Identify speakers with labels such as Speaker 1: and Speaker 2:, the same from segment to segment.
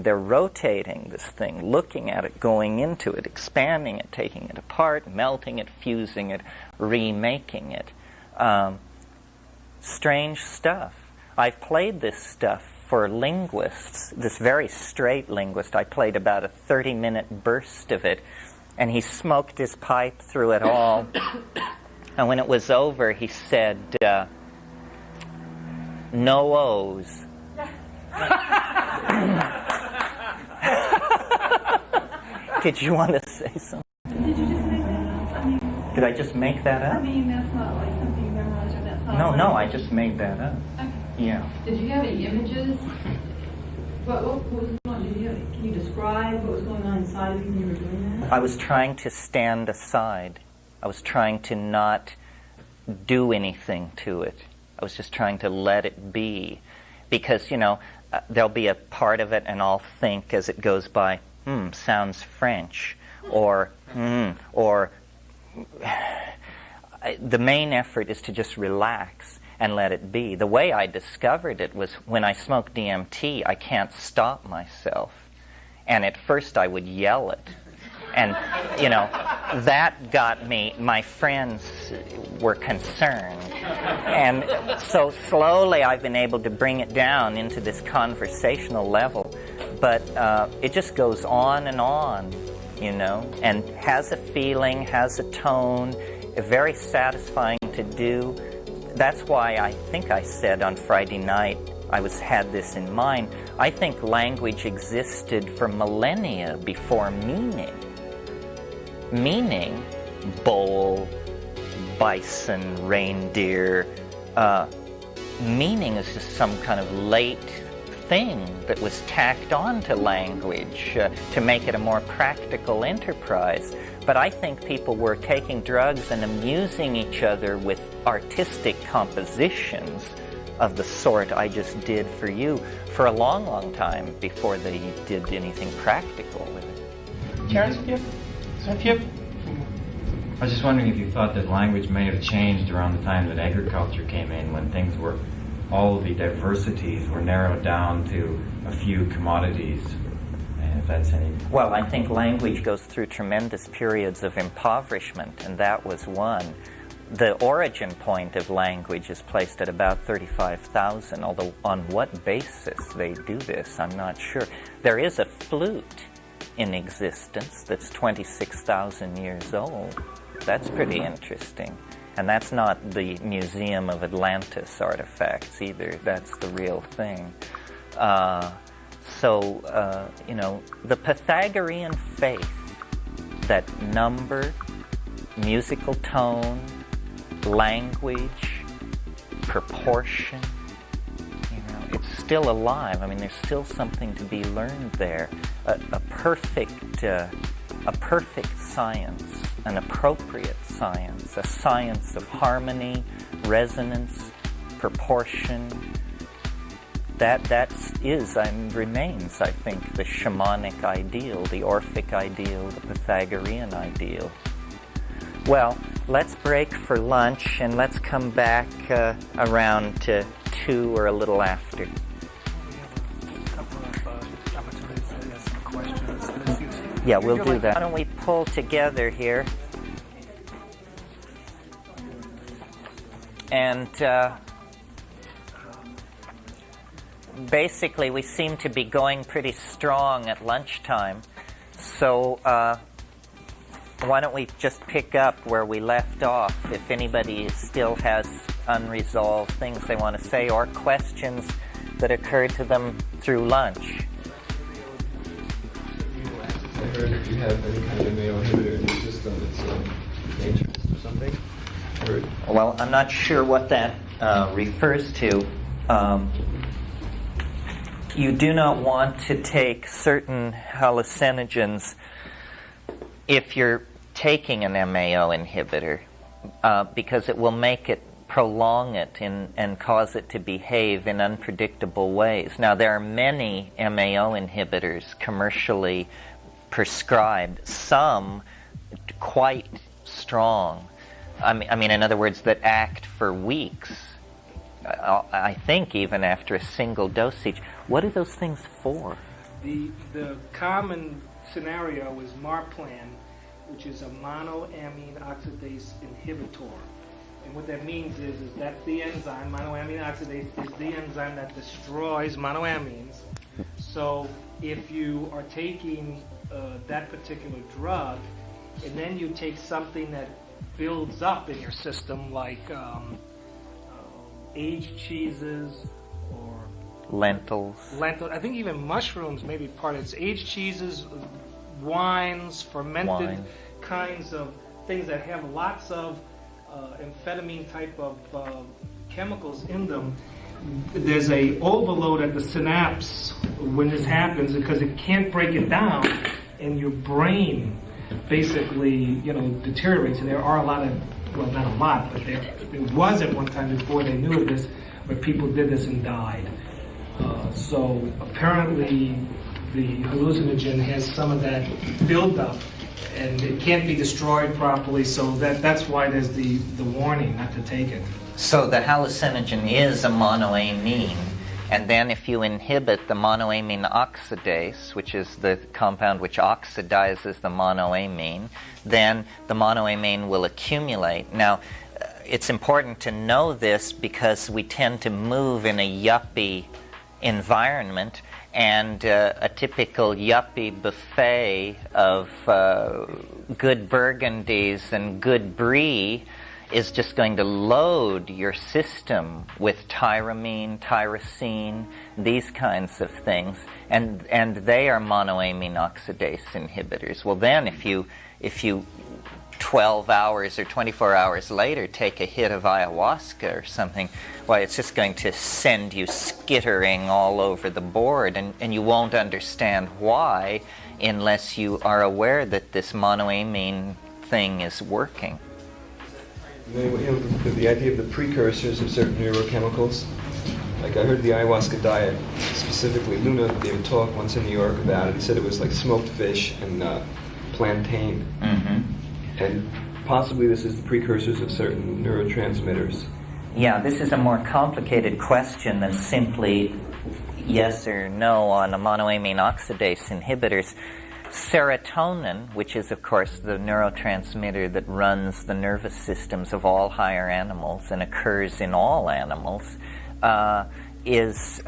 Speaker 1: They're rotating this thing, looking at it, going into it, expanding it, taking it apart, melting it, fusing it, remaking it. Strange stuff. I've played this stuff for linguists, this very straight linguist. I played about a 30-minute burst of it, and he smoked his pipe through it all. And when it was over, he said, no O's. Did you want to say something?
Speaker 2: Did you just make that up? I mean,
Speaker 1: did I just make that up?
Speaker 2: I mean, that's not like something you memorized or that's not...
Speaker 1: No, I just made that up.
Speaker 2: Okay.
Speaker 1: Yeah.
Speaker 3: Did you have any images? What was going on? Can you describe what was going on inside of you when you were doing that?
Speaker 1: I was trying to stand aside. I was trying to not do anything to it. I was just trying to let it be. Because, there'll be a part of it and I'll think as it goes by, sounds French. Or the main effort is to just relax and let it be. The way I discovered it was when I smoke DMT, I can't stop myself. And at first I would yell it. And, that got me, my friends were concerned. And so slowly I've been able to bring it down into this conversational level. But it just goes on, and has a feeling, has a tone, very satisfying to do. That's why I think I said on Friday night, I had this in mind, I think language existed for millennia before meaning. Meaning, bull, bison, reindeer, meaning is just some kind of late thing that was tacked on to language to make it a more practical enterprise. But I think people were taking drugs and amusing each other with artistic compositions of the sort I just did for you for a long, long time before they did anything practical with it.
Speaker 4: Terence, I was just wondering if you thought that language may have changed around the time that agriculture came in, when things were, all of the diversities were narrowed down to a few commodities. And if that's any...
Speaker 1: Well, I think language goes through tremendous periods of impoverishment, and that was one. The origin point of language is placed at about 35,000, although on what basis they do this, I'm not sure. There is a flute in existence that's 26,000 years old. That's pretty interesting. And that's not the Museum of Atlantis artifacts either. That's the real thing. The Pythagorean faith that number, musical tone, language, proportion, it's still alive. I mean, there's still something to be learned there. A perfect science, an appropriate science, a science of harmony, resonance, proportion. That is and remains, I think, the shamanic ideal, the Orphic ideal, the Pythagorean ideal. Well, let's break for lunch and let's come back around to 2 or a little after. Yeah, we'll do that. Why don't we pull together here? And basically, we seem to be going pretty strong at lunchtime. So why don't we just pick up where we left off, if anybody still has unresolved things they want to say or questions that occurred to them through lunch.
Speaker 5: I heard if you have any kind of MAO inhibitor in your system, it's dangerous or something.
Speaker 1: Well, I'm not sure what that refers to. You do not want to take certain hallucinogens if you're taking an MAO inhibitor because it will make it prolong it and cause it to behave in unpredictable ways. Now, there are many MAO inhibitors commercially prescribed, some quite strong. I mean, in other words, that act for weeks. I think even after a single dosage. What are those things for?
Speaker 6: The common scenario is Marplan, which is a monoamine oxidase inhibitor. And what that means is that's the enzyme. Monoamine oxidase is the enzyme that destroys monoamines. So if you are taking that particular drug, and then you take something that builds up in your system, like aged cheeses or
Speaker 1: lentils.
Speaker 6: I think even mushrooms may be part of it. It's aged cheeses, wines, fermented kinds of things that have lots of amphetamine type of chemicals in them. There's a overload at the synapse when this happens because it can't break it down, and your brain basically, deteriorates. And there are a lot of, well, not a lot, but there was at one time before they knew of this, where people did this and died. So apparently the hallucinogen has some of that buildup, and it can't be destroyed properly, so that's why there's the warning not to take it.
Speaker 1: So the hallucinogen is a monoamine, and then if you inhibit the monoamine oxidase, which is the compound which oxidizes the monoamine, then the monoamine will accumulate. Now, it's important to know this because we tend to move in a yuppie environment, and a typical yuppie buffet of good burgundies and good brie is just going to load your system with tyramine, tyrosine, these kinds of things, and they are monoamine oxidase inhibitors. Well, then if you 12 hours or 24 hours later take a hit of ayahuasca or something, why, it's just going to send you skittering all over the board, and you won't understand why unless you are aware that this monoamine thing is working.
Speaker 5: The idea of the precursors of certain neurochemicals. Like I heard the ayahuasca diet, specifically Luna gave a talk once in New York about it. He said it was like smoked fish and plantain. Mm-hmm. And possibly this is the precursors of certain neurotransmitters.
Speaker 1: Yeah, this is a more complicated question than simply yes or no on a monoamine oxidase inhibitors. Serotonin, which is, of course, the neurotransmitter that runs the nervous systems of all higher animals and occurs in all animals, is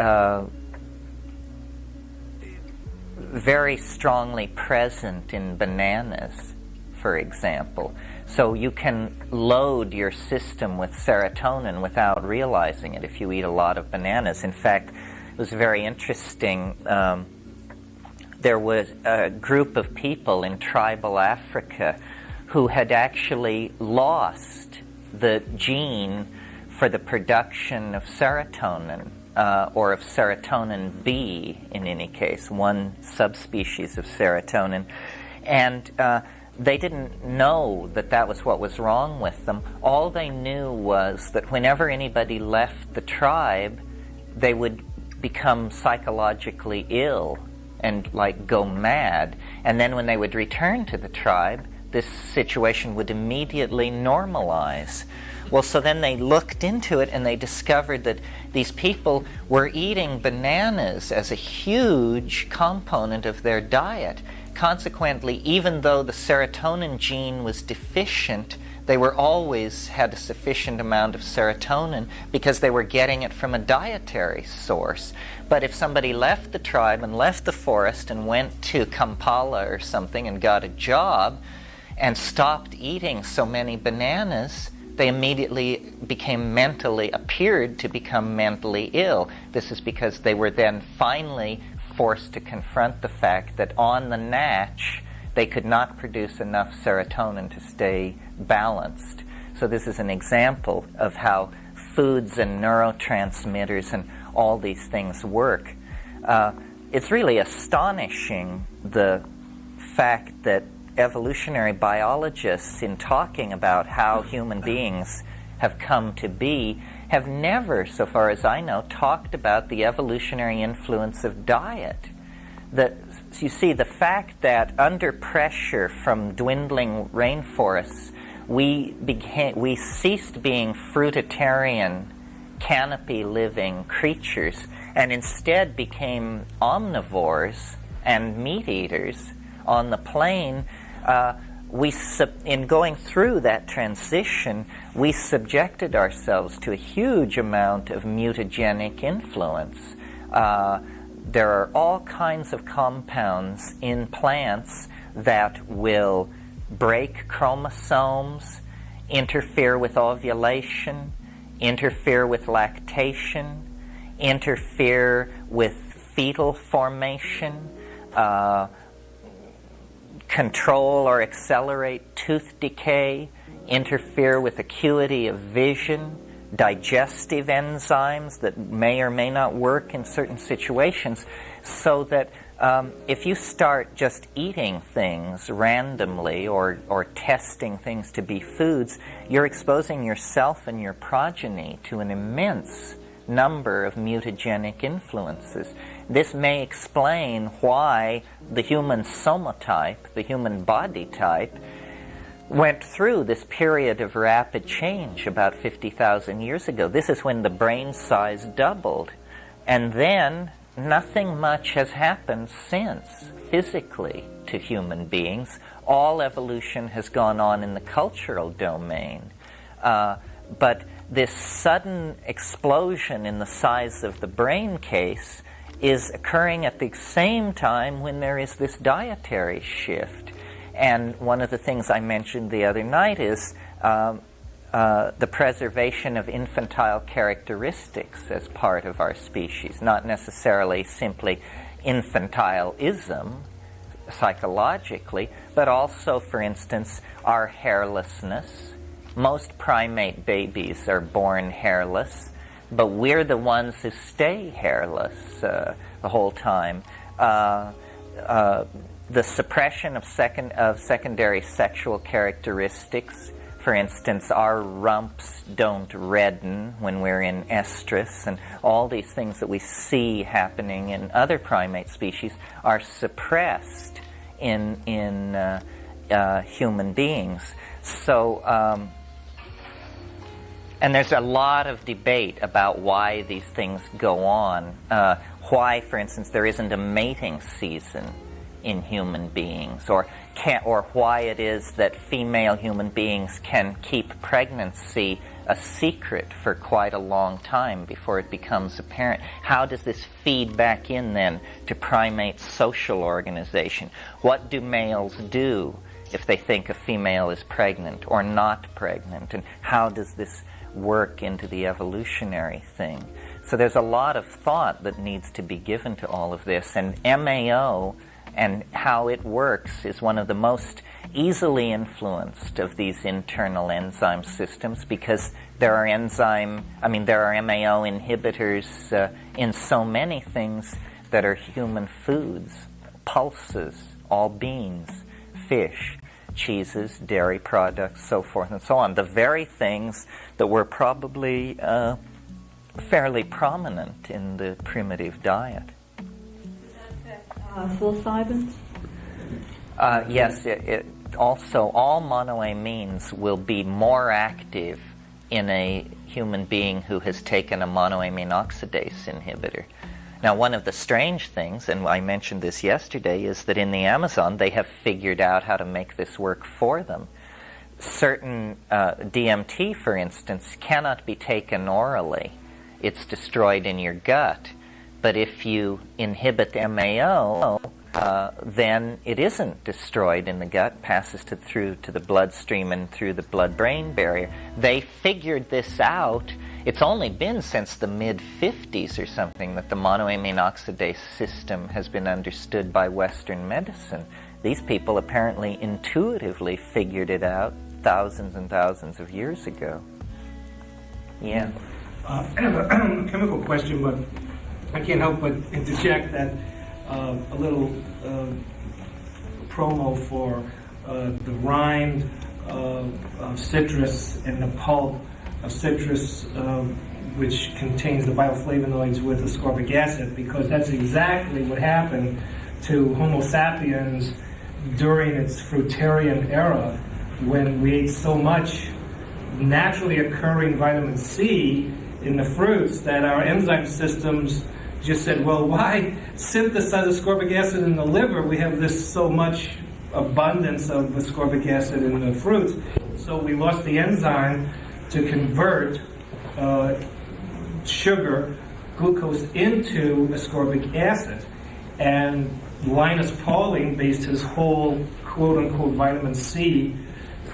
Speaker 1: very strongly present in bananas, for example. So you can load your system with serotonin without realizing it if you eat a lot of bananas. In fact, it was very interesting. There was a group of people in tribal Africa who had actually lost the gene for the production of serotonin, or of serotonin B in any case, one subspecies of serotonin. And they didn't know that that was what was wrong with them. All they knew was that whenever anybody left the tribe, they would become psychologically ill and go mad. And then when they would return to the tribe, this situation would immediately normalize. Well, so then they looked into it and they discovered that these people were eating bananas as a huge component of their diet. Consequently, even though the serotonin gene was deficient, they were always had a sufficient amount of serotonin because they were getting it from a dietary source. But if somebody left the tribe and left the forest and went to Kampala or something and got a job and stopped eating so many bananas, they immediately appeared to become mentally ill. This is because they were then finally forced to confront the fact that on the natch, they could not produce enough serotonin to stay balanced. So this is an example of how foods and neurotransmitters and all these things work. It's really astonishing, the fact that evolutionary biologists, in talking about how human beings have come to be, have never, so far as I know, talked about the evolutionary influence of diet. You see, the fact that under pressure from dwindling rainforests, we ceased being fruitarian, canopy-living creatures and instead became omnivores and meat eaters on the plain, in going through that transition, we subjected ourselves to a huge amount of mutagenic influence. There are all kinds of compounds in plants that will break chromosomes, interfere with ovulation, interfere with lactation, interfere with fetal formation, control or accelerate tooth decay, interfere with acuity of vision, digestive enzymes that may or may not work in certain situations, so that if you start just eating things randomly or testing things to be foods, you're exposing yourself and your progeny to an immense number of mutagenic influences. This may explain why the human somatype, the human body type, went through this period of rapid change about 50,000 years ago. This is when the brain size doubled. And then nothing much has happened since, physically, to human beings. All evolution has gone on in the cultural domain. But this sudden explosion in the size of the brain case is occurring at the same time when there is this dietary shift. And one of the things I mentioned the other night is the preservation of infantile characteristics as part of our species, not necessarily simply infantilism psychologically, but also, for instance, our hairlessness. Most primate babies are born hairless, but we're the ones who stay hairless the whole time. The suppression of secondary sexual characteristics. For instance, our rumps don't redden when we're in estrus, and all these things that we see happening in other primate species are suppressed in human beings. So, and there's a lot of debate about why these things go on. Why, for instance, there isn't a mating season in human beings, or why it is that female human beings can keep pregnancy a secret for quite a long time before it becomes apparent. How does this feed back in then to primate social organization? What do males do if they think a female is pregnant or not pregnant? And how does this work into the evolutionary thing? So there's a lot of thought that needs to be given to all of this, and MAO and how it works is one of the most easily influenced of these internal enzyme systems, because there are MAO inhibitors in so many things that are human foods: pulses, all beans, fish, cheeses, dairy products, so forth and so on. The very things that were probably fairly prominent in the primitive diet.
Speaker 3: Psilocybin?
Speaker 1: Yes, it also, all monoamines will be more active in a human being who has taken a monoamine oxidase inhibitor. Now, one of the strange things, and I mentioned this yesterday, is that in the Amazon they have figured out how to make this work for them. Certain DMT, for instance, cannot be taken orally. It's destroyed in your gut. But if you inhibit MAO, then it isn't destroyed in the gut, passes through to the bloodstream and through the blood-brain barrier. They figured this out. It's only been since the mid-50s or something that the monoamine oxidase system has been understood by Western medicine. These people apparently intuitively figured it out thousands and thousands of years ago. Yeah.
Speaker 6: I have a chemical question, but I can't help but interject that a little promo for the rind of citrus and the pulp of citrus, which contains the bioflavonoids with ascorbic acid, because that's exactly what happened to Homo sapiens during its fruitarian era, when we ate so much naturally occurring vitamin C in the fruits that our enzyme systems just said, well, why synthesize ascorbic acid in the liver? We have this so much abundance of ascorbic acid in the fruits. So we lost the enzyme to convert sugar, glucose, into ascorbic acid. And Linus Pauling based his whole quote-unquote vitamin C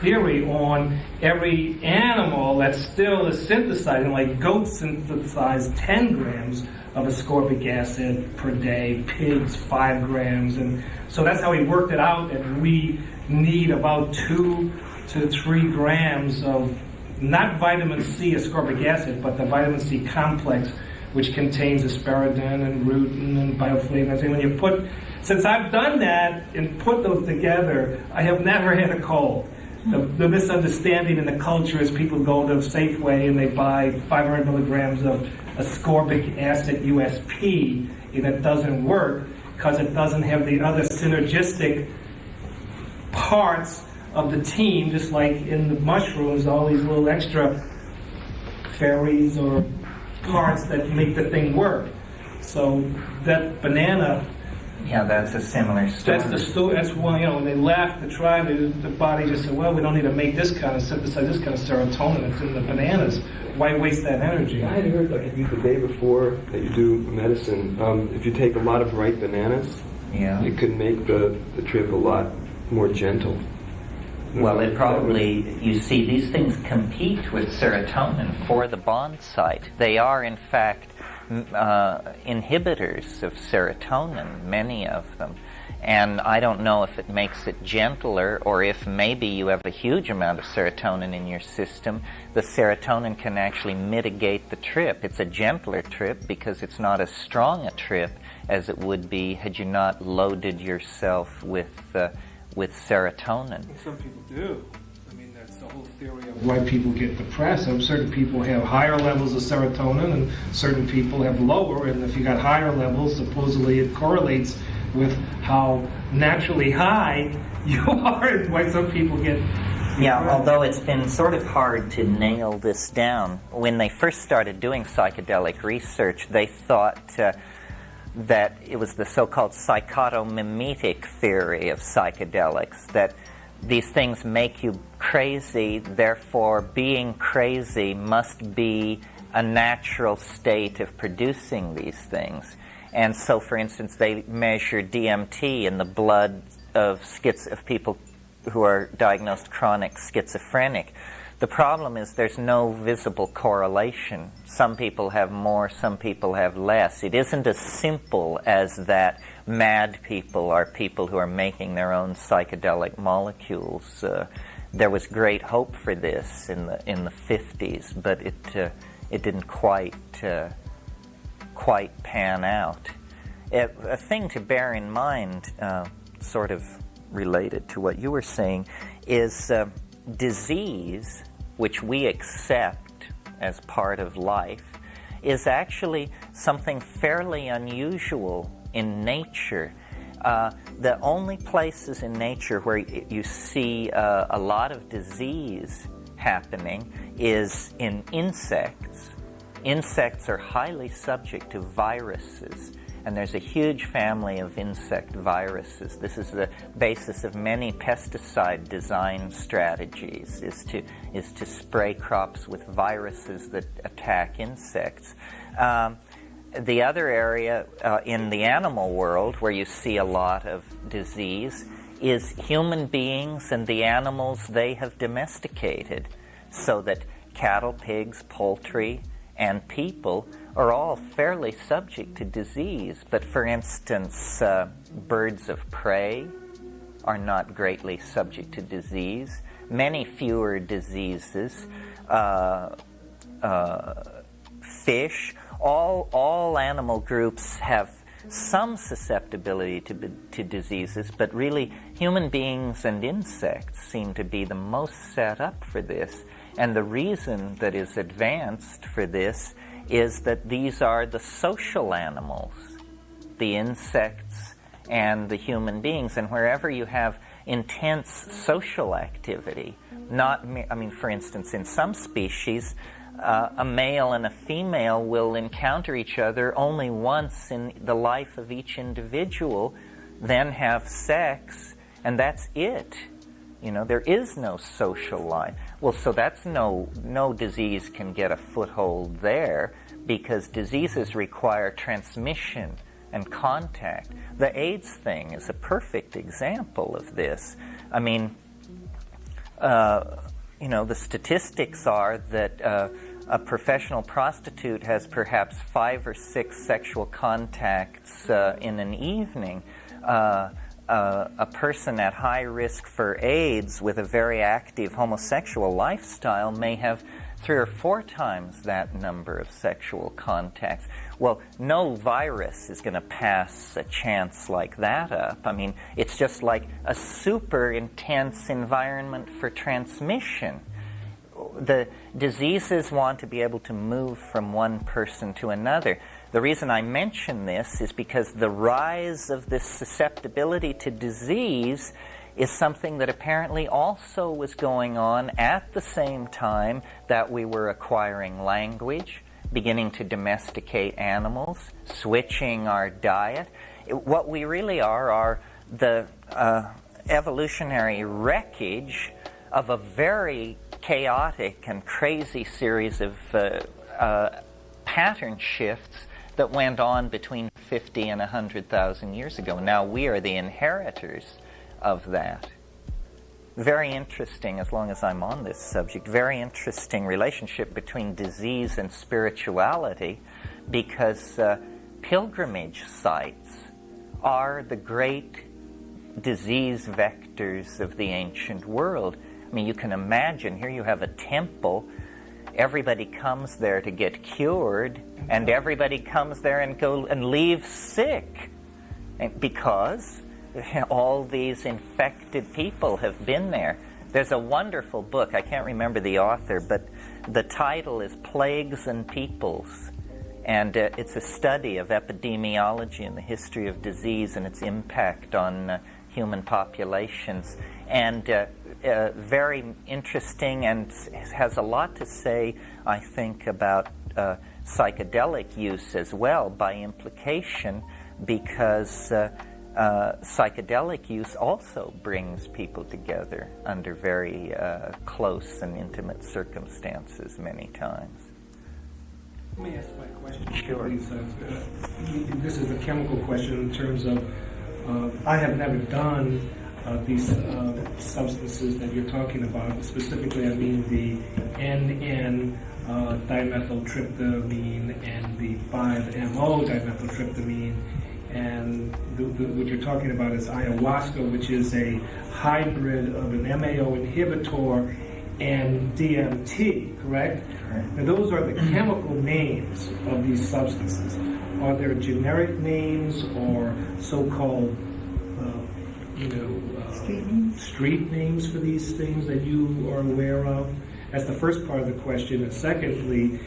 Speaker 6: theory on every animal that still is synthesizing, like goats synthesize 10 grams of ascorbic acid per day, pigs 5 grams, and so that's how he worked it out, and we need about 2 to 3 grams of not vitamin C ascorbic acid, but the vitamin C complex, which contains asparagine and rutin and bioflavonoids. And when you put, since I've done that and put those together, I have never had a cold. The misunderstanding in the culture is people go to Safeway and they buy 500 milligrams of ascorbic acid USP, and it doesn't work because it doesn't have the other synergistic parts of the team, just like in the mushrooms, all these little extra fairies or parts that make the thing work. So that banana,
Speaker 1: Yeah, that's a similar story.
Speaker 6: that's the story. That's why, when they left the tribe, the body just said, well, we don't need to make this kind of synthesize this kind of serotonin. It's in the bananas. Why waste that energy?
Speaker 5: I had heard, like, if you the day before that you do medicine, if you take a lot of ripe bananas, it could make the trip a lot more gentle.
Speaker 1: Well, it probably, you see, these things compete with serotonin for the bond site. They are, in fact, inhibitors of serotonin, many of them. And I don't know if it makes it gentler, or if maybe you have a huge amount of serotonin in your system. The serotonin can actually mitigate the trip. It's a gentler trip because it's not as strong a trip as it would be had you not loaded yourself with serotonin.
Speaker 6: Some people do. I mean, that's the whole theory of why people get depressed. Certain people have higher levels of serotonin and certain people have lower, and if you got higher levels, supposedly it correlates with how naturally high you are and why some people get
Speaker 1: Yeah, although it's been sort of hard to nail this down. When they first started doing psychedelic research, they thought that it was the so-called psychotomimetic theory of psychedelics, that these things make you crazy, therefore being crazy must be a natural state of producing these things. And so, for instance, they measure DMT in the blood of people who are diagnosed chronic schizophrenic. The problem is there's no visible correlation. Some people have more, some people have less. It isn't as simple as that mad people are people who are making their own psychedelic molecules. There was great hope for this in the 50s, but it didn't quite pan out. A thing to bear in mind, sort of related to what you were saying, is disease, which we accept as part of life, is actually something fairly unusual in nature. The only places in nature where you see a lot of disease happening is in insects. Insects are highly subject to viruses, and there's a huge family of insect viruses. This is the basis of many pesticide design strategies, is to spray crops with viruses that attack insects. The other area in the animal world where you see a lot of disease is human beings and the animals they have domesticated, so that cattle, pigs, poultry, and people are all fairly subject to disease. But for instance, birds of prey are not greatly subject to disease. Many fewer diseases. Fish, all animal groups have some susceptibility to diseases, but really human beings and insects seem to be the most set up for this. And the reason that is advanced for this is that these are the social animals, the insects and the human beings. And wherever you have intense social activity, for instance, in some species, a male and a female will encounter each other only once in the life of each individual, then have sex, and that's it. There is no social life. Well, so that's no disease can get a foothold there, because diseases require transmission and contact. The AIDS thing is a perfect example of this. I mean, the statistics are that a professional prostitute has perhaps 5 or 6 sexual contacts in an evening. A person at high risk for AIDS with a very active homosexual lifestyle may have 3 or 4 times that number of sexual contacts. Well, no virus is going to pass a chance like that up. I mean, it's just like a super intense environment for transmission. The diseases want to be able to move from one person to another. The reason I mention this is because the rise of this susceptibility to disease is something that apparently also was going on at the same time that we were acquiring language, beginning to domesticate animals, switching our diet. What we really are the evolutionary wreckage of a very chaotic and crazy series of pattern shifts that went on between 50 and 100,000 years ago. Now we are the inheritors of that. Very interesting, as long as I'm on this subject, very interesting relationship between disease and spirituality, because pilgrimage sites are the great disease vectors of the ancient world. I mean, you can imagine, here you have a temple, everybody comes there to get cured, and everybody comes there and leaves sick, because all these infected people have been there. There's a wonderful book, I can't remember the author, but the title is Plagues and Peoples, and it's a study of epidemiology and the history of disease and its impact on human populations, and very interesting, and has a lot to say, I think, about psychedelic use as well, by implication, because psychedelic use also brings people together under very close and intimate circumstances many times.
Speaker 6: Let me ask my question.
Speaker 1: Sure.
Speaker 6: This is a chemical question in terms of, I have never done these substances that you're talking about. Specifically, I mean the NN dimethyltryptamine and the 5-MO dimethyltryptamine. And what you're talking about is ayahuasca, which is a hybrid of an MAO inhibitor and DMT, correct?
Speaker 1: Correct.
Speaker 6: And those are the chemical names of these substances. Are there generic names or so-called, street names for these things that you are aware of? That's the first part of the question. And secondly,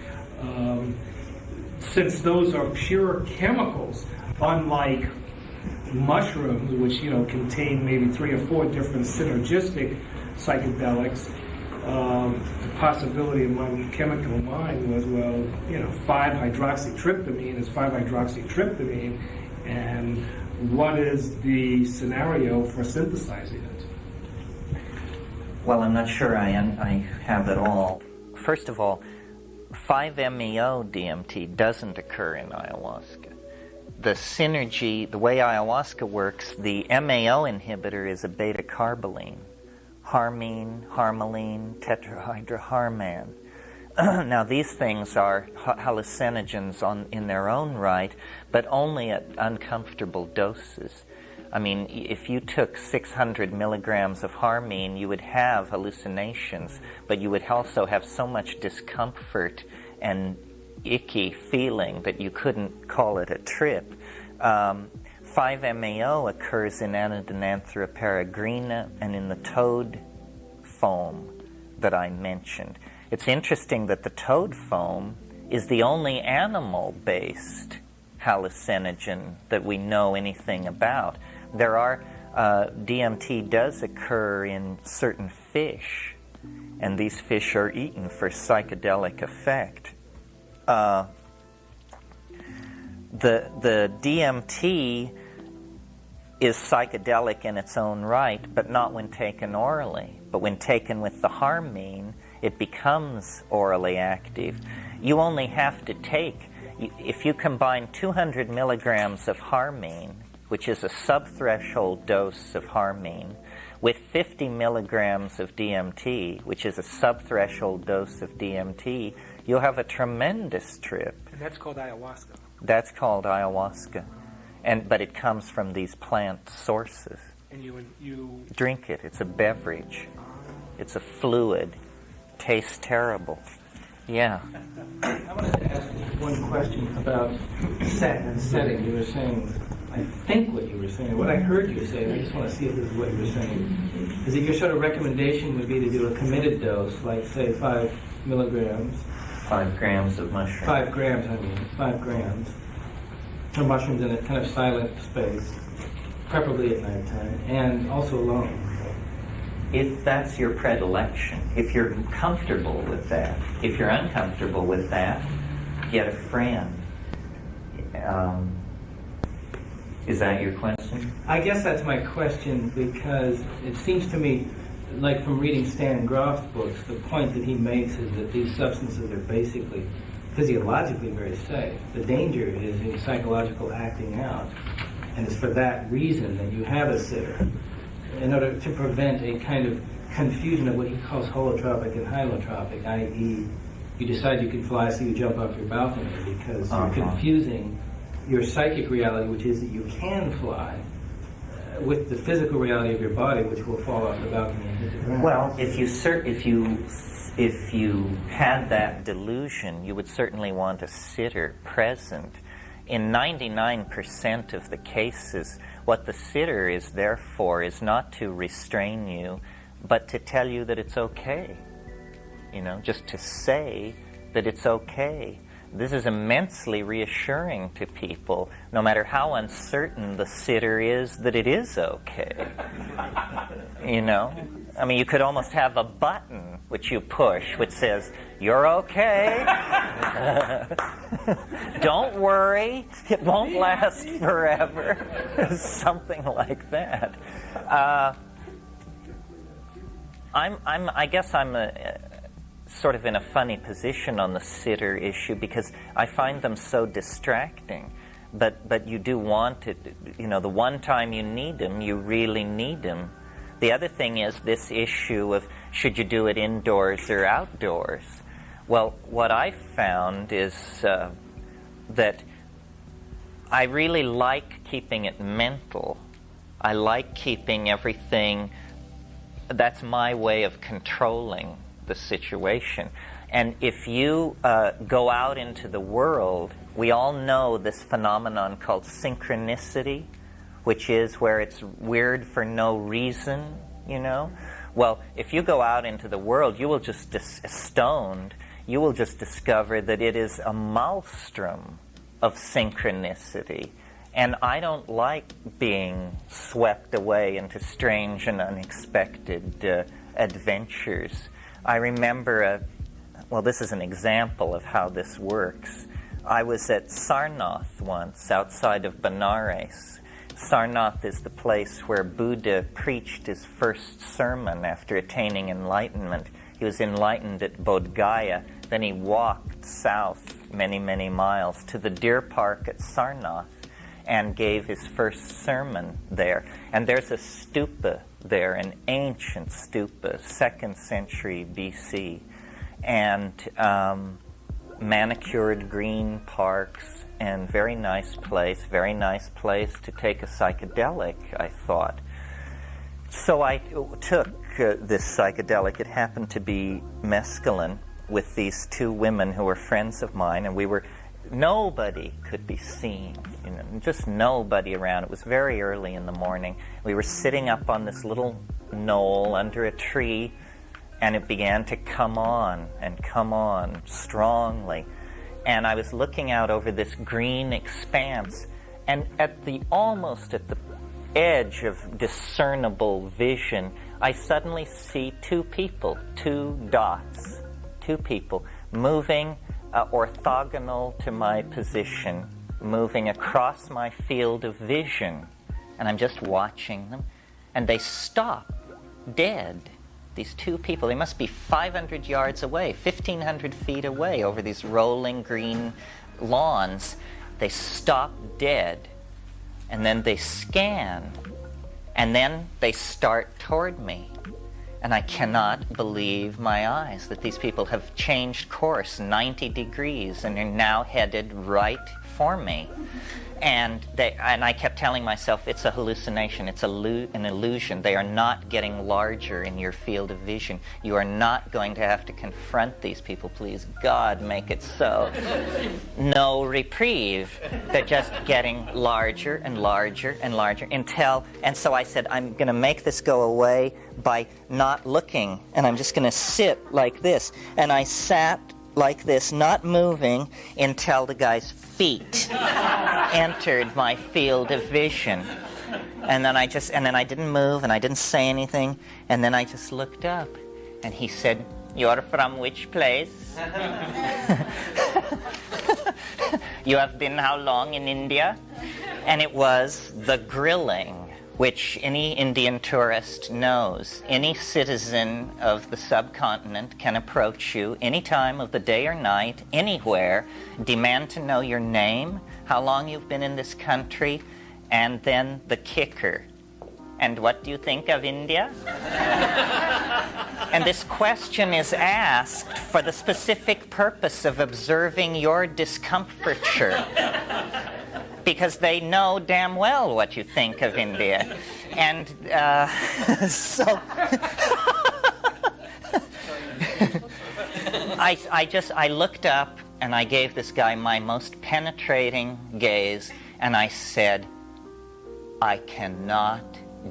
Speaker 6: since those are pure chemicals, unlike mushrooms, which contain maybe 3 or 4 different synergistic psychedelics, the possibility in my chemical mind was, 5-hydroxytryptamine is 5-hydroxytryptamine, and what is the scenario for synthesizing it?
Speaker 1: Well, I'm not sure I have it all. First of all, 5-MeO DMT doesn't occur in ayahuasca. The synergy, the way ayahuasca works, the MAO inhibitor is a beta-carboline, harmine, harmaline, tetrahydroharman. Now, these things are hallucinogens in their own right, but only at uncomfortable doses. I mean, if you took 600 milligrams of harmine, you would have hallucinations, but you would also have so much discomfort and icky feeling that you couldn't call it a trip. 5-MeO occurs in Anadenanthera peregrina and in the toad foam that I mentioned. It's interesting that the toad foam is the only animal-based hallucinogen that we know anything about. There are DMT does occur in certain fish, and these fish are eaten for psychedelic effect. The DMT is psychedelic in its own right, but not when taken orally. But when taken with the harmine, it becomes orally active. You only have to take, if you combine 200 milligrams of harmine, which is a subthreshold dose of harmine, with 50 milligrams of DMT, which is a subthreshold dose of DMT, you'll have a tremendous trip.
Speaker 6: And that's called ayahuasca.
Speaker 1: That's called ayahuasca. But it comes from these plant sources.
Speaker 6: And you
Speaker 1: drink it. It's a beverage. It's a fluid. Tastes terrible. Yeah.
Speaker 7: I wanted to ask one question about set and setting. You were saying, I think what you were saying, what I heard you say, and I just want to see if this is what you were saying, is that your sort of recommendation would be to do a committed dose, like say 5 milligrams.
Speaker 1: 5 grams of mushroom.
Speaker 7: 5 grams, I mean, 5 grams. Of mushrooms in a kind of silent space, preferably at nighttime, and also alone.
Speaker 1: If that's your predilection, if you're comfortable with that, if you're uncomfortable with that, get a friend. Is that your question?
Speaker 7: I guess that's my question, because it seems to me, like from reading Stan Grof's books, the point that he makes is that these substances are basically physiologically very safe. The danger is in psychological acting out, and it's for that reason that you have a sitter, in order to prevent a kind of confusion of what he calls holotropic and hylotropic, i.e. you decide you can fly, so you jump off your balcony, because you're confusing your psychic reality, which is that you can fly, with the physical reality of your body, which will fall off the balcony and hit the ground.
Speaker 1: Well, if you had that delusion, you would certainly want a sitter present. In 99% of the cases, what the sitter is there for is not to restrain you, but to tell you that it's okay. Just to say that it's okay. This is immensely reassuring to people, no matter how uncertain the sitter is, that it is okay. I mean, you could almost have a button which you push which says, "You're okay. Don't worry. It won't last forever." Something like that. I guess I'm sort of in a funny position on the sitter issue, because I find them so distracting. But you do want it. The one time you need them, you really need them. The other thing is this issue of should you do it indoors or outdoors. Well, what I found is that I really like keeping it mental. I like keeping everything. That's my way of controlling the situation. And if you go out into the world, we all know this phenomenon called synchronicity, which is where it's weird for no reason, Well, if you go out into the world, you will just stoned, you will just discover that it is a maelstrom of synchronicity. And I don't like being swept away into strange and unexpected adventures. I remember, this is an example of how this works. I was at Sarnath once, outside of Benares. Sarnath is the place where Buddha preached his first sermon after attaining enlightenment. He was enlightened at Bodh Gaya. Then he walked south many, many miles to the deer park at Sarnath and gave his first sermon there. And there's a stupa there, an ancient stupa, 2nd century BC. And manicured green parks, and very nice place to take a psychedelic, I thought. So I took this psychedelic. It happened to be mescaline, with these 2 women who were friends of mine, and nobody could be seen, just nobody around. It was very early in the morning. We were sitting up on this little knoll under a tree, and it began to come on strongly. And I was looking out over this green expanse, and almost at the edge of discernible vision, I suddenly see two people, two dots, two people moving orthogonal to my position, moving across my field of vision. And I'm just watching them, and they stop dead. These two people, they must be 500 yards away, 1,500 feet away over these rolling green lawns. They stop dead, and then they scan, and then they start toward me. And I cannot believe my eyes that these people have changed course 90 degrees and are now headed right for me. And I kept telling myself, it's a hallucination, it's an illusion. They are not getting larger in your field of vision. You are not going to have to confront these people. Please, God, make it so. No reprieve. They're just getting larger and larger and larger and so I said, I'm going to make this go away by not looking. And I'm just going to sit like this. And I sat like this, not moving, until the guy's feet entered my field of vision. And then I didn't move, and I didn't say anything, and then I just looked up, and he said, "You're from which place?" "You have been how long in India?" And it was the grilling, which any Indian tourist knows. Any citizen of the subcontinent can approach you any time of the day or night, anywhere, demand to know your name, how long you've been in this country, and then the kicker. "And what do you think of India?" And this question is asked for the specific purpose of observing your discomfiture, because they know damn well what you think of India. And so I looked up and I gave this guy my most penetrating gaze, and I said, "I cannot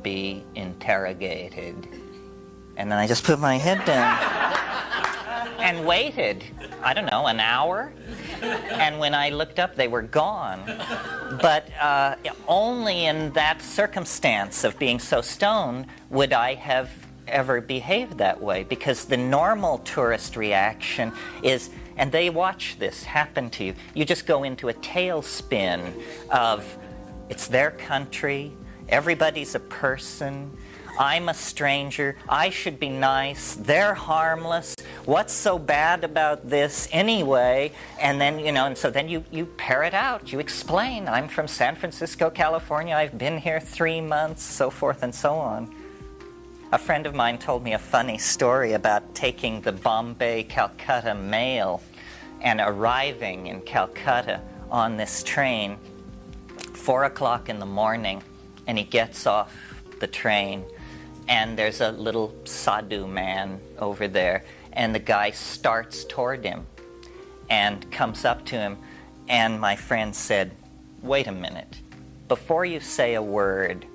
Speaker 1: be interrogated." And then I just put my head down and waited, I don't know, an hour. And when I looked up, they were gone. But only in that circumstance of being so stoned would I have ever behaved that way, because the normal tourist reaction is, and they watch this happen to you, you just go into a tailspin of, it's their country, everybody's a person, I'm a stranger, I should be nice, they're harmless, what's so bad about this anyway? And then, and so then you pair it out, you explain, I'm from San Francisco, California, I've been here 3 months, so forth and so on. A friend of mine told me a funny story about taking the Bombay-Calcutta mail and arriving in Calcutta on this train, 4 o'clock in the morning, and he gets off the train, and there's a little sadhu man over there, and the guy starts toward him and comes up to him, and my friend said, "Wait a minute, before you say a word,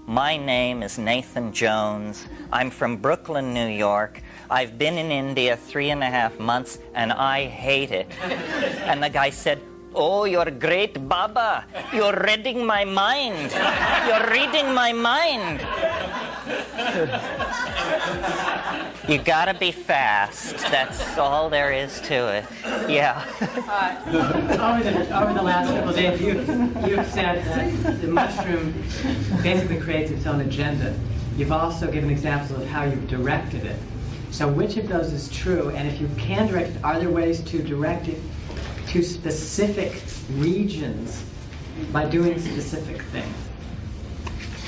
Speaker 1: my name is Nathan Jones, I'm from Brooklyn, New York, I've been in India 3.5 months, and I hate it." And the guy said, "Oh, you're great, Baba. You're reading my mind. You're reading my mind." You gotta be fast. That's all there is to it. Yeah.
Speaker 8: Over the last couple of days, you've said that the mushroom basically creates its own agenda. You've also given examples of how you've directed it. So which of those is true? And if you can direct it, are there ways to direct it to specific regions by doing specific things?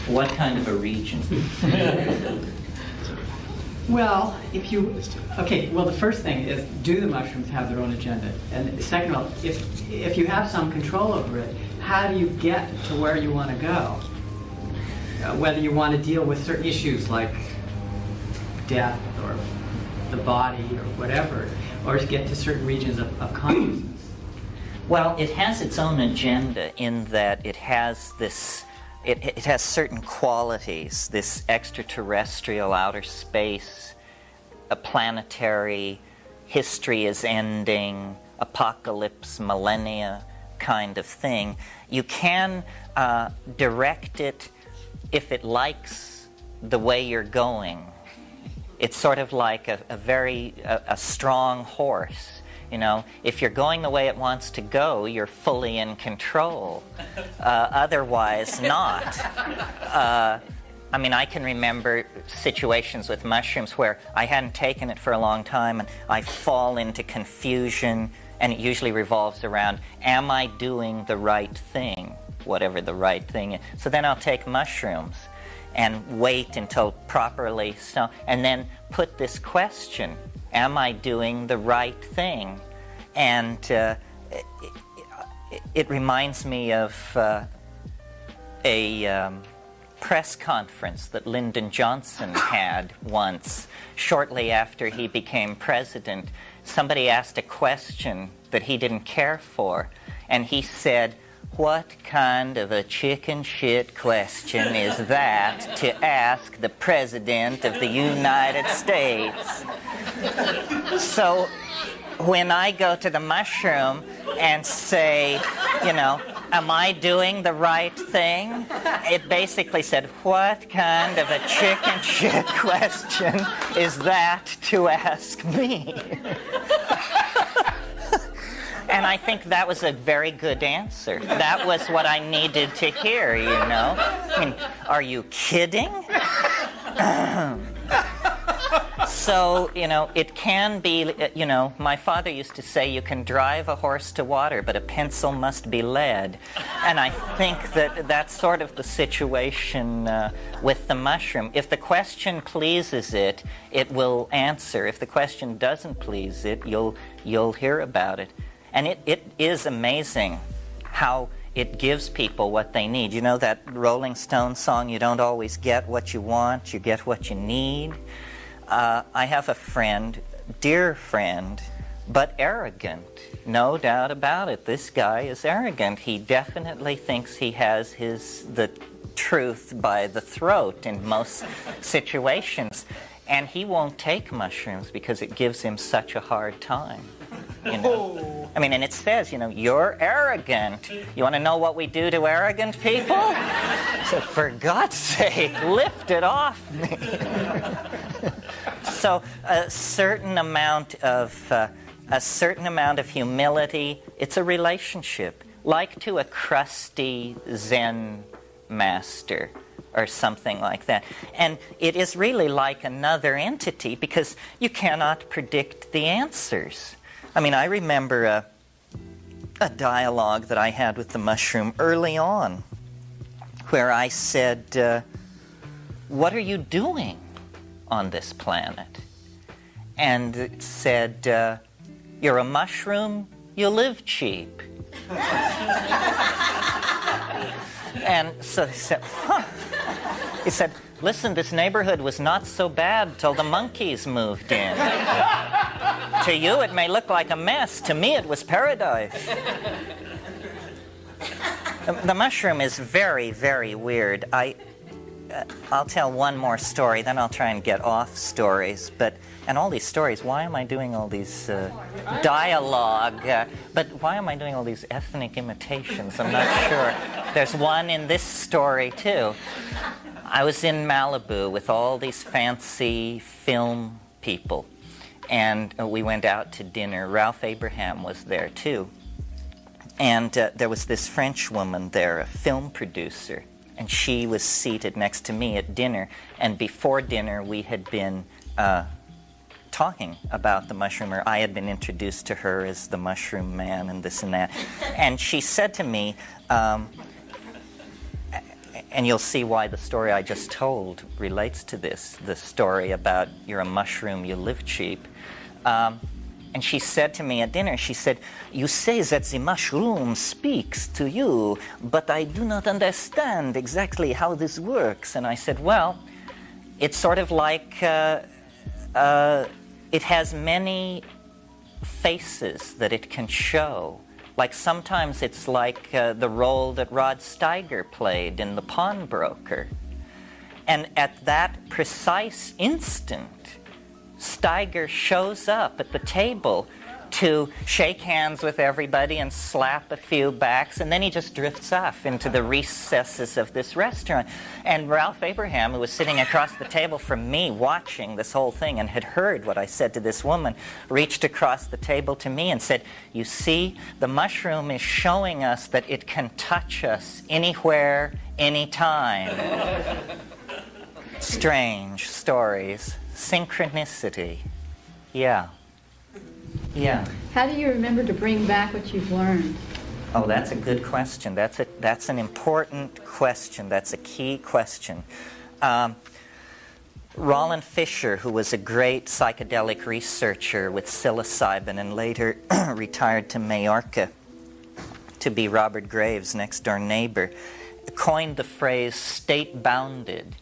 Speaker 1: What kind of a region?
Speaker 8: Well, the first thing is, do the mushrooms have their own agenda? And second of all, if you have some control over it, how do you get to where you want to go? Whether you want to deal with certain issues like death or the body or whatever, or to get to certain regions of consciousness.
Speaker 1: Well, it has its own agenda in that it has this. It has certain qualities, this extraterrestrial outer space, a planetary, history is ending, apocalypse, millennia kind of thing. You can direct it if it likes the way you're going, it's sort of like a strong horse. You know, if you're going the way it wants to go, you're fully in control. Otherwise, not. I mean, I can remember situations with mushrooms where I hadn't taken it for a long time and I fall into confusion, and it usually revolves around, am I doing the right thing? Whatever the right thing is. So then I'll take mushrooms and wait until properly so, and then put this question, am I doing the right thing? And it reminds me of a press conference that Lyndon Johnson had once, shortly after he became president. Somebody asked a question that he didn't care for, and he said, "What kind of a chicken shit question is that to ask the President of the United States?" So when I go to the mushroom and say, you know, am I doing the right thing? It basically said, what kind of a chicken shit question is that to ask me? And I think that was a very good answer. That was what I needed to hear, you know. I mean, are you kidding? So, you know, it can be, you know, my father used to say you can drive a horse to water, but a pencil must be lead. And I think that that's sort of the situation with the mushroom. If the question pleases it, it will answer. If the question doesn't please it, you'll hear about it. And it is amazing how it gives people what they need. You know that Rolling Stones song, you don't always get what you want, you get what you need? I have a friend, dear friend, but arrogant. No doubt about it. This guy is arrogant. He definitely thinks he has the truth by the throat in most situations. And he won't take mushrooms because it gives him such a hard time. You know? I mean, and it says, you know, you're arrogant. You want to know what we do to arrogant people? So for God's sake, lift it off me. So a certain amount of humility. It's a relationship, like to a crusty Zen master or something like that. And it is really like another entity because you cannot predict the answers. I mean, I remember a dialogue that I had with the mushroom early on where I said, what are you doing on this planet? And it said, you're a mushroom, you live cheap. And so he said, huh. He said, listen, this neighborhood was not so bad till the monkeys moved in. To you, it may look like a mess. To me, it was paradise. The mushroom is very, very weird. I'll tell one more story, then I'll try and get off stories. And all these stories, why am I doing all these dialogue? But why am I doing all these ethnic imitations? I'm not sure. There's one in this story, too. I was in Malibu with all these fancy film people. And we went out to dinner. Ralph Abraham was there, too. And there was this French woman there, a film producer. And she was seated next to me at dinner. And before dinner, we had been talking about the mushroom, or I had been introduced to her as the mushroom man and this and that. And she said to me, and you'll see why the story I just told relates to this, the story about you're a mushroom, you live cheap. And she said to me at dinner, she said, you say that the mushroom speaks to you, but I do not understand exactly how this works. And I said, well, it's sort of like it has many faces that it can show. Like sometimes it's like the role that Rod Steiger played in The Pawnbroker. And at that precise instant, Steiger shows up at the table to shake hands with everybody and slap a few backs, and then he just drifts off into the recesses of this restaurant. And Ralph Abraham, who was sitting across the table from me watching this whole thing and had heard what I said to this woman, reached across the table to me and said, "You see, the mushroom is showing us that it can touch us anywhere, anytime." Strange stories. Synchronicity. Yeah. Yeah.
Speaker 9: How do you remember to bring back what you've learned?
Speaker 1: Oh, that's a good question. That's an important question. That's a key question. Roland Fisher, who was a great psychedelic researcher with psilocybin and later retired to Majorca to be Robert Graves' next-door neighbor, coined the phrase state-bounded.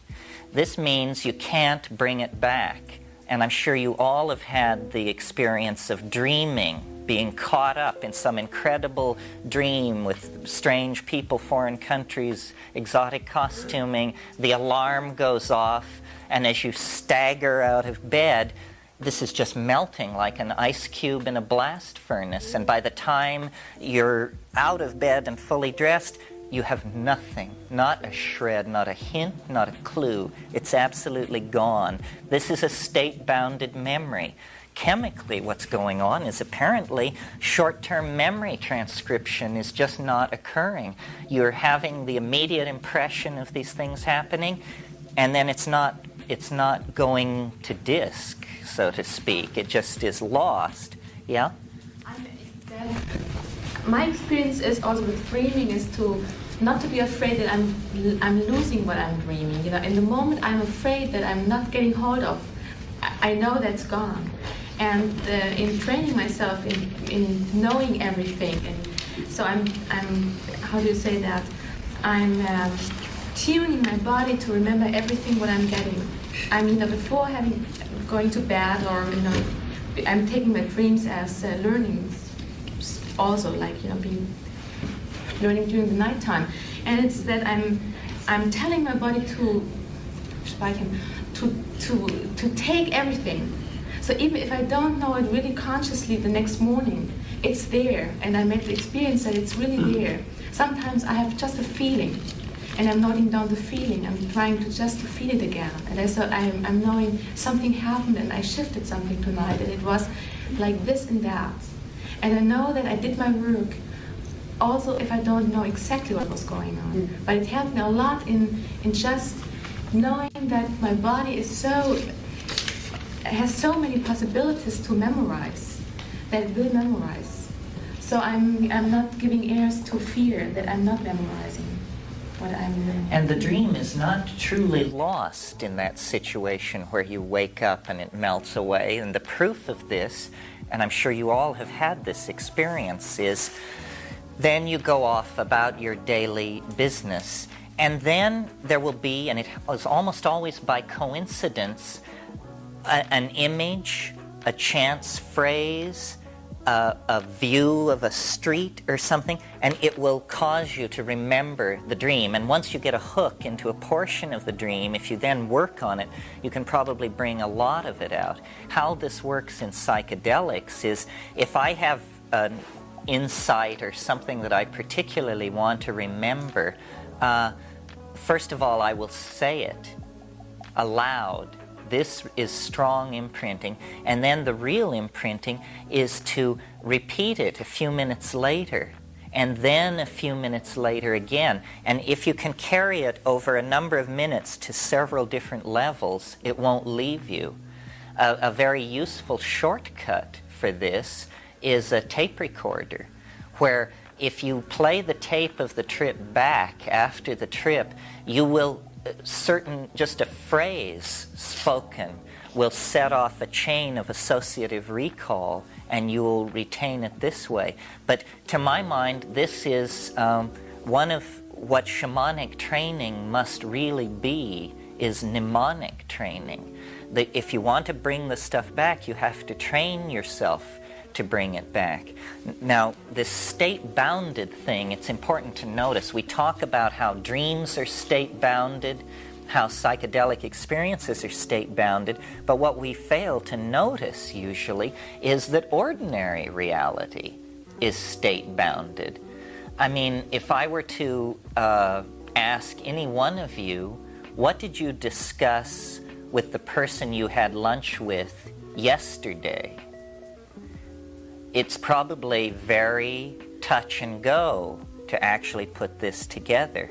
Speaker 1: This means you can't bring it back. And I'm sure you all have had the experience of dreaming, being caught up in some incredible dream with strange people, foreign countries, exotic costuming. The alarm goes off, and as you stagger out of bed, this is just melting like an ice cube in a blast furnace. And by the time you're out of bed and fully dressed, you have nothing, not a shred, not a hint, not a clue. It's absolutely gone. This is a state-bounded memory. Chemically, what's going on is apparently short-term memory transcription is just not occurring. You're having the immediate impression of these things happening, and then it's not going to disk, so to speak. It just is lost. Yeah?
Speaker 2: My experience is also with dreaming is to not to be afraid that I'm losing what I'm dreaming. You know, in the moment I'm afraid that I'm not getting hold of, I know that's gone. And in training myself in knowing everything, and so I'm how do you say that? I'm tuning my body to remember everything what I'm getting. I mean, before going to bed, or I'm taking my dreams as learning. Also, like being learning during the nighttime, and it's that I'm telling my body to take everything. So even if I don't know it really consciously the next morning, it's there, and I make the experience that it's really there. Sometimes I have just a feeling, and I'm noting down the feeling. I'm trying to just to feel it again, and I'm knowing something happened, and I shifted something tonight, and it was like this and that. And I know that I did my work, also if I don't know exactly what was going on. But it helped me a lot in just knowing that my body has so many possibilities to memorize, that it will memorize. So I'm not giving ears to fear that I'm not memorizing what I'm doing.
Speaker 1: And the dream is not truly lost in that situation where you wake up and it melts away. And the proof of this, and I'm sure you all have had this experience, is then you go off about your daily business. And then there will be, and it is almost always by coincidence, an image, a chance phrase, a view of a street or something, and it will cause you to remember the dream. And once you get a hook into a portion of the dream, if you then work on it, you can probably bring a lot of it out. How this works in psychedelics is if I have an insight or something that I particularly want to remember, first of all, I will say it aloud. This is strong imprinting. And then the real imprinting is to repeat it a few minutes later, and then a few minutes later again. And if you can carry it over a number of minutes to several different levels, it won't leave you. A very useful shortcut for this is a tape recorder, where if you play the tape of the trip back after the trip, you will just a phrase spoken will set off a chain of associative recall, and you will retain it this way. But to my mind, this is one of what shamanic training must really be, is mnemonic training. If you want to bring the stuff back, you have to train yourself to bring it back. Now, this state-bounded thing, it's important to notice. We talk about how dreams are state-bounded, how psychedelic experiences are state-bounded, but what we fail to notice usually is that ordinary reality is state-bounded. I mean, if I were to ask any one of you, what did you discuss with the person you had lunch with yesterday? It's probably very touch and go to actually put this together.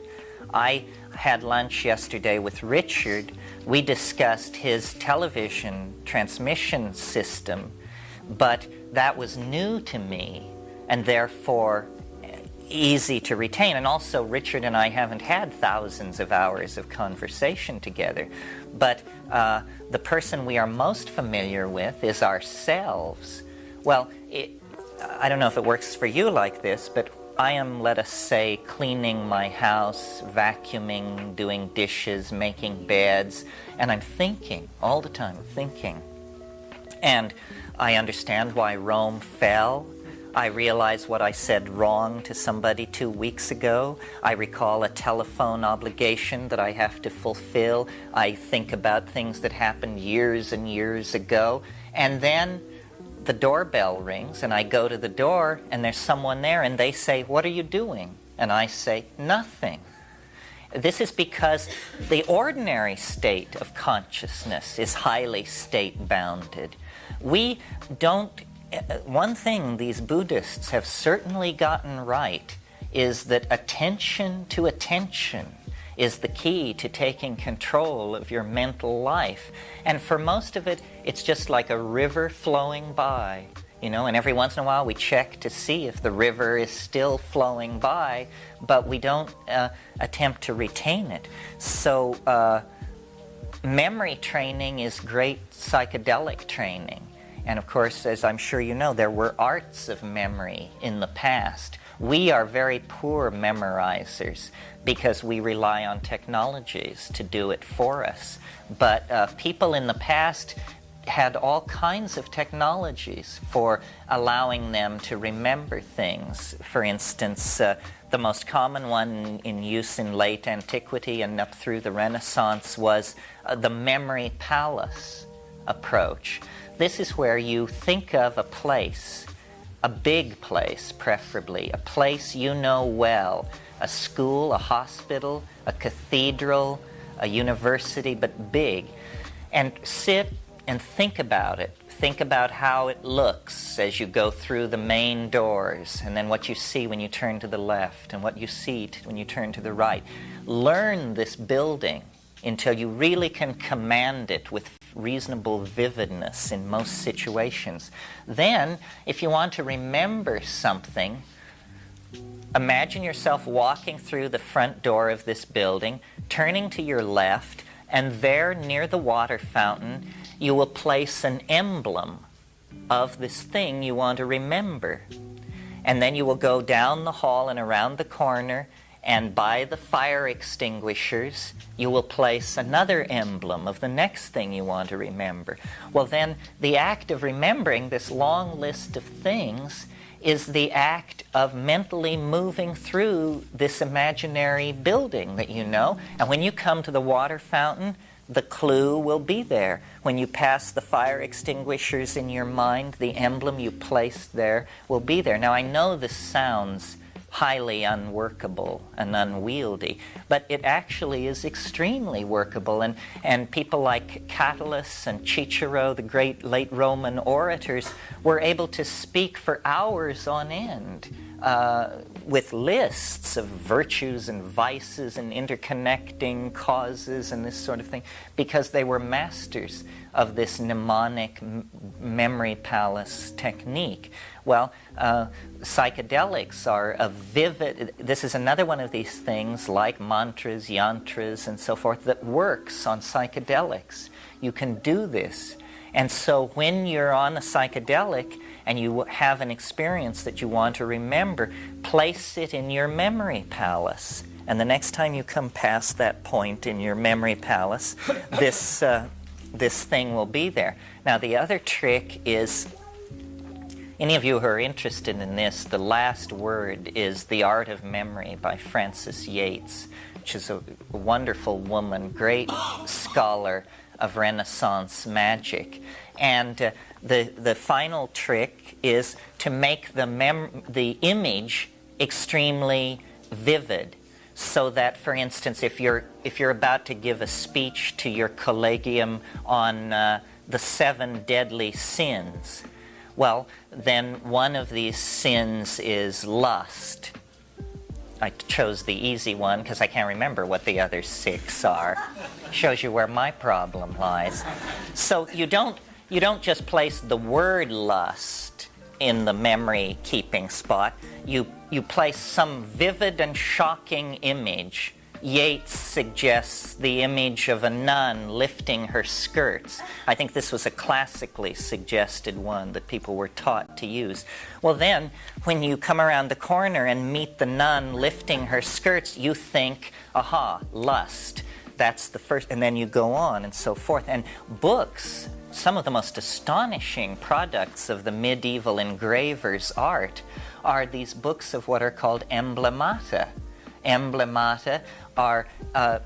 Speaker 1: I had lunch yesterday with Richard. We discussed his television transmission system, but that was new to me and therefore easy to retain. And also, Richard and I haven't had thousands of hours of conversation together, but the person we are most familiar with is ourselves. Well, I don't know if it works for you like this, but I am, let us say, cleaning my house, vacuuming, doing dishes, making beds, and I'm thinking, all the time thinking. And I understand why Rome fell. I realize what I said wrong to somebody 2 weeks ago. I recall a telephone obligation that I have to fulfill. I think about things that happened years and years ago. And then the doorbell rings, and I go to the door, and there's someone there, and they say, "What are you doing?" And I say, "Nothing." This is because the ordinary state of consciousness is highly state-bounded. We don't... One thing these Buddhists have certainly gotten right is that attention to attention is the key to taking control of your mental life. And for most of it, it's just like a river flowing by, you know, and every once in a while we check to see if the river is still flowing by, but we don't attempt to retain it. So memory training is great psychedelic training. And of course, as I'm sure you know, there were arts of memory in the past. We are very poor memorizers because we rely on technologies to do it for us. But people in the past had all kinds of technologies for allowing them to remember things. For instance, the most common one in use in late antiquity and up through the Renaissance was the memory palace approach. This is where you think of a place, a big place preferably, a place you know well, a school, a hospital, a cathedral, a university, but big, and sit and think about it. Think about how it looks as you go through the main doors, and then what you see when you turn to the left, and what you see when you turn to the right. Learn this building until you really can command it with reasonable vividness in most situations. Then, if you want to remember something, imagine yourself walking through the front door of this building, turning to your left, and there near the water fountain, you will place an emblem of this thing you want to remember. And then you will go down the hall and around the corner, and by the fire extinguishers, you will place another emblem of the next thing you want to remember. Well, then, the act of remembering this long list of things is the act of mentally moving through this imaginary building that you know. And when you come to the water fountain, the clue will be there. When you pass the fire extinguishers in your mind, the emblem you placed there will be there. Now, I know this sounds highly unworkable and unwieldy, but it actually is extremely workable. And people like Catullus and Cicero, the great late Roman orators, were able to speak for hours on end with lists of virtues and vices and interconnecting causes and this sort of thing, because they were masters of this mnemonic memory palace technique. Well, psychedelics are a vivid... This is another one of these things, like mantras, yantras, and so forth, that works on psychedelics. You can do this. And so when you're on a psychedelic and you have an experience that you want to remember, place it in your memory palace. And the next time you come past that point in your memory palace, this thing will be there. Now, the other trick is... Any of you who are interested in this, The Last Word is The Art of Memory by Francis Yates. which is a wonderful woman, great scholar of Renaissance magic. And the final trick is to make the image extremely vivid, so that, for instance, if you're about to give a speech to your collegium on the 7 deadly sins, well, then one of these sins is lust. I chose the easy one because I can't remember what the other 6 are. Shows you where my problem lies. So you don't just place the word lust in the memory keeping spot. You place some vivid and shocking image. Yeats suggests the image of a nun lifting her skirts. I think this was a classically suggested one that people were taught to use. Well, then, when you come around the corner and meet the nun lifting her skirts, you think, aha, lust. That's the first, and then you go on and so forth. And books, some of the most astonishing products of the medieval engraver's art are these books of what are called emblemata. Emblemata are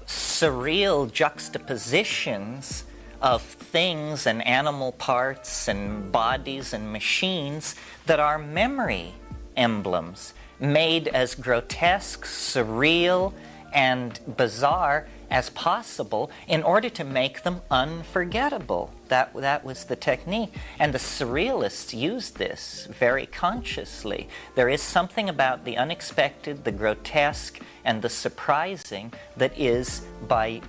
Speaker 1: surreal juxtapositions of things and animal parts and bodies and machines that are memory emblems, made as grotesque, surreal, and bizarre as possible in order to make them unforgettable. That was the technique. And the surrealists used this very consciously. There is something about the unexpected, the grotesque, and the surprising that is,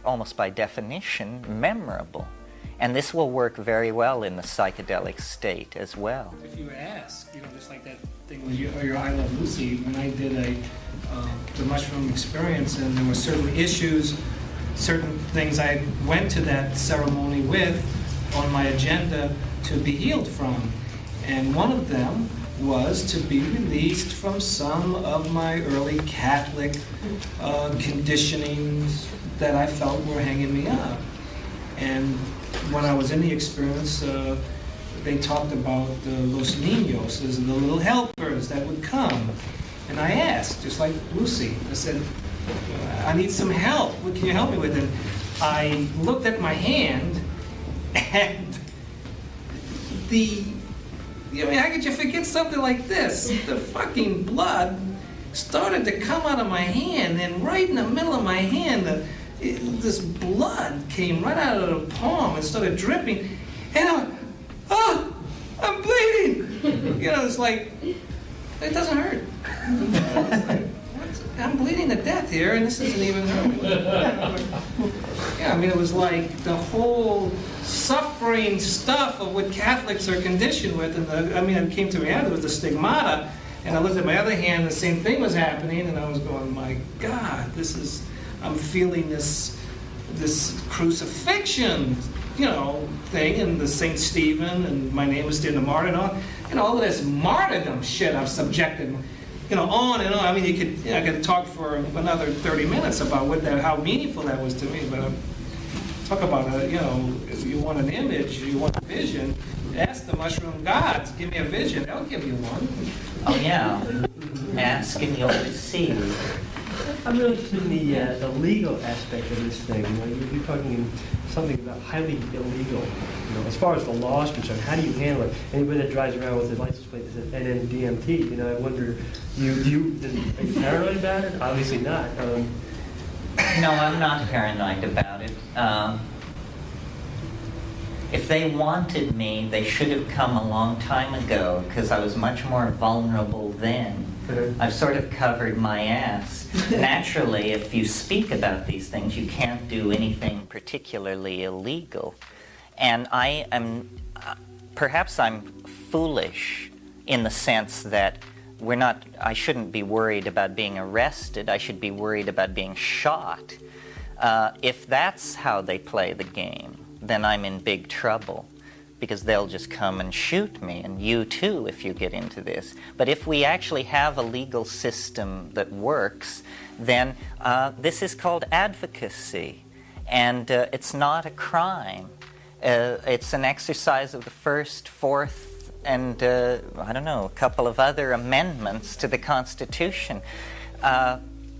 Speaker 1: almost by definition, memorable. And this will work very well in the psychedelic state as well.
Speaker 6: If you ask, just like that thing with your I Love Lucy, when I did the mushroom experience, and there were certain issues, certain things I went to that ceremony with on my agenda to be healed from. And one of them was to be released from some of my early Catholic conditionings that I felt were hanging me up. And when I was in the experience, they talked about los niños, as the little helpers that would come. And I asked, just like Lucy, I said, I need some help. What can you help me with? And I looked at my hand, and how could you forget something like this? The fucking blood started to come out of my hand, and right in the middle of my hand, this blood came right out of the palm and started dripping. And I'm bleeding. It's like, it doesn't hurt. I'm bleeding to death here, and this isn't even hurt. Yeah, it was like the whole suffering stuff of what Catholics are conditioned with. And it came to reality, it was the stigmata. And I looked at my other hand, the same thing was happening, and I was going, my God, I'm feeling this crucifixion, thing, and the St. Stephen, and my name is Stephen the Martyr, and all of this martyrdom shit I've subjected, on and on. I could talk for another 30 minutes about how meaningful that was to me, but talk about, if you want an image, you want a vision, ask the mushroom gods, give me a vision, they'll give you one.
Speaker 1: Oh yeah, ask and you'll receive.
Speaker 10: I'm really interested in the legal aspect of this thing. You're talking something about highly illegal. As far as the law is concerned, how do you handle it? Anybody that drives around with a license plate that says NNDMT, I wonder, are you paranoid about it? Obviously not.
Speaker 1: No, I'm not paranoid about it. If they wanted me, they should have come a long time ago, because I was much more vulnerable then. I've sort of covered my ass. Naturally, if you speak about these things, you can't do anything particularly illegal. And perhaps I'm foolish in the sense that I shouldn't be worried about being arrested. I should be worried about being shot. If that's how they play the game, then I'm in big trouble, because they'll just come and shoot me, and you too if you get into this. But if we actually have a legal system that works, then this is called advocacy, and it's not a crime. It's an exercise of the First, Fourth, and a couple of other amendments to the Constitution.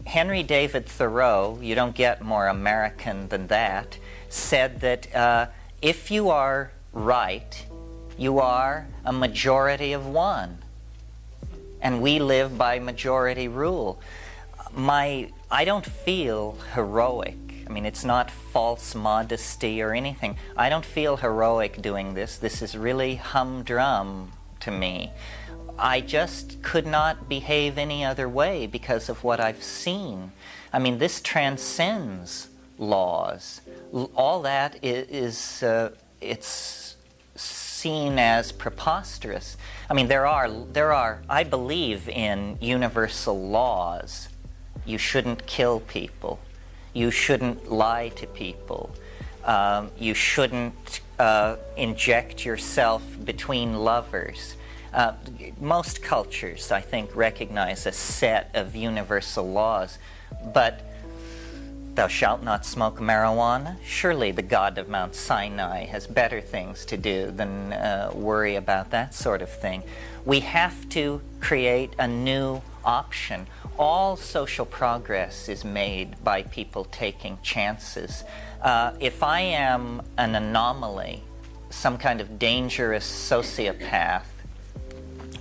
Speaker 1: Henry David Thoreau, you don't get more American than that, said that if you are right, you are a majority of one. And we live by majority rule. I don't feel heroic. I mean, it's not false modesty or anything. I don't feel heroic doing this. This is really humdrum to me. I just could not behave any other way because of what I've seen. I mean, this transcends laws. All that is it's seen as preposterous. I mean, there are. I believe in universal laws. You shouldn't kill people. You shouldn't lie to people. You shouldn't inject yourself between lovers. Most cultures, I think, recognize a set of universal laws, but thou shalt not smoke marijuana? Surely the God of Mount Sinai has better things to do than worry about that sort of thing. We have to create a new option. All social progress is made by people taking chances. If I am an anomaly, some kind of dangerous sociopath,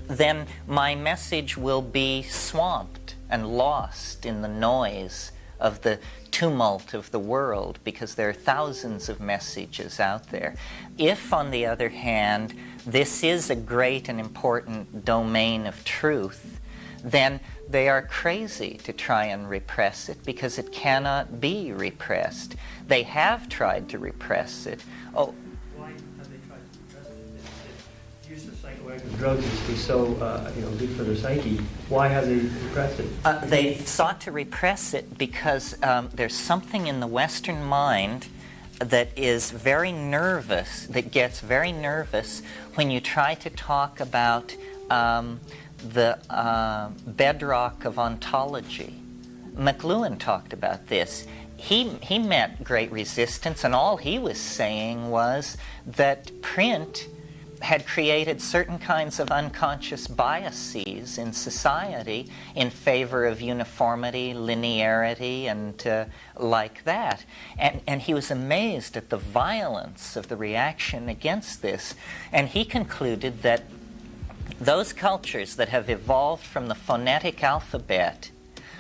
Speaker 1: then my message will be swamped and lost in the noise of the tumult of the world, because there are thousands of messages out there. If, on the other hand, this is a great and important domain of truth, then they are crazy to try and repress it, because it cannot be repressed. They have tried to repress it. Oh,
Speaker 10: why have they tried to repress it? If use of psychoactive drugs is so good for their psyche, why have they repressed it?
Speaker 1: They sought to repress it because there's something in the Western mind that is very nervous, that gets very nervous when you try to talk about the bedrock of ontology. McLuhan talked about this. He met great resistance, and all he was saying was that print had created certain kinds of unconscious biases in society in favor of uniformity, linearity, and like that. And he was amazed at the violence of the reaction against this. And he concluded that those cultures that have evolved from the phonetic alphabet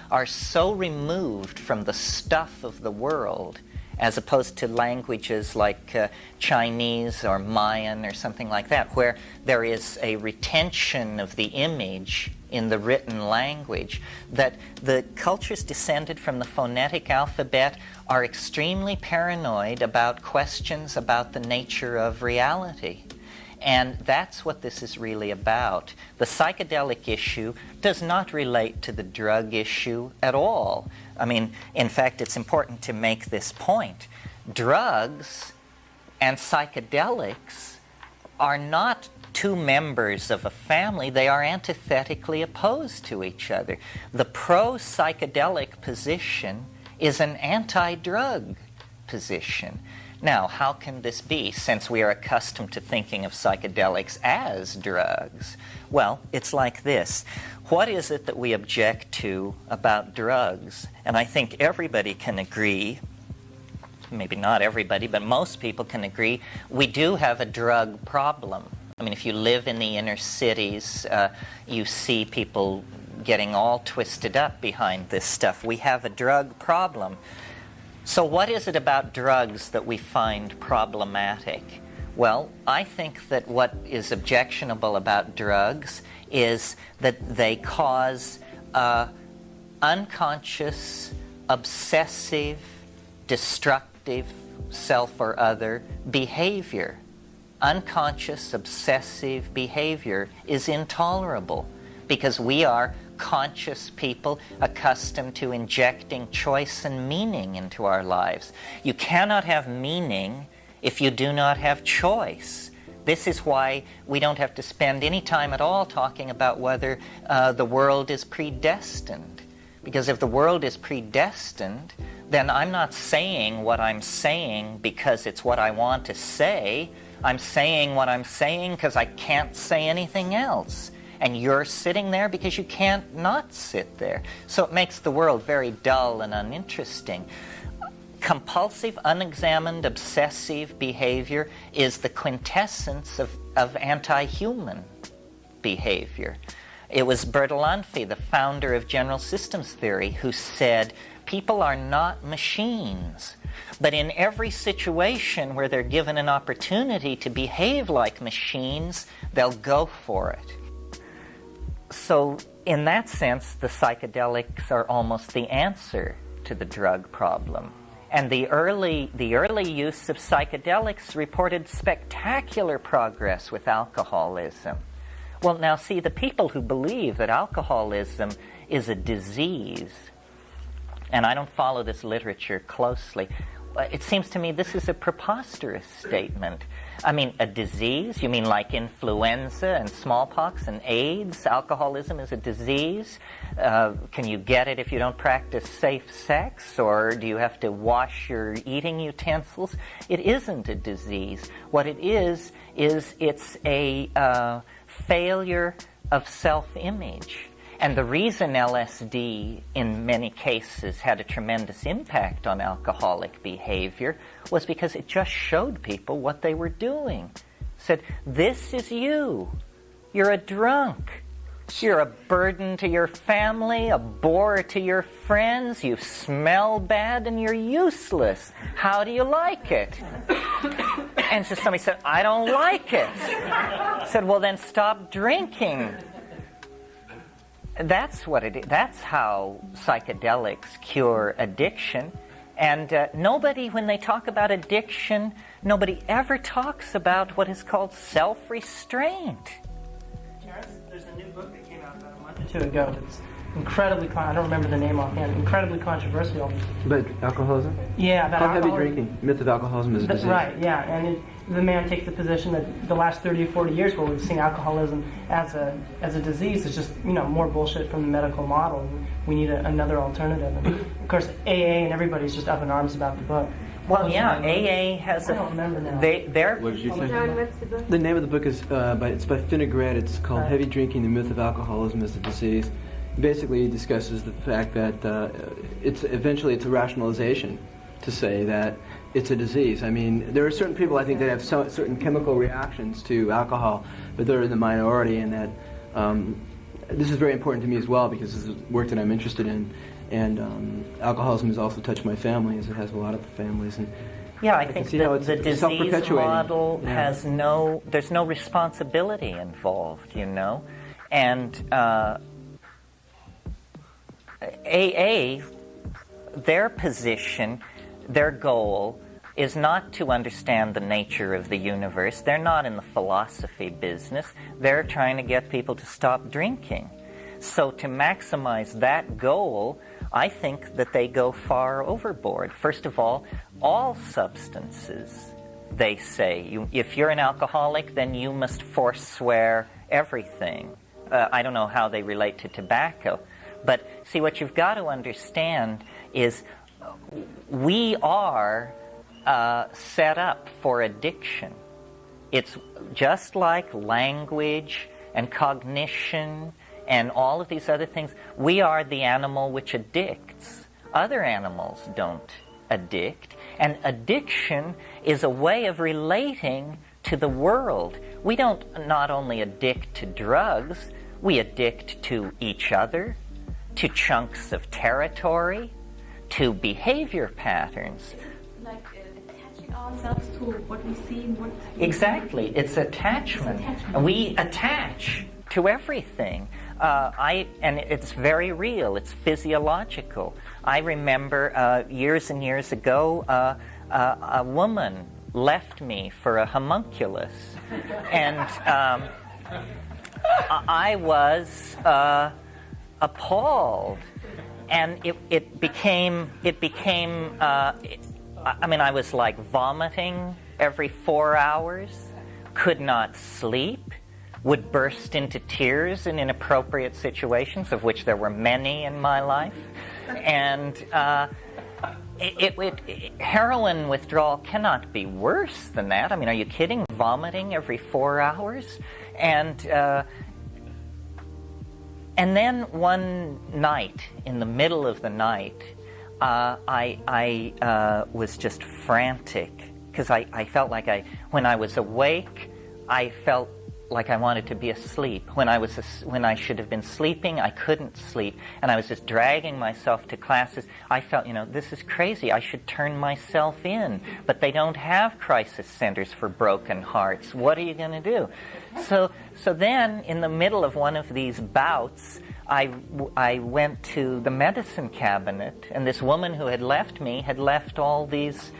Speaker 1: are so removed from the stuff of the world, as opposed to languages like Chinese or Mayan or something like that, where there is a retention of the image in the written language, that the cultures descended from the phonetic alphabet are extremely paranoid about questions about the nature of reality. And that's what this is really about. The psychedelic issue does not relate to the drug issue at all. I mean, in fact, it's important to make this point. Drugs and psychedelics are not two members of a family. They are antithetically opposed to each other. The pro-psychedelic position is an anti-drug position. Now, how can this be, since we are accustomed to thinking of psychedelics as drugs? Well, it's like this. What is it that we object to about drugs? And I think everybody can agree, maybe not everybody, but most people can agree, we do have a drug problem. I mean, if you live in the inner cities, you see people getting all twisted up behind this stuff. We have a drug problem. So what is it about drugs that we find problematic? Well, I think that what is objectionable about drugs is that they cause unconscious, obsessive, destructive, self or other behavior. Unconscious, obsessive behavior is intolerable because we are conscious people accustomed to injecting choice and meaning into our lives. You cannot have meaning if you do not have choice. This is why we don't have to spend any time at all talking about whether the world is predestined. Because if the world is predestined, then I'm not saying what I'm saying because it's what I want to say. I'm saying what I'm saying because I can't say anything else. and you're sitting there because you can't not sit there. So it makes the world very dull and uninteresting. Compulsive, unexamined, obsessive behavior is the quintessence of anti-human behavior. It was Bertalanffy, the founder of general systems theory, who said, people are not machines. But in every situation where they're given an opportunity to behave like machines, they'll go for it. So in that sense, the psychedelics are almost the answer to the drug problem. And the early use of psychedelics reported spectacular progress with alcoholism. Well, now see, the people who believe that alcoholism is a disease, and I don't follow this literature closely, it seems to me this is a preposterous statement. I mean, a disease? You mean like influenza and smallpox and AIDS? Alcoholism is a disease? Can you get it if you don't practice safe sex? Or do you have to wash your eating utensils? It isn't a disease. What it is it's a failure of self-image. And the reason LSD, in many cases, had a tremendous impact on alcoholic behavior was because it just showed people what they were doing. It said, this is you. You're a drunk. You're a burden to your family, a bore to your friends. You smell bad and you're useless. How do you like it? And so somebody said, I don't like it. I said, well, then stop drinking. That's what it is. That's how psychedelics cure addiction. And nobody, when they talk about addiction, nobody ever talks about what is called self-restraint.
Speaker 11: Terence, there's a new book that came out about a month or two ago. It's incredibly, I don't remember the name offhand, incredibly controversial.
Speaker 5: But alcoholism?
Speaker 11: Yeah, about
Speaker 5: How heavy
Speaker 11: alcoholism.
Speaker 5: drinking? Myth of alcoholism is a disease.
Speaker 11: Right, yeah. And the man takes the position that the last 30 or 40 years where we've seen alcoholism as a disease is just, more bullshit from the medical model. We need another alternative. And of course, AA and everybody's just up in arms about the book.
Speaker 1: Well, yeah, AA has
Speaker 11: I don't remember now.
Speaker 5: What did you say?
Speaker 9: John, what's the book?
Speaker 5: The name of the book is it's by Vinaigrette. It's called Heavy Drinking: The Myth of Alcoholism as a Disease. Basically, he discusses the fact that it's a rationalization to say that it's a disease. I mean, there are certain people, I think, that have certain chemical reactions to alcohol, but they're in the minority, and that this is very important to me as well because this is work that I'm interested in. And alcoholism has also touched my family, as it has a lot of families. And
Speaker 1: yeah, I think the disease model has there's no responsibility involved, And AA, their position, their goal is not to understand the nature of the universe. They're not in the philosophy business. They're trying to get people to stop drinking. So to maximize that goal, I think that they go far overboard. First of all substances, they say, if you're an alcoholic, then you must forswear everything. I don't know how they relate to tobacco. But see, what you've got to understand is we are set up for addiction. It's just like language and cognition and all of these other things. We are the animal which addicts. Other animals don't addict. And addiction is a way of relating to the world. We don't not only addict to drugs, we addict to each other, to chunks of territory, to behavior patterns.
Speaker 2: Like attaching ourselves to what we see, what we
Speaker 1: Exactly. It's attachment. We attach to everything. And it's very real. It's physiological. I remember years and years ago, a woman left me for a homunculus, and I was appalled, and it became. I was like vomiting every 4 hours, could not sleep, would burst into tears in inappropriate situations, of which there were many in my life. And heroin withdrawal cannot be worse than that. I mean, are you kidding? Vomiting every 4 hours? And And then one night, in the middle of the night, I was just frantic because I felt like when I was awake, I felt like I wanted to be asleep. When I should have been sleeping, I couldn't sleep, and I was just dragging myself to classes. I felt, this is crazy. I should turn myself in, but they don't have crisis centers for broken hearts. What are you going to do? So then, in the middle of one of these bouts, I went to the medicine cabinet, and this woman who had left me had left all these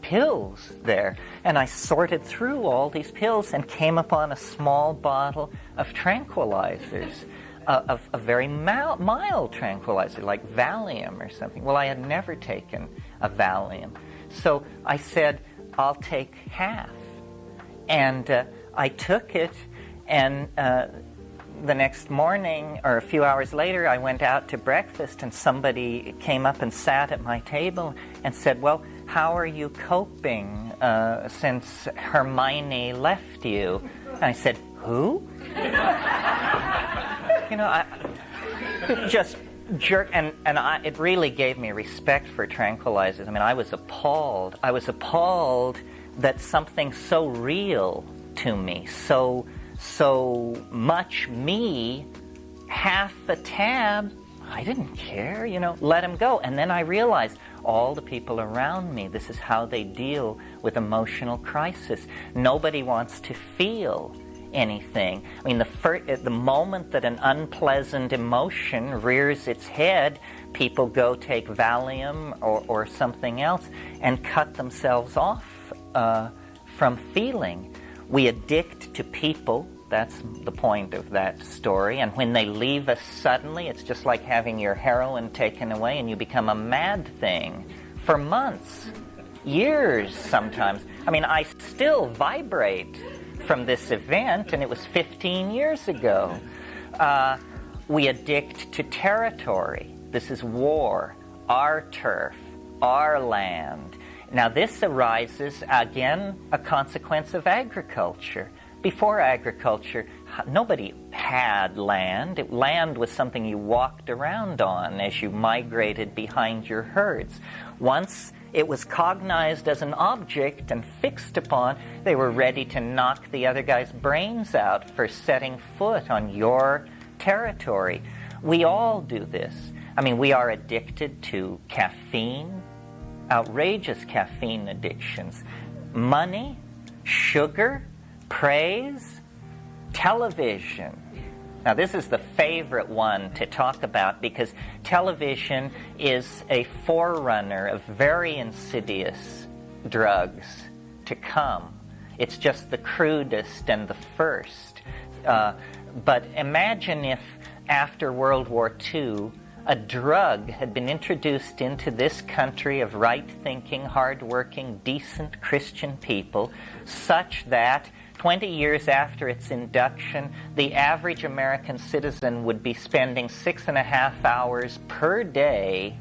Speaker 1: pills there. And I sorted through all these pills and came upon a small bottle of tranquilizers, of a very mild tranquilizer, like Valium or something. Well, I had never taken a Valium. So I said, I'll take half. And I took it, and the next morning, or a few hours later, I went out to breakfast, and somebody came up and sat at my table and said, well, how are you coping since Hermione left you? And I said, who? I just jerk, and it really gave me respect for tranquilizers. I mean, I was appalled. I was appalled that something so real to me, so much me, half a tab, I didn't care, let him go. And then I realized all the people around me, this is how they deal with emotional crisis. Nobody wants to feel anything. I mean, the moment that an unpleasant emotion rears its head, people go take Valium or something else and cut themselves off from feeling. We addict to people. That's the point of that story. And when they leave us suddenly, it's just like having your heroin taken away and you become a mad thing for months, years sometimes. I mean, I still vibrate from this event, and it was 15 years ago. We addict to territory. This is war, our turf, our land. Now, this arises, again, a consequence of agriculture. Before agriculture, nobody had land. Land was something you walked around on as you migrated behind your herds. Once it was cognized as an object and fixed upon, they were ready to knock the other guy's brains out for setting foot on your territory. We all do this. I mean, we are addicted to caffeine, outrageous caffeine addictions, money, sugar, praise, television. Now, this is the favorite one to talk about because television is a forerunner of very insidious drugs to come. It's just the crudest and the first. But imagine if after World War II, a drug had been introduced into this country of right-thinking, hard-working, decent Christian people, such that 20 years after its induction, the average American citizen would be spending 6.5 hours per day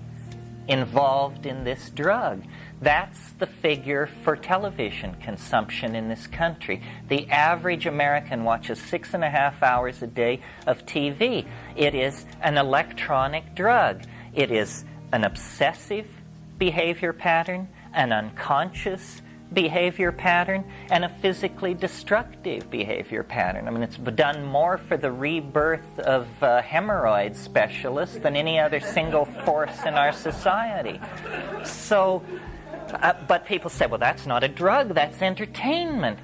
Speaker 1: involved in this drug. That's the figure for television consumption in this country. The average American watches 6.5 hours a day of TV. It is an electronic drug. It is an obsessive behavior pattern, an unconscious behavior pattern, and a physically destructive behavior pattern. I mean, it's done more for the rebirth of hemorrhoid specialists than any other single force in our society. So, but people say, well, that's not a drug, that's entertainment.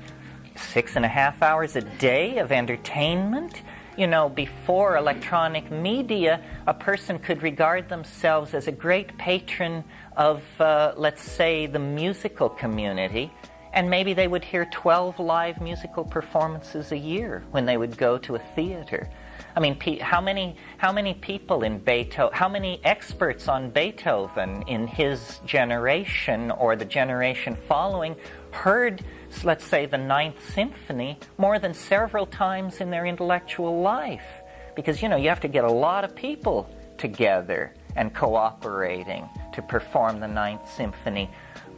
Speaker 1: 6.5 hours a day of entertainment? You know, before electronic media, a person could regard themselves as a great patron of, let's say, the musical community, and maybe they would hear 12 live musical performances a year when they would go to a theater. I mean, how many people in Beethoven, how many experts on Beethoven in his generation or the generation following heard, let's say, the Ninth Symphony more than several times in their intellectual life? Because, you know, you have to get a lot of people together and cooperating to perform the Ninth Symphony.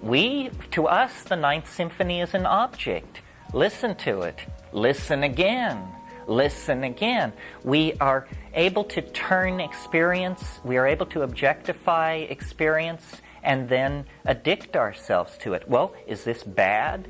Speaker 1: To us, the Ninth Symphony is an object. Listen to it. Listen again. listen again. We are able to turn experience, we are able to objectify experience, and then addict ourselves to it. Well, is this bad?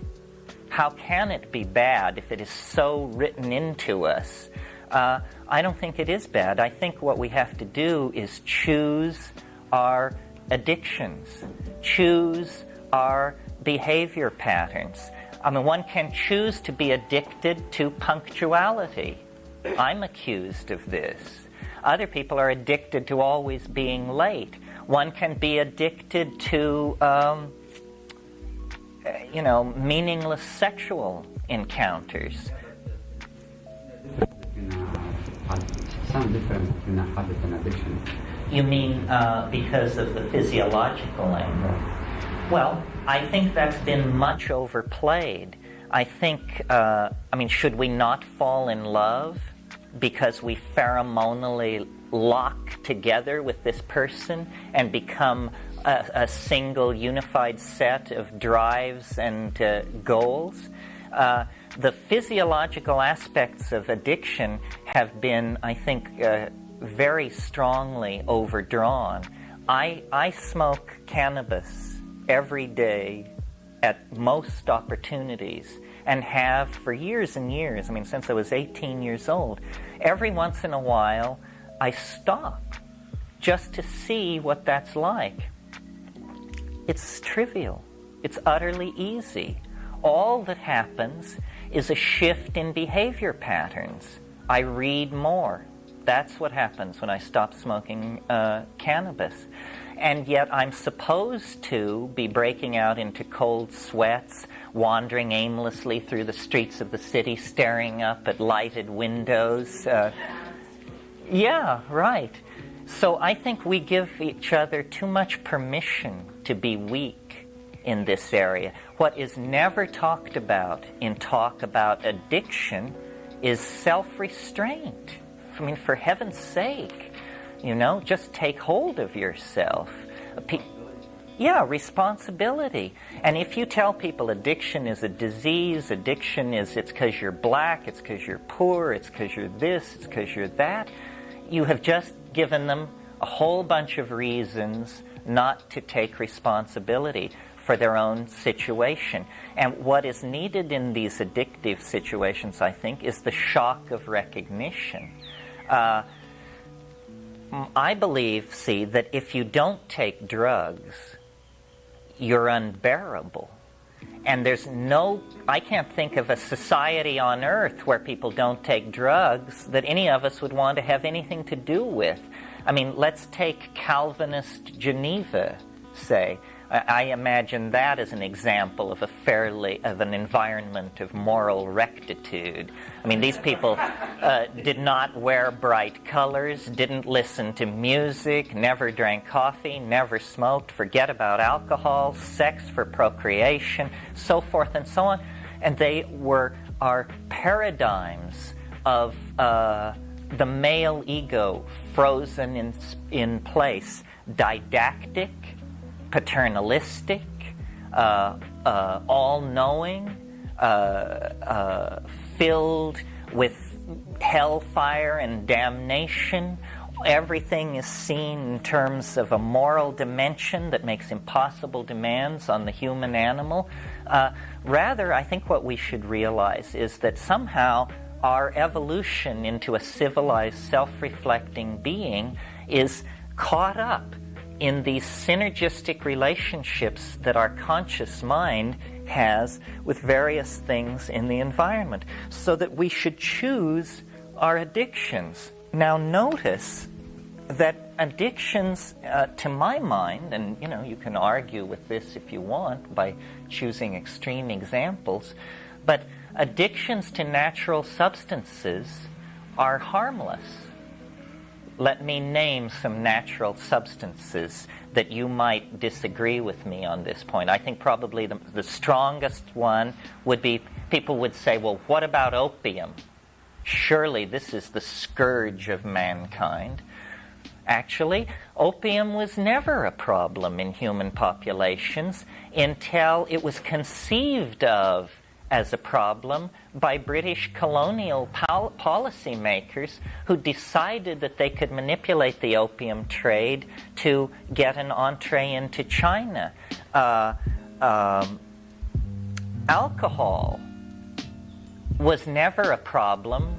Speaker 1: How can it be bad if it is so written into us? I don't think it is bad. I think what we have to do is choose our addictions, choose our behavior patterns. I mean, one can choose to be addicted to punctuality. I'm accused of this. Other people are addicted to always being late. One can be addicted to, meaningless sexual encounters.
Speaker 12: Some difference between a habit and addiction.
Speaker 1: You mean because of the physiological angle? Well, I think that's been much overplayed. I think, should we not fall in love because we pheromonally lock together with this person and become a single unified set of drives and goals? The physiological aspects of addiction have been, I think, very strongly overdrawn. I smoke cannabis every day at most opportunities and have for years and years, since I was 18 years old. Every once in a while, I stop just to see what that's like. It's trivial. It's utterly easy. All that happens is a shift in behavior patterns. I read more. That's what happens when I stop smoking cannabis. And yet I'm supposed to be breaking out into cold sweats, wandering aimlessly through the streets of the city, staring up at lighted windows. Yeah, right. So I think we give each other too much permission to be weak in this area. What is never talked about in talk about addiction is self-restraint. For heaven's sake, just take hold of yourself. Responsibility. And if you tell people addiction is a disease, addiction is it's because you're black, it's because you're poor, it's because you're this, it's because you're that, you have just given them a whole bunch of reasons not to take responsibility for their own situation. And what is needed in these addictive situations, I think, is the shock of recognition. I believe, that if you don't take drugs, you're unbearable. And I can't think of a society on earth where people don't take drugs that any of us would want to have anything to do with. Let's take Calvinist Geneva, say. I imagine that as an example of an environment of moral rectitude. These people did not wear bright colors, didn't listen to music, never drank coffee, never smoked, forget about alcohol, sex for procreation, so forth and so on. And they are paradigms of the male ego frozen in place, didactic, paternalistic, all-knowing, filled with hellfire and damnation. Everything is seen in terms of a moral dimension that makes impossible demands on the human animal. Rather, I think what we should realize is that somehow our evolution into a civilized, self-reflecting being is caught up in these synergistic relationships that our conscious mind has with various things in the environment, so that we should choose our addictions. Now notice that addictions, to my mind, and you can argue with this if you want by choosing extreme examples, but addictions to natural substances are harmless. Let me name some natural substances that you might disagree with me on this point. I think probably the strongest one would be, people would say, well, what about opium? Surely this is the scourge of mankind. Actually, opium was never a problem in human populations until it was conceived of as a problem by British colonial policymakers who decided that they could manipulate the opium trade to get an entree into China. Alcohol was never a problem,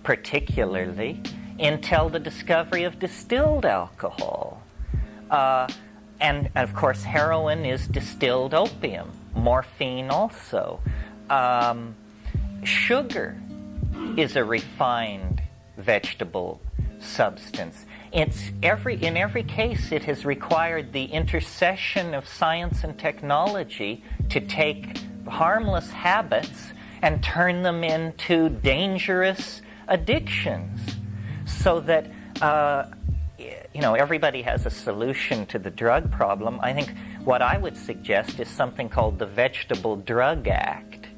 Speaker 1: particularly, until the discovery of distilled alcohol. And of course, heroin is distilled opium. Morphine also. Sugar is a refined vegetable substance. In every case, it has required the intercession of science and technology to take harmless habits and turn them into dangerous addictions. So that, everybody has a solution to the drug problem. I think what I would suggest is something called the Vegetable Drug Act,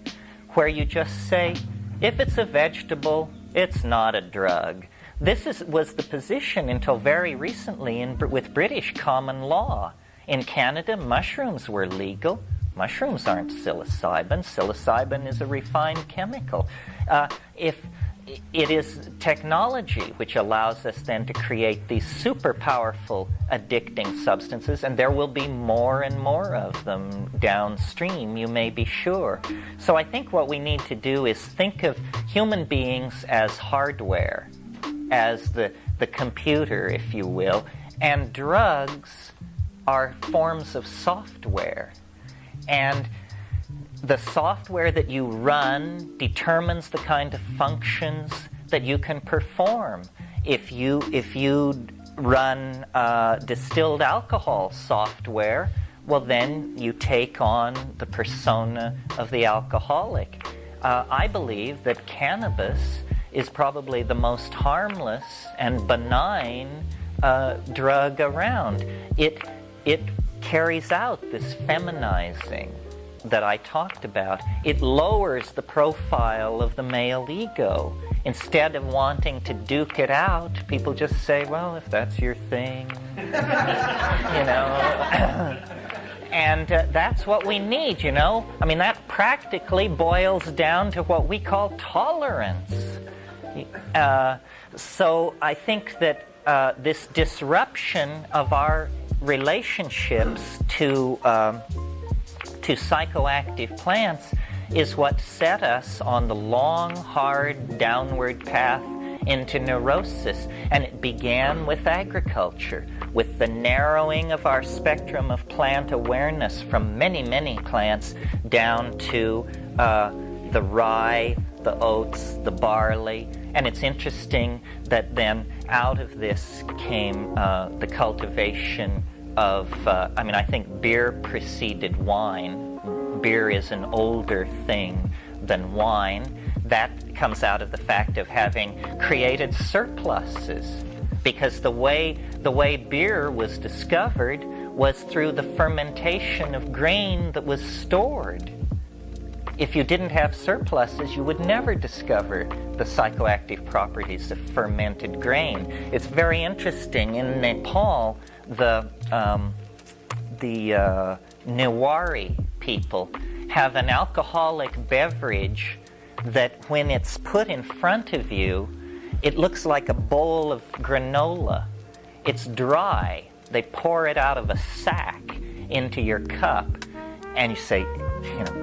Speaker 1: where you just say, if it's a vegetable, it's not a drug. This was the position until very recently with British common law. In Canada, mushrooms were legal. Mushrooms aren't psilocybin. Psilocybin is a refined chemical. It is technology which allows us then to create these super powerful addicting substances, and there will be more and more of them downstream, you may be sure. So I think what we need to do is think of human beings as hardware, as the computer, if you will, and drugs are forms of software. And the software that you run determines the kind of functions that you can perform. If you run distilled alcohol software, well, then you take on the persona of the alcoholic. I believe that cannabis is probably the most harmless and benign drug around. It carries out this feminizing that I talked about. It lowers the profile of the male ego. Instead of wanting to duke it out, people just say, well, if that's your thing, And that's what we need, I mean, that practically boils down to what we call tolerance. So I think that this disruption of our relationships to psychoactive plants is what set us on the long, hard, downward path into neurosis. And it began with agriculture, with the narrowing of our spectrum of plant awareness from many, many plants down to the rye, the oats, the barley. And it's interesting that then out of this came the cultivation of, I think beer preceded wine. Beer is an older thing than wine. That comes out of the fact of having created surpluses. Because the way beer was discovered was through the fermentation of grain that was stored. If you didn't have surpluses, you would never discover the psychoactive properties of fermented grain. It's very interesting. In Nepal, the Newari people have an alcoholic beverage that when it's put in front of you, it looks like a bowl of granola. It's dry. They pour it out of a sack into your cup, and you say,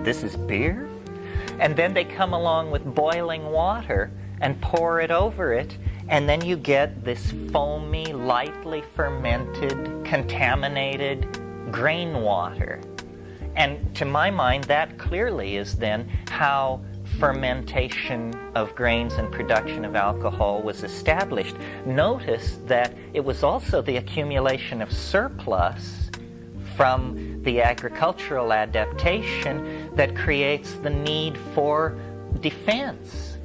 Speaker 1: this is beer? And then they come along with boiling water and pour it over it, and then you get this foamy, lightly fermented, contaminated grain water. And to my mind, that clearly is then how fermentation of grains and production of alcohol was established. Notice that it was also the accumulation of surplus from the agricultural adaptation that creates the need for defense.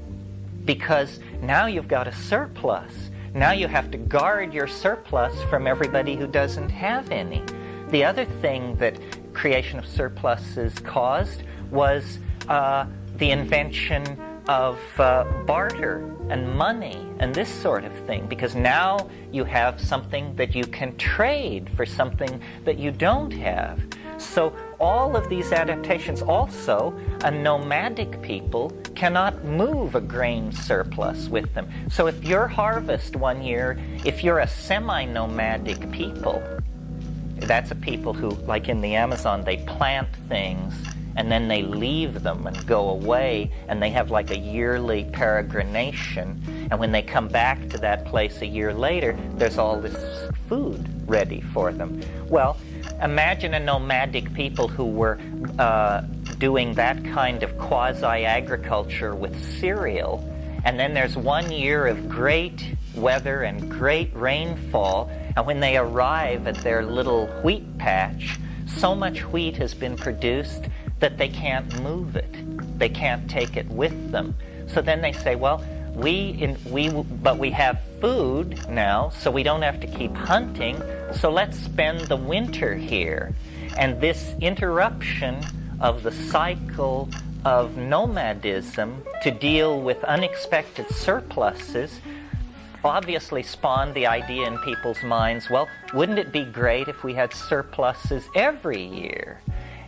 Speaker 1: Because now you've got a surplus. Now you have to guard your surplus from everybody who doesn't have any. The other thing that creation of surpluses caused was the invention of barter and money and this sort of thing, because now you have something that you can trade for something that you don't have. So all of these adaptations. Also, a nomadic people cannot move a grain surplus with them. So if your harvest one year, if you're a semi-nomadic people, that's a people who, like in the Amazon, they plant things and then they leave them and go away, and they have like a yearly peregrination, and when they come back to that place a year later, there's all this food ready for them. Well, imagine a nomadic people who were doing that kind of quasi-agriculture with cereal, and then there's 1 year of great weather and great rainfall, and when they arrive at their little wheat patch, so much wheat has been produced that they can't move it. They can't take it with them. So then they say, well, but we have food now, so we don't have to keep hunting, so let's spend the winter here. And this interruption of the cycle of nomadism to deal with unexpected surpluses obviously spawned the idea in people's minds, well, wouldn't it be great if we had surpluses every year?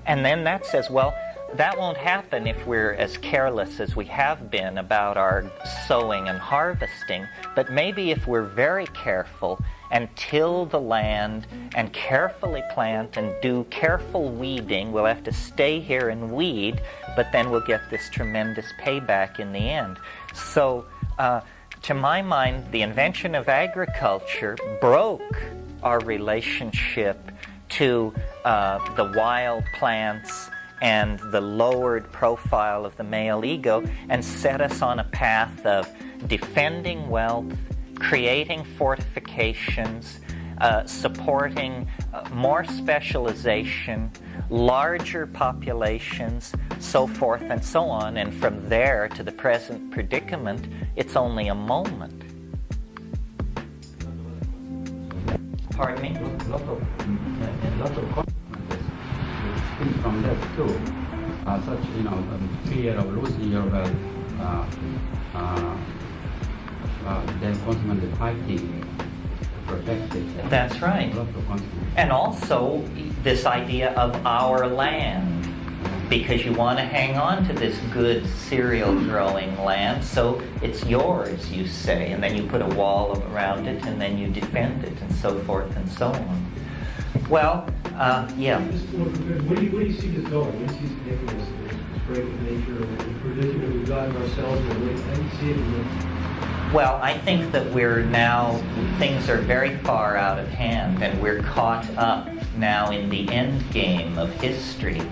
Speaker 1: And then that says, well, that won't happen if we're as careless as we have been about our sowing and harvesting, but maybe if we're very careful and till the land and carefully plant and do careful weeding, we'll have to stay here and weed, but then we'll get this tremendous payback in the end. So, to my mind, the invention of agriculture broke our relationship to the wild plants and the lowered profile of the male ego, and set us on a path of defending wealth, creating fortifications, supporting more specialization, larger populations, so forth and so on. And from there to the present predicament, it's only a moment. Pardon me?
Speaker 12: A lot of consequences which spring from that too. Such, fear of losing your wealth, then consequently fighting to protect it.
Speaker 1: That's right.
Speaker 12: A lot of consequences.
Speaker 1: And also this idea of our land, because you want to hang on to this good cereal growing land, so it's yours, you say, and then you put a wall around it, and then you defend it, and so forth and so on. Well, yeah.
Speaker 10: Where do you see this going? What do you see significance of this break with nature and the predicament we've gotten ourselves in? How do you see it?
Speaker 1: Well, I think that things are very far out of hand, and we're caught up now in the end game of history,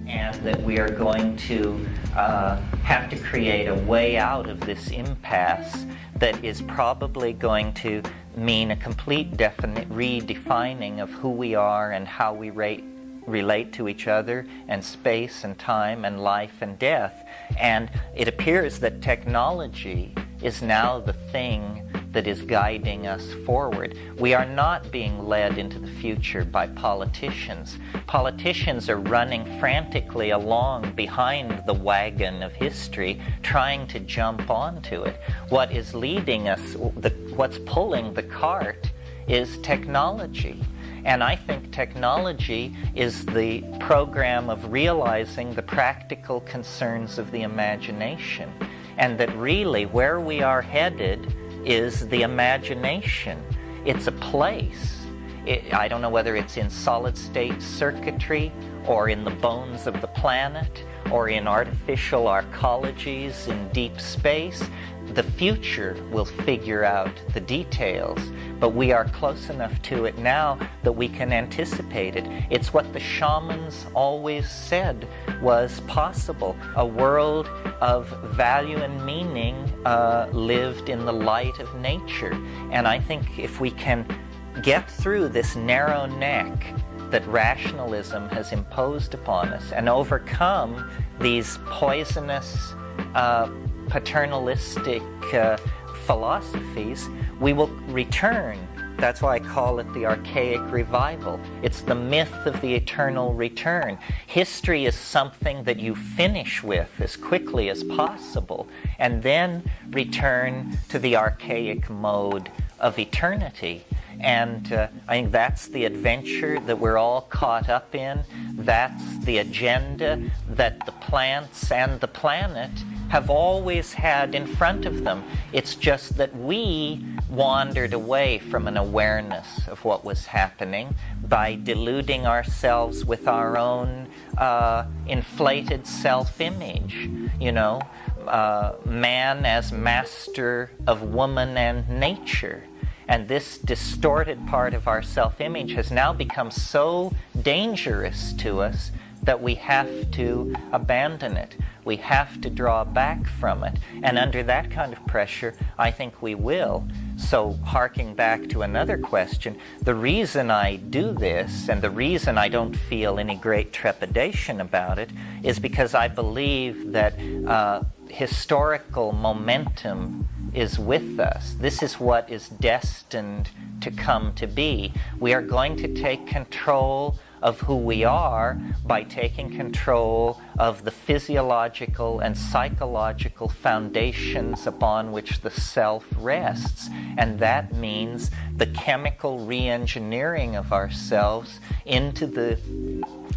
Speaker 1: and that we are going to have to create a way out of this impasse that is probably going to mean a complete redefining of who we are and how we relate to each other, and space and time and life and death. And it appears that technology is now the thing that is guiding us forward. We are not being led into the future by politicians. Politicians are running frantically along behind the wagon of history, trying to jump onto it. What is leading us, what's pulling the cart, is technology. And I think technology is the program of realizing the practical concerns of the imagination. And that really where we are headed is the imagination. It's a place. I don't know whether it's in solid-state circuitry or in the bones of the planet or in artificial arcologies in deep space. The future will figure out the details, but we are close enough to it now that we can anticipate it. It's what the shamans always said was possible. A world of value and meaning lived in the light of nature. And I think if we can get through this narrow neck that rationalism has imposed upon us and overcome these poisonous paternalistic philosophies, we will return. That's why I call it the archaic revival. It's the myth of the eternal return. History is something that you finish with as quickly as possible and then return to the archaic mode of eternity. And I think that's the adventure that we're all caught up in. That's the agenda that the plants and the planet have always had in front of them. It's just that we wandered away from an awareness of what was happening by deluding ourselves with our own inflated self-image. You know, man as master of woman and nature. And this distorted part of our self-image has now become so dangerous to us that we have to abandon it. We have to draw back from it. And under that kind of pressure, I think we will. So, harking back to another question, the reason I do this and the reason I don't feel any great trepidation about it is because I believe that historical momentum is with us. This is what is destined to come to be. We are going to take control of who we are by taking control of the physiological and psychological foundations upon which the self rests. And that means the chemical re-engineering of ourselves into the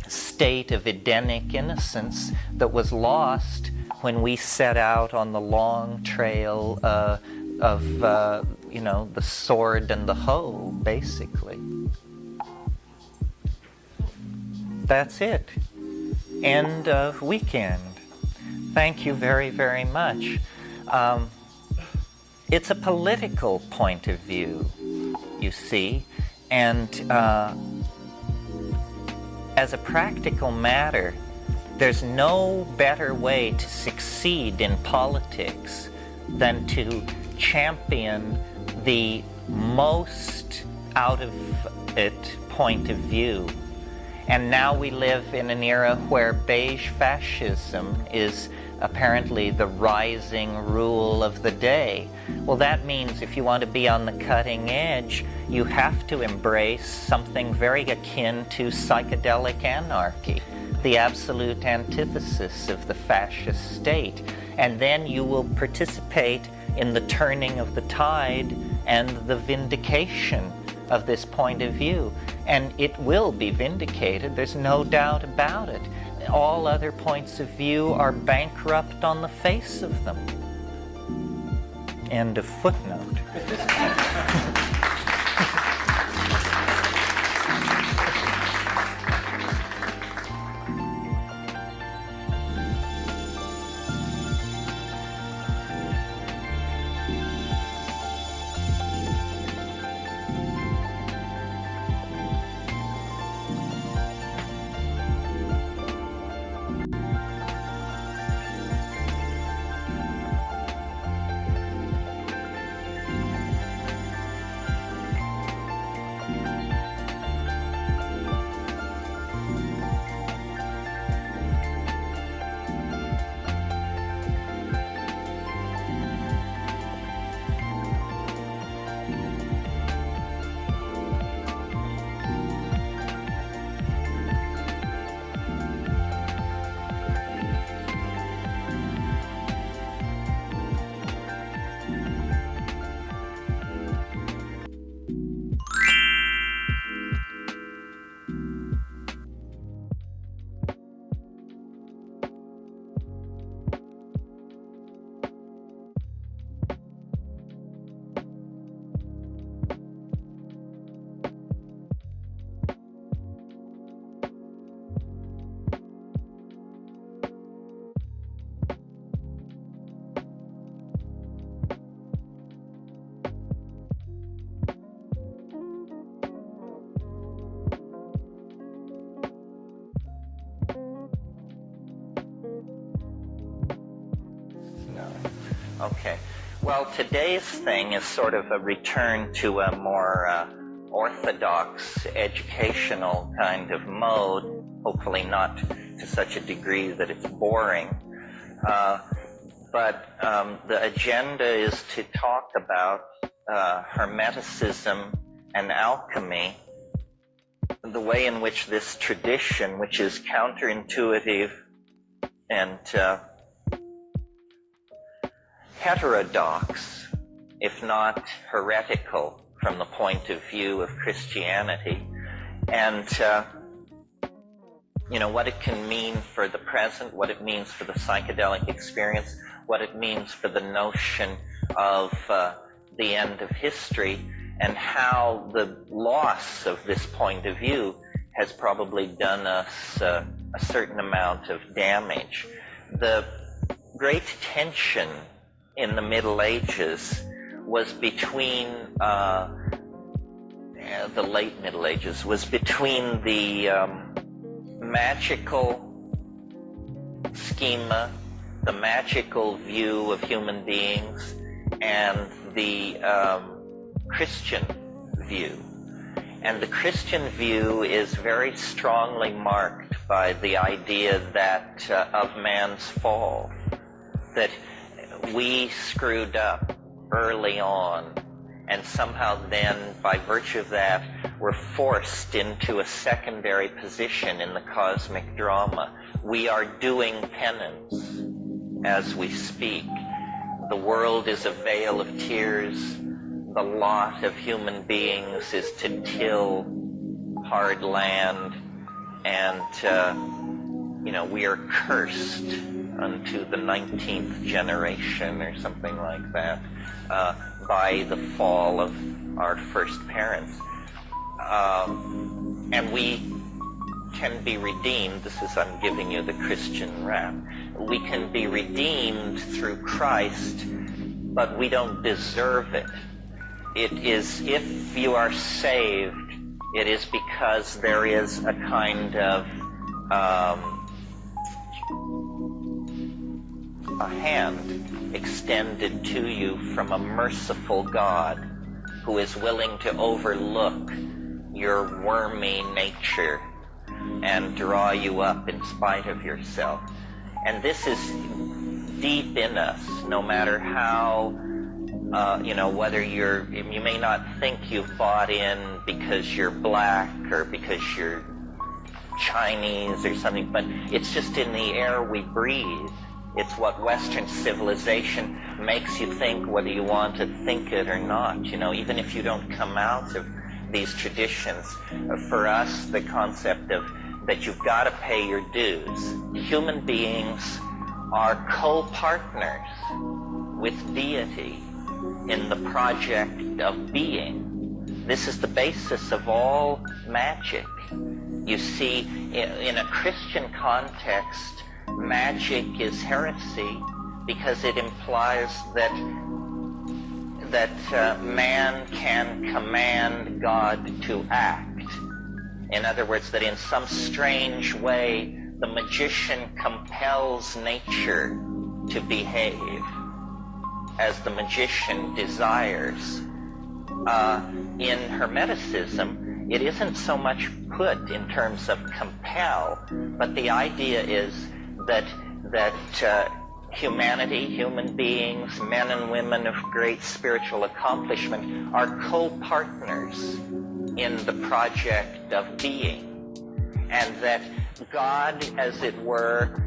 Speaker 1: state of Edenic innocence that was lost when we set out on the long trail of the sword and the hoe, basically. That's it. End of weekend. Thank you very, very much. It's a political point of view, you see, and as a practical matter, there's no better way to succeed in politics than to champion the most out of it point of view. And now we live in an era where beige fascism is apparently the rising rule of the day. Well, that means if you want to be on the cutting edge, you have to embrace something very akin to psychedelic anarchy, the absolute antithesis of the fascist state. And then you will participate in the turning of the tide and the vindication of this point of view. And it will be vindicated, there's no doubt about it. All other points of view are bankrupt on the face of them. End of footnote. Okay. Well, today's thing is sort of a return to a more orthodox educational kind of mode, hopefully not to such a degree that it's boring. But the agenda is to talk about Hermeticism and alchemy, the way in which this tradition, which is counterintuitive and heterodox, if not heretical, from the point of view of Christianity, and what it can mean for the present, what it means for the psychedelic experience, what it means for the notion of the end of history, and how the loss of this point of view has probably done us a certain amount of damage. The great tension in the Middle Ages was between the late Middle Ages, was between the magical schema, the magical view of human beings, and the Christian view. And the Christian view is very strongly marked by the idea that of man's fall, that we screwed up early on, and somehow then, by virtue of that, we're forced into a secondary position in the cosmic drama. We are doing penance as we speak. The world is a vale of tears. The lot of human beings is to till hard land, and we are cursed unto the 19th generation or something like that by the fall of our first parents. And we can be redeemed. I'm giving you the Christian rap. We can be redeemed through Christ, but we don't deserve it. It is, if you are saved, it is because there is a kind of a hand extended to you from a merciful God who is willing to overlook your wormy nature and draw you up in spite of yourself. And this is deep in us, no matter how whether you may not think you've bought in because you're black or because you're Chinese or something, but it's just in the air we breathe. It's what Western civilization makes you think, whether you want to think it or not. Even if you don't come out of these traditions, for us, the concept of that you've got to pay your dues. Human beings are co-partners with deity in the project of being. This is the basis of all magic. You see, in a Christian context, magic is heresy because it implies that man can command God to act. In other words, that in some strange way, the magician compels nature to behave as the magician desires. In Hermeticism, it isn't so much put in terms of compel, but the idea is that humanity, human beings, men and women of great spiritual accomplishment are co-partners in the project of being, and that God, as it were,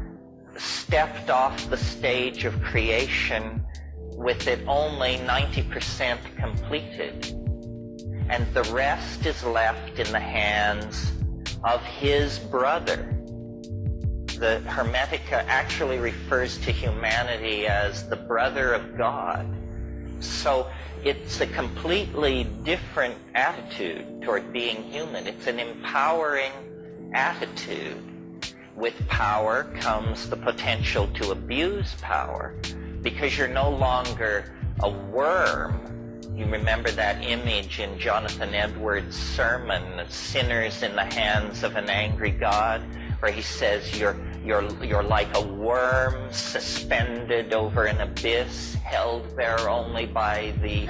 Speaker 1: stepped off the stage of creation with it only 90% completed, and the rest is left in the hands of his brother. The Hermetica actually refers to humanity as the brother of God. So it's a completely different attitude toward being human. It's an empowering attitude. With power comes the potential to abuse power, because you're no longer a worm. You remember that image in Jonathan Edwards' sermon, Sinners in the Hands of an Angry God, where he says you're like a worm suspended over an abyss, held there only by the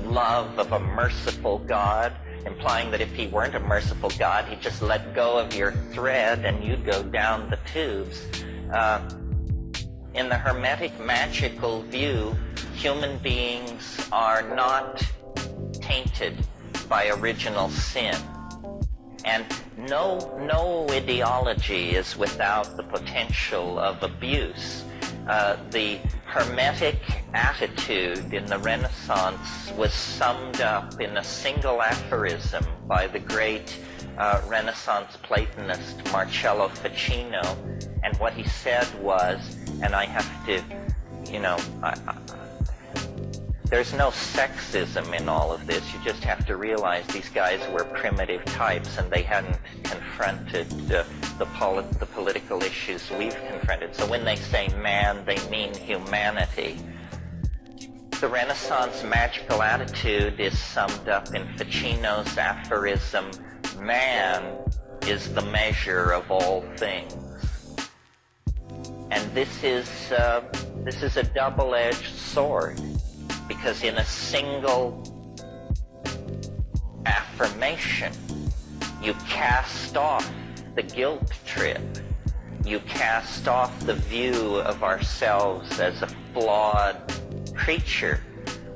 Speaker 1: love of a merciful God, implying that if he weren't a merciful God, he'd just let go of your thread and you'd go down the tubes. In the Hermetic magical view, human beings are not tainted by original sin. And no ideology is without the potential of abuse. The Hermetic attitude in the Renaissance was summed up in a single aphorism by the great Renaissance Platonist Marcello Ficino. And what he said was, and I have to, there's no sexism in all of this. You just have to realize these guys were primitive types and they hadn't confronted the political issues we've confronted. So when they say man, they mean humanity. The Renaissance magical attitude is summed up in Ficino's aphorism, man is the measure of all things. And this is a double-edged sword, because in a single affirmation, you cast off the guilt trip. You cast off the view of ourselves as a flawed creature.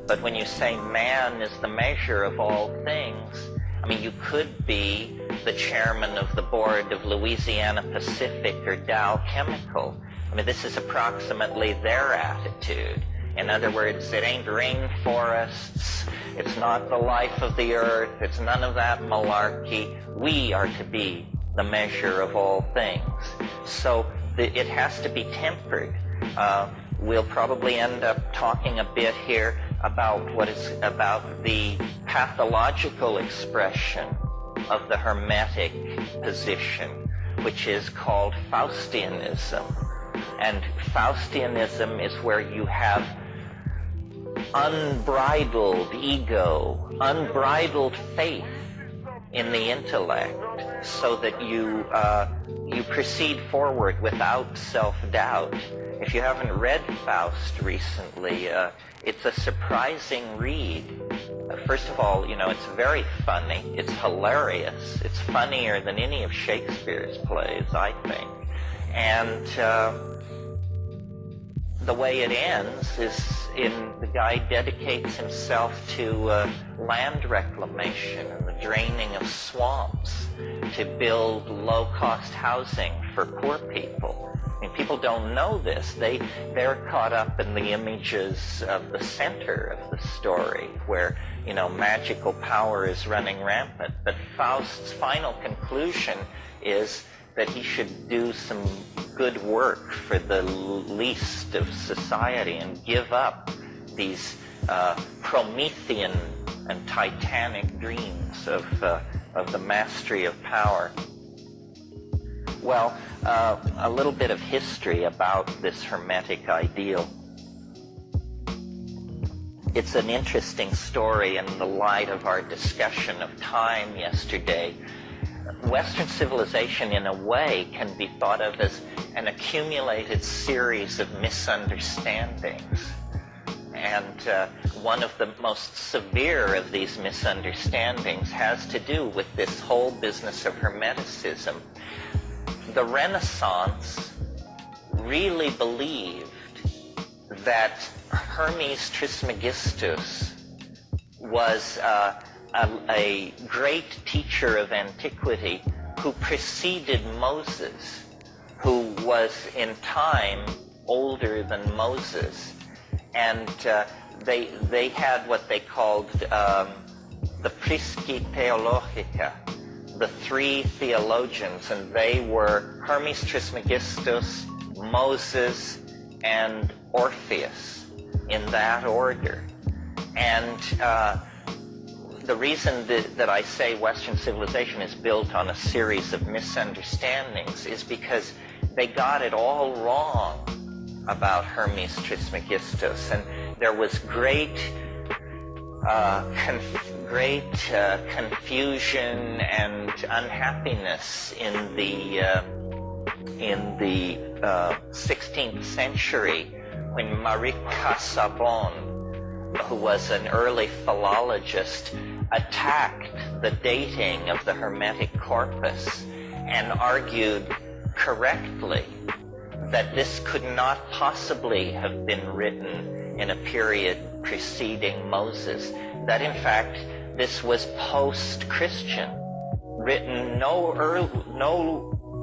Speaker 1: But when you say man is the measure of all things, I mean, you could be the chairman of the board of Louisiana Pacific or Dow Chemical. I mean, this is approximately their attitude. In other words, it ain't rainforests, it's not the life of the earth, it's none of that malarkey. We are to be the measure of all things. So it has to be tempered. We'll probably end up talking a bit here about the pathological expression of the Hermetic position, which is called Faustianism. And Faustianism is where you have unbridled ego, unbridled faith in the intellect, so that you proceed forward without self-doubt. If you haven't read Faust recently, it's a surprising read. First of all, it's very funny. It's hilarious. It's funnier than any of Shakespeare's plays, I think. And the way it ends is the guy dedicates himself to land reclamation and the draining of swamps to build low-cost housing for poor people. I mean, people don't know this. They're caught up in the images of the center of the story where, magical power is running rampant. But Faust's final conclusion is that he should do some good work for the least of society and give up these Promethean and Titanic dreams of the mastery of power. Well, a little bit of history about this Hermetic ideal. It's an interesting story in the light of our discussion of time yesterday. Western civilization, in a way, can be thought of as an accumulated series of misunderstandings. And one of the most severe of these misunderstandings has to do with this whole business of Hermeticism. The Renaissance really believed that Hermes Trismegistus was a great teacher of antiquity who preceded Moses, who was in time older than Moses. And they had what they called the Prisci Theologica, the three theologians, and they were Hermes Trismegistus, Moses, and Orpheus, in that order. And the reason that I say Western civilization is built on a series of misunderstandings is because they got it all wrong about Hermes Trismegistus, and there was great confusion and unhappiness in the 16th century when Marie Casaubon, who was an early philologist, attacked the dating of the Hermetic corpus and argued correctly that this could not possibly have been written in a period preceding Moses, that in fact this was post-Christian, written no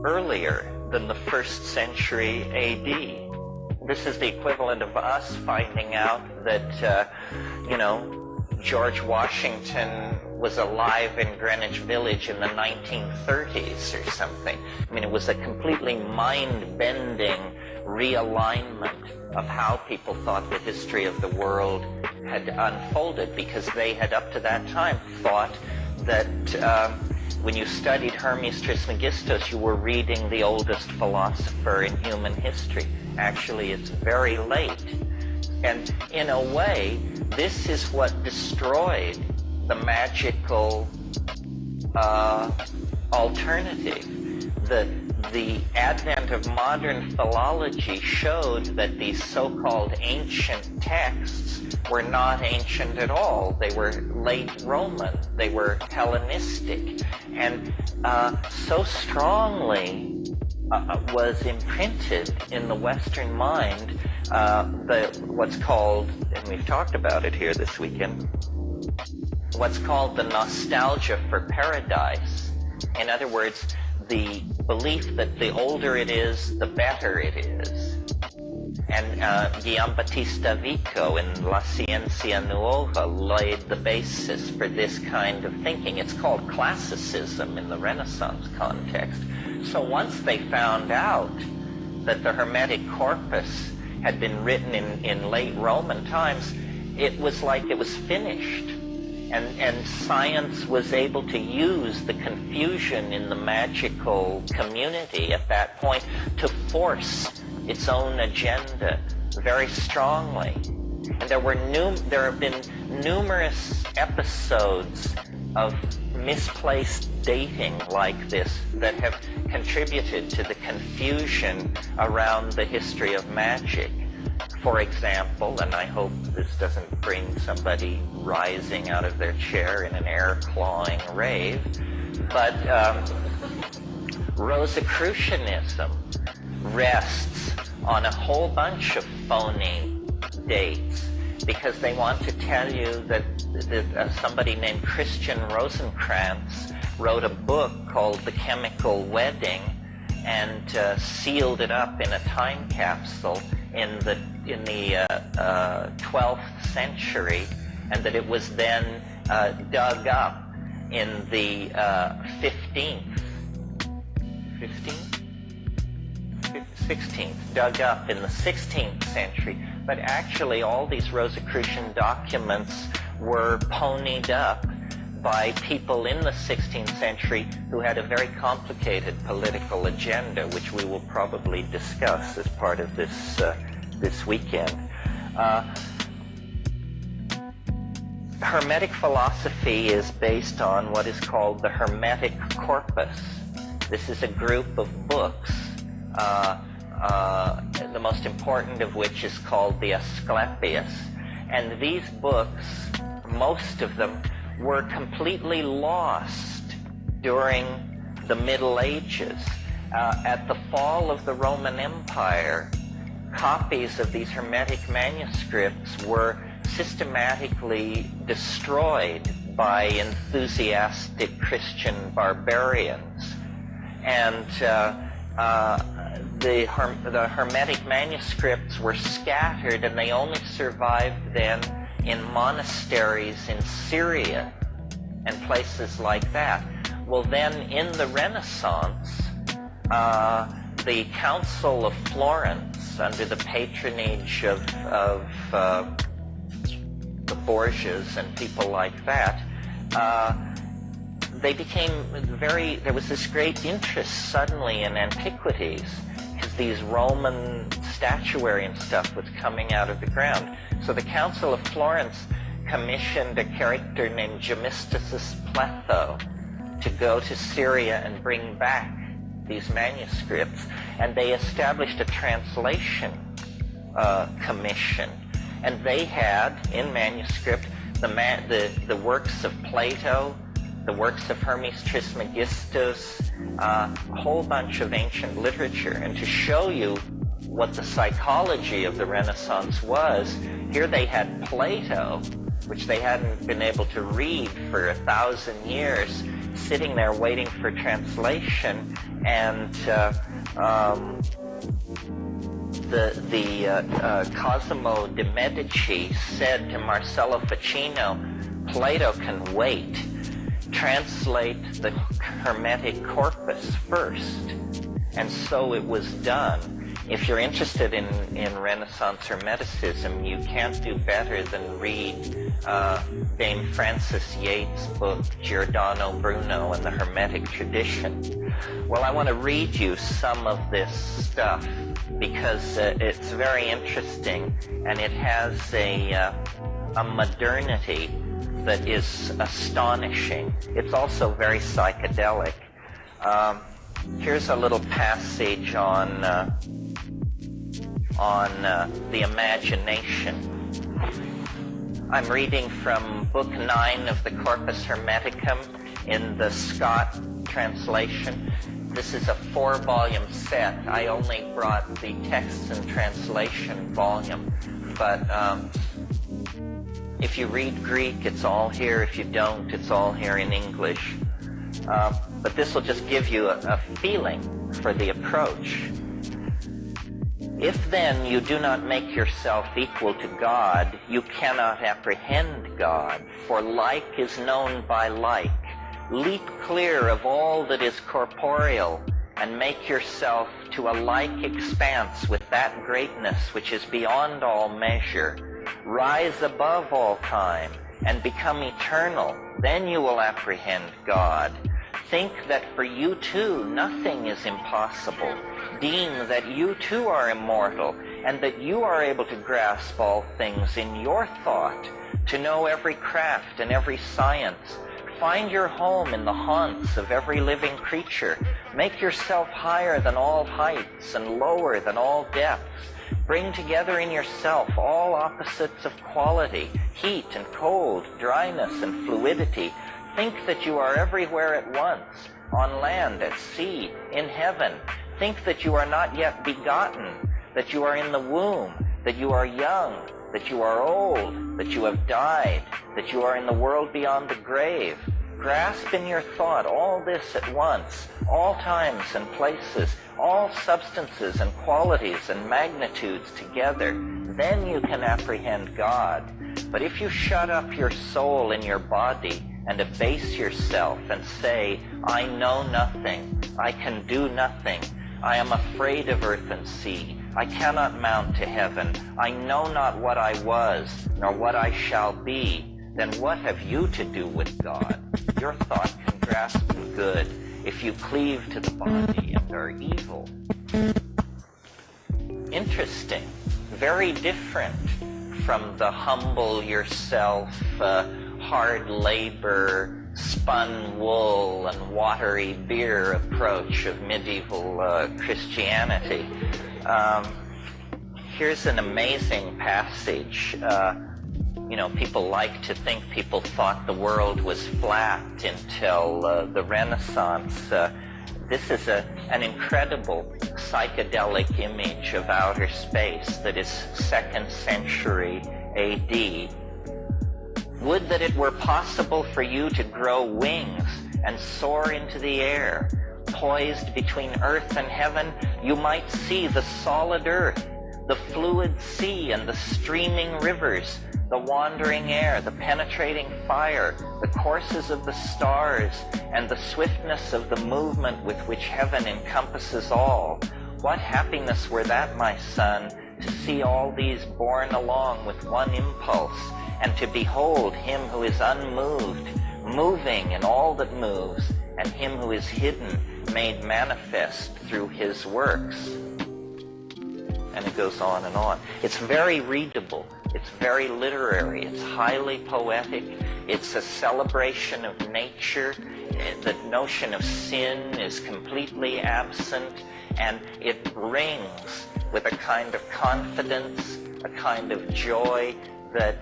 Speaker 1: earlier than the 1st century AD. This is the equivalent of us finding out that, George Washington was alive in Greenwich Village in the 1930s or something. I mean, it was a completely mind-bending realignment of how people thought the history of the world had unfolded, because they had up to that time thought that when you studied Hermes Trismegistus, you were reading the oldest philosopher in human history. Actually, it's very late. And in a way, this is what destroyed the magical alternative. The advent of modern philology showed that these so-called ancient texts were not ancient at all. They were late Roman. They were Hellenistic. And so strongly was imprinted in the Western mind what's called, and we've talked about it here this weekend, what's called the nostalgia for paradise. In other words, the belief that the older it is, the better it is. And Guillaume Battista Vico in La Ciencia Nuova laid the basis for this kind of thinking. It's called classicism in the Renaissance context. So once they found out that the Hermetic corpus had been written in late Roman times, it was like it was finished. And science was able to use the confusion in the magical community at that point to force its own agenda very strongly. And there have been numerous episodes of misplaced dating like this that have contributed to the confusion around the history of magic. For example, and I hope this doesn't bring somebody rising out of their chair in an air-clawing rave, but Rosicrucianism rests on a whole bunch of phony dates, because they want to tell you that somebody named Christian Rosencrantz wrote a book called The Chemical Wedding and sealed it up in a time capsule in the 12th century, and that it was then dug up in the 16th, dug up in the 16th century. But actually all these Rosicrucian documents were ponied up by people in the 16th century who had a very complicated political agenda, which we will probably discuss as part of this weekend. Hermetic philosophy is based on what is called the Hermetic corpus. This is a group of books, the most important of which is called the Asclepius. And these books, most of them, were completely lost during the Middle Ages. At the fall of the Roman Empire, copies of these Hermetic manuscripts were systematically destroyed by enthusiastic Christian barbarians. And the Hermetic manuscripts were scattered, and they only survived then in monasteries in Syria and places like that. Well, then in the Renaissance, the Council of Florence, under the patronage of the Borgias and people like that, there was this great interest suddenly in antiquities, because these Roman statuary and stuff was coming out of the ground. So the Council of Florence commissioned a character named Gemistus Pletho to go to Syria and bring back these manuscripts, and they established a translation commission, and they had in manuscript the works of Plato, the works of Hermes Trismegistus, a whole bunch of ancient literature. And to show you what the psychology of the Renaissance was, here they had Plato, which they hadn't been able to read for 1,000 years, sitting there waiting for translation, and Cosimo de' Medici said to Marcello Ficino, Plato can wait. Translate the Hermetic corpus first. And so it was done. If you're interested in Renaissance Hermeticism, you can't do better than read Dame Frances Yates' book, Giordano Bruno and the Hermetic Tradition. Well, I want to read you some of this stuff because it's very interesting and it has a modernity that is astonishing. It's also very psychedelic. Here's a little passage on the imagination. I'm reading from Book 9 of the Corpus Hermeticum in the Scott translation. This is a 4-volume set. I only brought the text and translation volume, but if you read Greek, it's all here. If you don't, it's all here in English. But this will just give you a feeling for the approach. If then you do not make yourself equal to God, you cannot apprehend God, for like is known by like. Leap clear of all that is corporeal, and make yourself to a like expanse with that greatness which is beyond all measure. Rise above all time, and become eternal. Then you will apprehend God. Think that for you too nothing is impossible. Deem that you too are immortal, and that you are able to grasp all things in your thought, to know every craft and every science. Find your home in the haunts of every living creature. Make yourself higher than all heights and lower than all depths. Bring together in yourself all opposites of quality, heat and cold, dryness and fluidity. Think that you are everywhere at once, on land, at sea, in heaven. Think that you are not yet begotten, that you are in the womb, that you are young, that you are old, that you have died, that you are in the world beyond the grave. Grasp in your thought all this at once, all times and places, all substances and qualities and magnitudes together. Then you can apprehend God. But if you shut up your soul in your body and abase yourself and say, I know nothing, I can do nothing, I am afraid of earth and sea, I cannot mount to heaven, I know not what I was, nor what I shall be, then what have you to do with God? Your thought can grasp the good if you cleave to the body and are evil. Interesting, very different from the humble yourself, hard labor, spun wool and watery beer approach of medieval Christianity. Here's an amazing passage. People like to think people thought the world was flat until the Renaissance. This is an incredible psychedelic image of outer space that is 2nd century AD. Would that it were possible for you to grow wings and soar into the air. Poised between earth and heaven, you might see the solid earth, the fluid sea and the streaming rivers, the wandering air, the penetrating fire, the courses of the stars, and the swiftness of the movement with which heaven encompasses all. What happiness were that, my son, to see all these borne along with one impulse, and to behold him who is unmoved, moving in all that moves, and him who is hidden, made manifest through his works. And it goes on and on. It's very readable. It's very literary. It's highly poetic. It's a celebration of nature. The notion of sin is completely absent, and it rings with a kind of confidence, a kind of joy that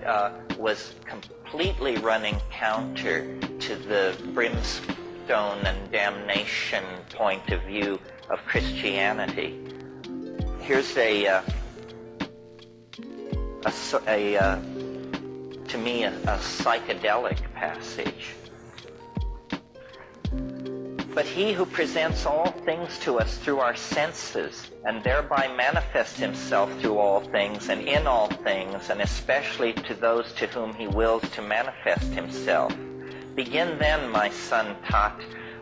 Speaker 1: was completely running counter to the brimstone and damnation point of view of Christianity. Here's to me, a psychedelic passage. But he who presents all things to us through our senses, and thereby manifests himself through all things and in all things, and especially to those to whom he wills to manifest himself. Begin then, my son Tat,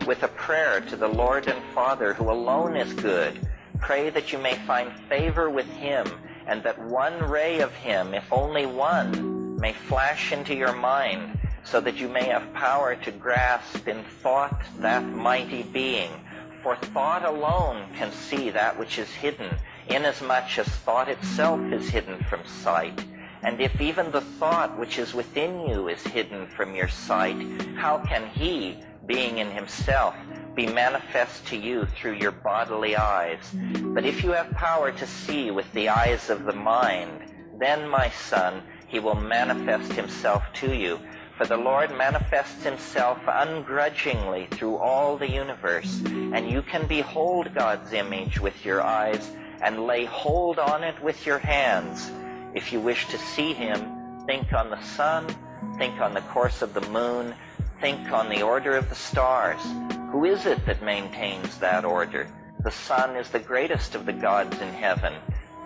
Speaker 1: with a prayer to the Lord and Father, who alone is good. Pray that you may find favor with him, and that one ray of him, if only one, may flash into your mind, so that you may have power to grasp in thought that mighty being. For thought alone can see that which is hidden, inasmuch as thought itself is hidden from sight. And if even the thought which is within you is hidden from your sight, how can he, being in himself, be manifest to you through your bodily eyes? But if you have power to see with the eyes of the mind, then, my son, he will manifest himself to you. For the Lord manifests himself ungrudgingly through all the universe, and you can behold God's image with your eyes and lay hold on it with your hands. If you wish to see him, think on the sun, think on the course of the moon, think on the order of the stars. Who is it that maintains that order? The sun is the greatest of the gods in heaven.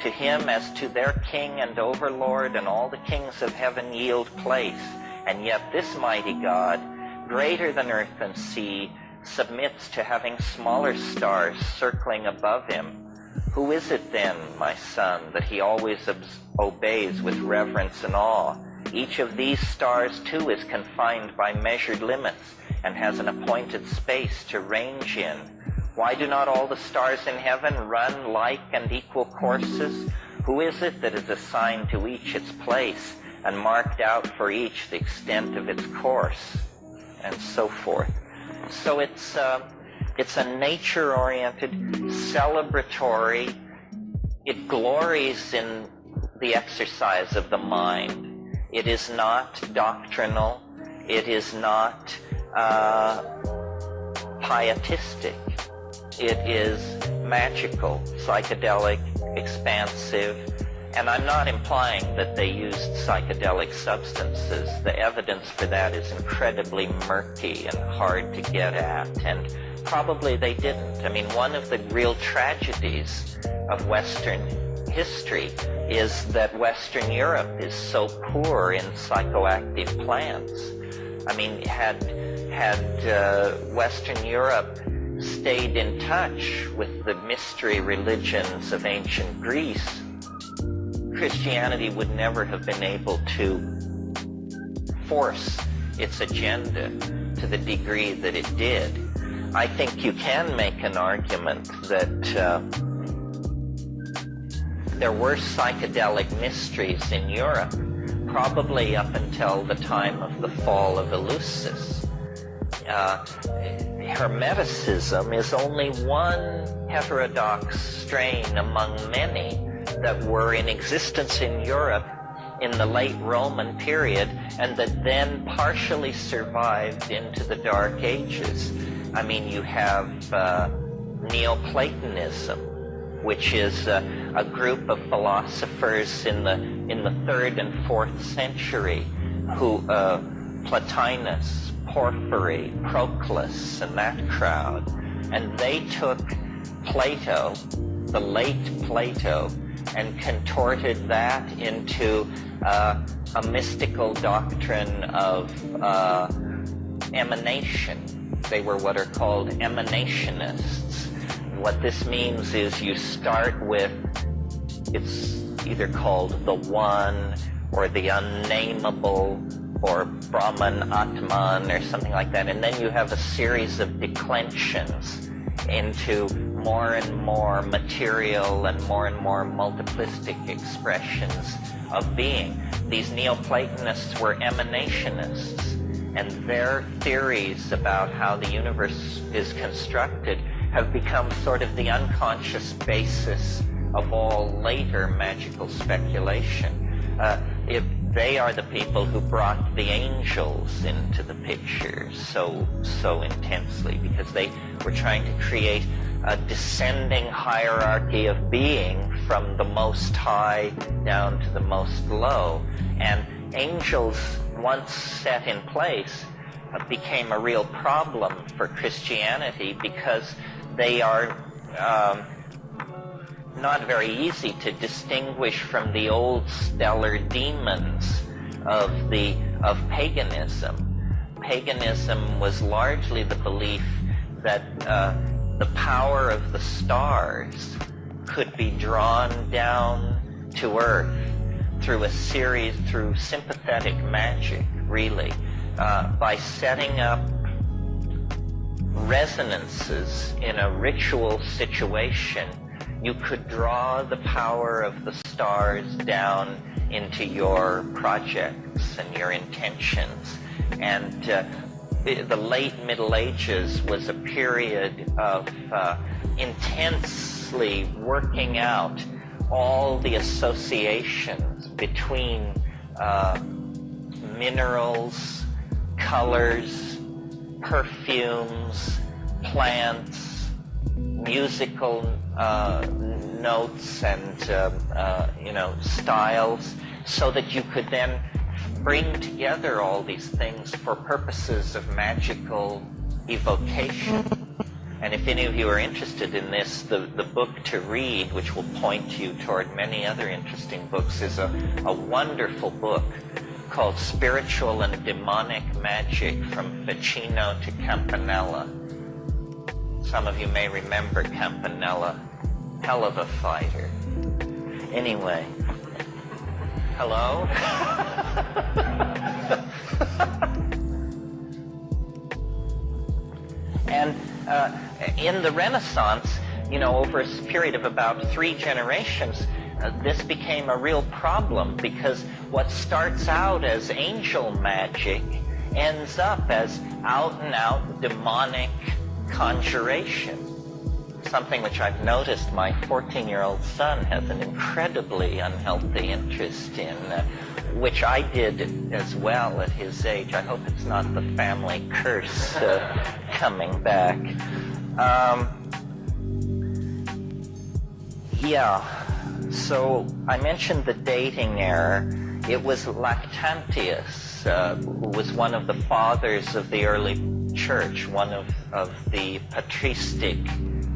Speaker 1: To him, as to their king and overlord, and all the kings of heaven yield place. And yet this mighty God, greater than earth and sea, submits to having smaller stars circling above him. Who is it then, my son, that he always obeys with reverence and awe? Each of these stars, too, is confined by measured limits and has an appointed space to range in. Why do not all the stars in heaven run like and equal courses? Who is it that is assigned to each its place, and marked out for each the extent of its course, and so forth? So it's a nature-oriented, celebratory. It glories in the exercise of the mind. It is not doctrinal. It is not pietistic. It is magical, psychedelic, expansive. And I'm not implying that they used psychedelic substances. The evidence for that is incredibly murky and hard to get at, and probably they didn't. I mean, one of the real tragedies of Western history is that Western Europe is so poor in psychoactive plants. I mean, had Western Europe stayed in touch with the mystery religions of ancient Greece, Christianity would never have been able to force its agenda to the degree that it did. I think you can make an argument that there were psychedelic mysteries in Europe, probably up until the time of the fall of Eleusis. Hermeticism is only one heterodox strain among many that were in existence in Europe in the late Roman period, and that then partially survived into the Dark Ages. I mean, you have Neoplatonism, which is a group of philosophers in the 3rd and 4th century, who Plotinus, Porphyry, Proclus, and that crowd, and they took Plato, the late Plato, and contorted that into a mystical doctrine of emanation. They were what are called emanationists. What this means is you start with, it's either called the One or the Unnameable or Brahman, Atman, or something like that, and then you have a series of declensions into more and more material and more multiplistic expressions of being. These Neoplatonists were emanationists, and their theories about how the universe is constructed have become sort of the unconscious basis of all later magical speculation. They are the people who brought the angels into the picture so intensely, because they were trying to create a descending hierarchy of being from the most high down to the most low. And angels, once set in place, became a real problem for Christianity because they are not very easy to distinguish from the old stellar demons of paganism. Paganism was largely the belief that the power of the stars could be drawn down to earth through sympathetic magic, really, by setting up resonances in a ritual situation. You could draw the power of the stars down into your projects and your intentions. And the late Middle Ages was a period of intensely working out all the associations between minerals, colors, perfumes, plants, musical notes and styles, so that you could then bring together all these things for purposes of magical evocation. And if any of you are interested in this, the book to read, which will point you toward many other interesting books, is a wonderful book called Spiritual and Demonic Magic from Ficino to Campanella. Some of you may remember Campanella, hell of a fighter. Anyway, hello? And in the Renaissance, over a period of about 3 generations, this became a real problem, because what starts out as angel magic ends up as out-and-out demonic conjuration. Something which I've noticed my 14-year-old son has an incredibly unhealthy interest in, which I did as well at his age. I hope it's not the family curse coming back. So I mentioned the dating error. It was Lactantius, who was one of the fathers of the early church, one of the patristic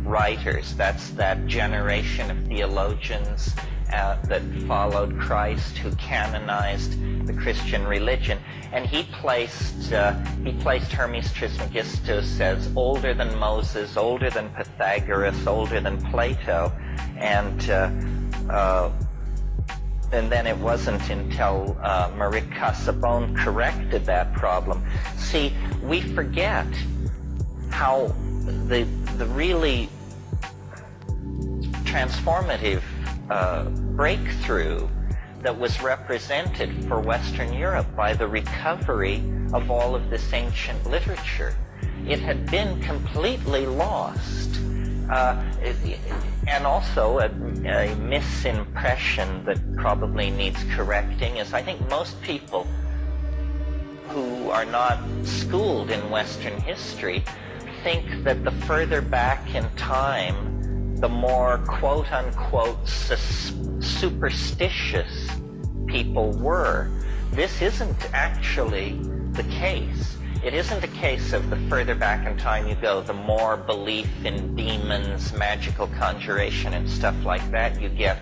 Speaker 1: writers. That's that generation of theologians that followed Christ, who canonized the Christian religion. And he placed Hermes Trismegistus as older than Moses, older than Pythagoras, older than Plato, and then it wasn't until Marie Casaubon corrected that problem. See, we forget how the really transformative breakthrough that was represented for Western Europe by the recovery of all of this ancient literature. It had been completely lost. And also a misimpression that probably needs correcting is, I think most people who are not schooled in Western history think that the further back in time, the more quote-unquote superstitious people were. This isn't actually the case. It isn't a case of the further back in time you go, the more belief in demons, magical conjuration, and stuff like that you get.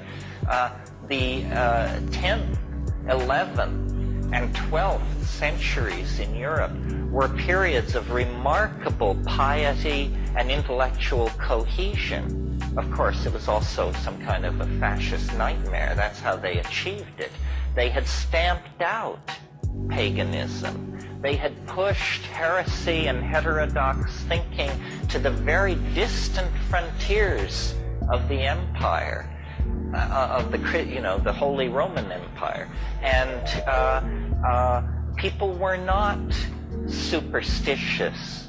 Speaker 1: The 10th, 11th, and 12th centuries in Europe were periods of remarkable piety and intellectual cohesion. Of course, it was also some kind of a fascist nightmare. That's how they achieved it. They had stamped out paganism. They had pushed heresy and heterodox thinking to the very distant frontiers of the empire, of the Holy Roman Empire. And people were not superstitious,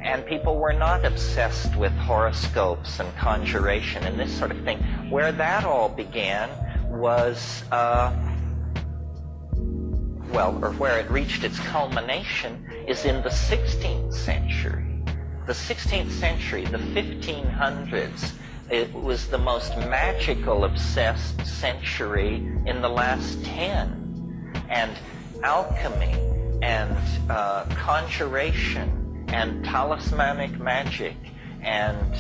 Speaker 1: and people were not obsessed with horoscopes and conjuration and this sort of thing. Where that all began was where it reached its culmination is in the 16th century. The 16th century, the 1500s, it was the most magical, obsessed century in the last 10. And alchemy and conjuration and talismanic magic and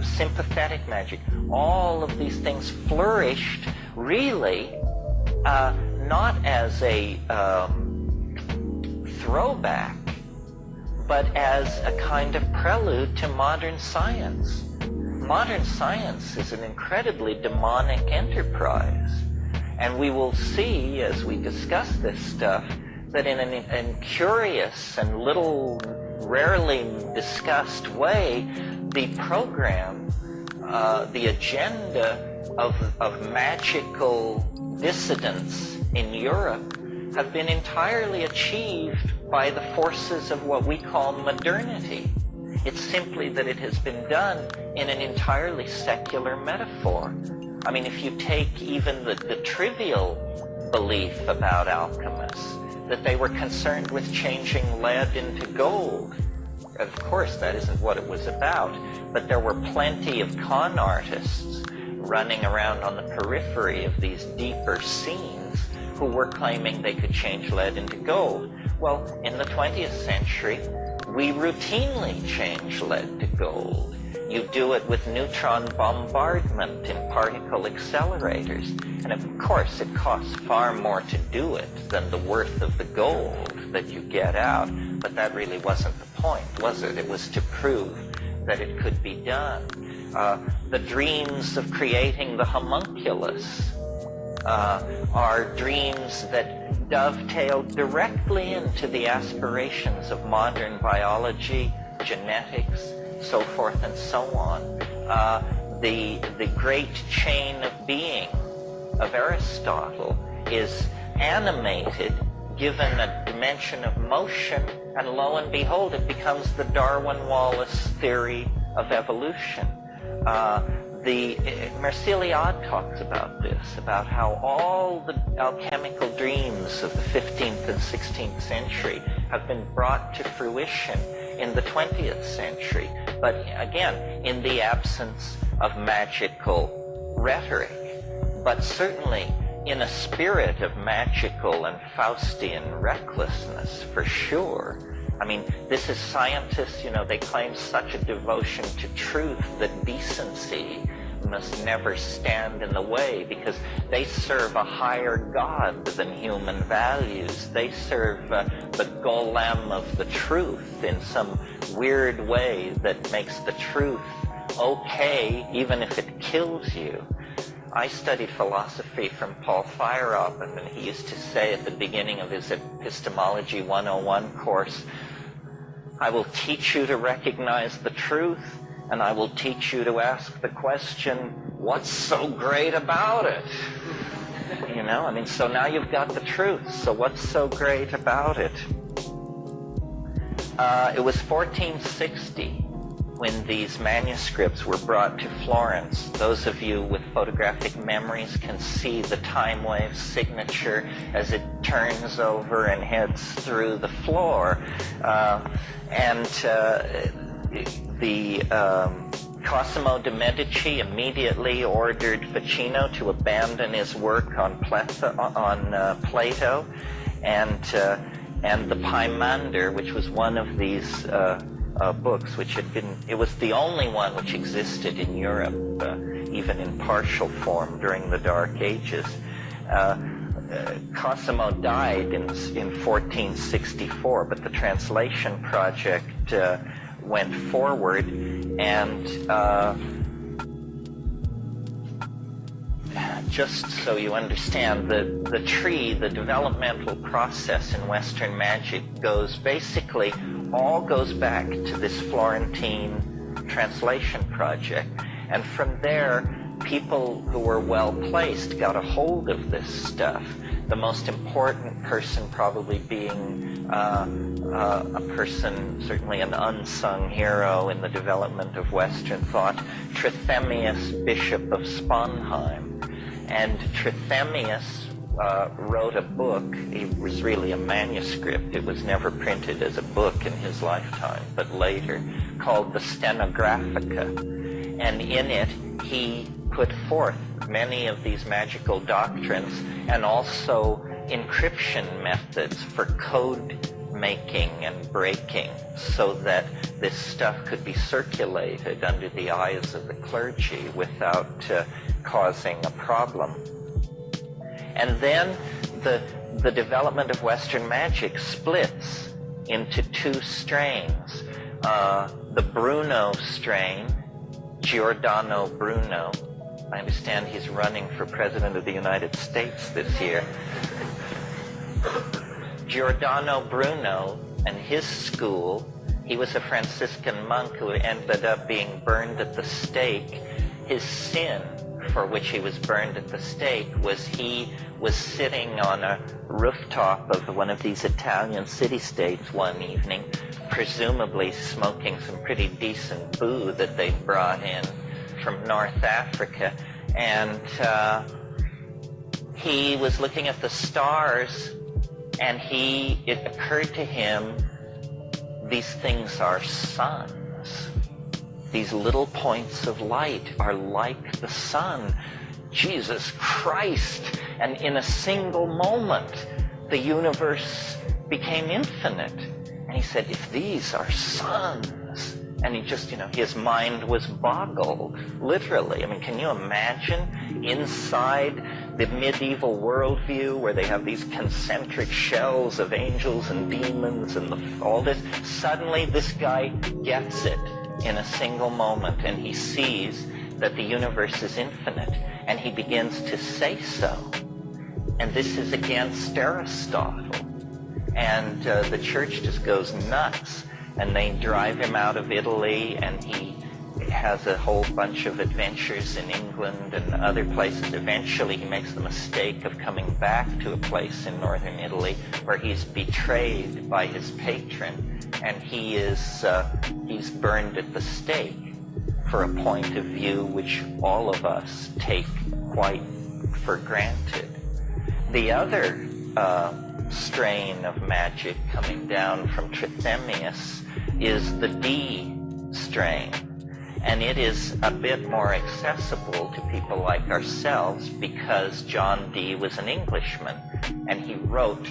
Speaker 1: sympathetic magic. All of these things flourished really not as a throwback, but as a kind of prelude to modern science. Modern science is an incredibly demonic enterprise. And we will see, as we discuss this stuff, that in a curious and little rarely discussed way, the program, the agenda of magical dissidents in Europe have been entirely achieved by the forces of what we call modernity. It's simply that it has been done in an entirely secular metaphor. I mean, if you take even the trivial belief about alchemists, that they were concerned with changing lead into gold. Of course, that isn't what it was about, but there were plenty of con artists running around on the periphery of these deeper scenes who were claiming they could change lead into gold. Well, in the 20th century, we routinely change lead to gold. You do it with neutron bombardment in particle accelerators. And of course, it costs far more to do it than the worth of the gold that you get out. But that really wasn't the point, was it? It was to prove that it could be done. The dreams of creating the homunculus are dreams that dovetail directly into the aspirations of modern biology, genetics, so forth and so on. The great chain of being of Aristotle is animated, given a dimension of motion, and lo and behold, it becomes the Darwin-Wallace theory of evolution. Merciliade talks about this, about how all the alchemical dreams of the 15th and 16th century have been brought to fruition in the 20th century, but again, in the absence of magical rhetoric, but certainly in a spirit of magical and Faustian recklessness, for sure. I mean, this is scientists, they claim such a devotion to truth that decency must never stand in the way, because they serve a higher God than human values. They serve the golem of the truth in some weird way that makes the truth okay, even if it kills you. I studied philosophy from Paul Feyerabend, and he used to say at the beginning of his Epistemology 101 course, I will teach you to recognize the truth, and I will teach you to ask the question, what's so great about it? So now you've got the truth, so what's so great about it? It was 1460 when these manuscripts were brought to Florence. Those of you with photographic memories can see the time wave signature as it turns over and heads through the floor. Cosimo de' Medici immediately ordered Ficino to abandon his work on Plato, and the Pymander, which was one of these books, it was the only one which existed in Europe, even in partial form during the Dark Ages. Cosimo died in 1464, but the translation project went forward, and just so you understand, the tree, the developmental process in Western magic goes back to this Florentine translation project. And from there, people who were well-placed got a hold of this stuff. The most important person probably being a person, certainly an unsung hero in the development of Western thought, Trithemius, Bishop of Sponheim. And Trithemius wrote a book. It was really a manuscript. It was never printed as a book in his lifetime, but later, called the Stenographica. And in it, he put forth many of these magical doctrines, and also encryption methods for code making and breaking so that this stuff could be circulated under the eyes of the clergy without causing a problem. And then the development of Western magic splits into two strains. The Bruno strain, Giordano Bruno. I understand he's running for President of the United States this year. Giordano Bruno and his school, he was a Franciscan monk who ended up being burned at the stake. His sin for which he was burned at the stake was he was sitting on a rooftop of one of these Italian city-states one evening, presumably smoking some pretty decent boo that they brought in from North Africa, and he was looking at the stars, and it occurred to him, these things are suns. These little points of light are like the sun. Jesus Christ! And in a single moment, the universe became infinite. And he said, if these are suns, and he just, his mind was boggled, literally. I mean, can you imagine inside the medieval worldview where they have these concentric shells of angels and demons and all this? Suddenly this guy gets it in a single moment, and he sees that the universe is infinite, and he begins to say so. And this is against Aristotle. And the church just goes nuts, and they drive him out of Italy, and he has a whole bunch of adventures in England and other places. Eventually he makes the mistake of coming back to a place in northern Italy where he's betrayed by his patron, and he's burned at the stake for a point of view which all of us take quite for granted. The other strain of magic coming down from Trithemius is the D strain. And it is a bit more accessible to people like ourselves because John Dee was an Englishman and he wrote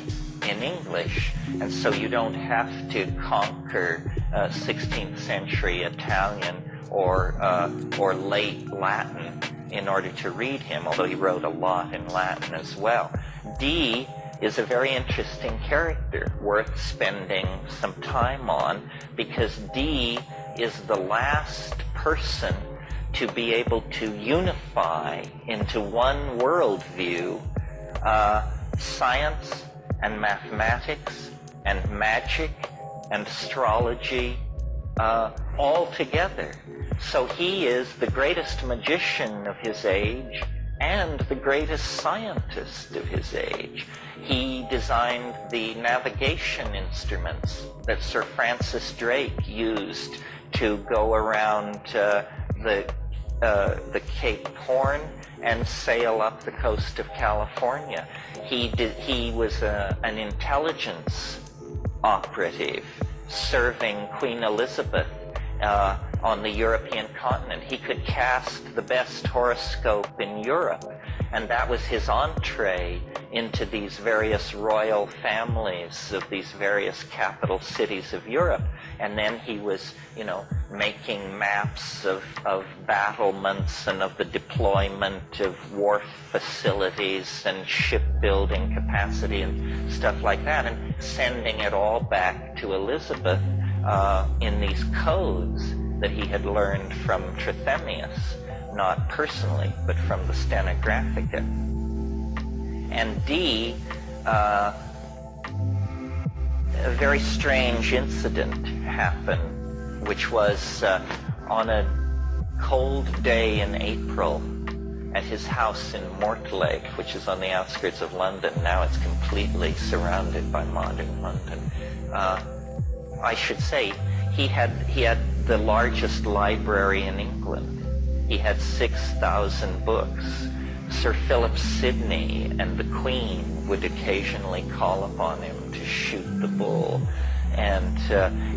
Speaker 1: in English, and so you don't have to conquer 16th century Italian or late Latin in order to read him, although he wrote a lot in Latin as well. Dee is a very interesting character worth spending some time on, because Dee is the last person to be able to unify into one worldview science and mathematics and magic and astrology all together. So he is the greatest magician of his age and the greatest scientist of his age. He designed the navigation instruments that Sir Francis Drake used to go around the Cape Horn and sail up the coast of California. He was an intelligence operative serving Queen Elizabeth on the European continent. He could cast the best horoscope in Europe, and that was his entree into these various royal families of these various capital cities of Europe. And then he was, making maps of battlements and of the deployment of wharf facilities and shipbuilding capacity and stuff like that, and sending it all back to Elizabeth in these codes that he had learned from Trithemius, not personally, but from the Stenographica. And Dee, a very strange incident happened, which was on a cold day in April at his house in Mortlake, which is on the outskirts of London. Now it's completely surrounded by modern London. I should say he had the largest library in England. He had 6,000 books. Sir Philip Sidney and the Queen would occasionally call upon him to shoot the bull. And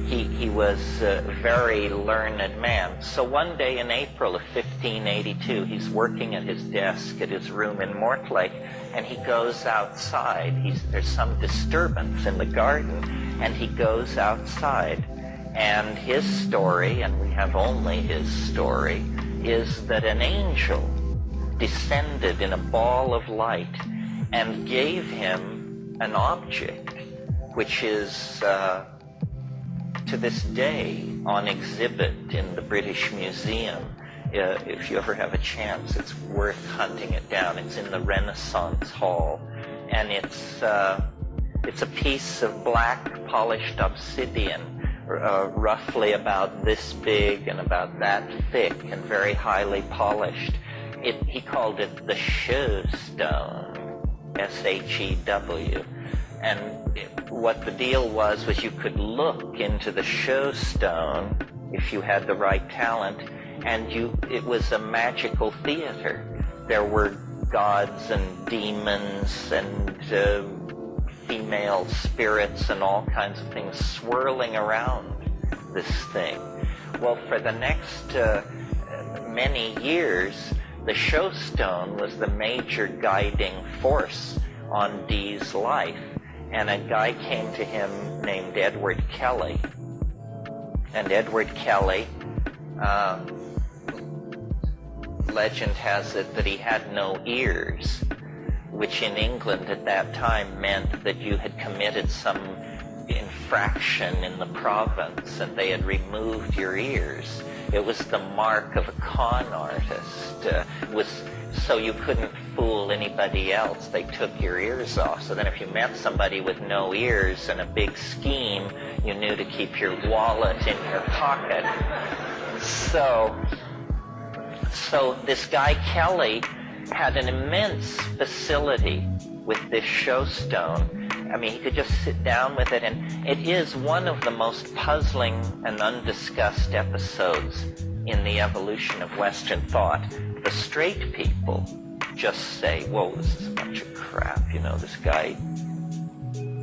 Speaker 1: he was a very learned man. So one day in April of 1582, he's working at his desk at his room in Mortlake, and he goes outside. There's some disturbance in the garden, and he goes outside. And his story, and we have only his story, is that an angel descended in a ball of light and gave him an object which is to this day on exhibit in the British Museum. If you ever have a chance, it's worth hunting it down. It's in the Renaissance Hall, and it's a piece of black polished obsidian, roughly about this big and about that thick and very highly polished. He called it the Shew Stone, S-H-E-W. And what the deal was you could look into the Shew Stone if you had the right talent, and it was a magical theater. There were gods and demons and female spirits and all kinds of things swirling around this thing. Well, for the next many years, the Shew Stone was the major guiding force on Dee's life. And a guy came to him named Edward Kelly. And Edward Kelly, legend has it that he had no ears, which in England at that time meant that you had committed some infraction in the province and they had removed your ears. It was the mark of a con artist. So you couldn't fool anybody else. They took your ears off. So then if you met somebody with no ears and a big scheme, you knew to keep your wallet in your pocket. So this guy Kelly had an immense facility with this Shew Stone. I mean, he could just sit down with it, and it is one of the most puzzling and undiscussed episodes in the evolution of Western thought. The straight people just say, whoa, this is a bunch of crap, this guy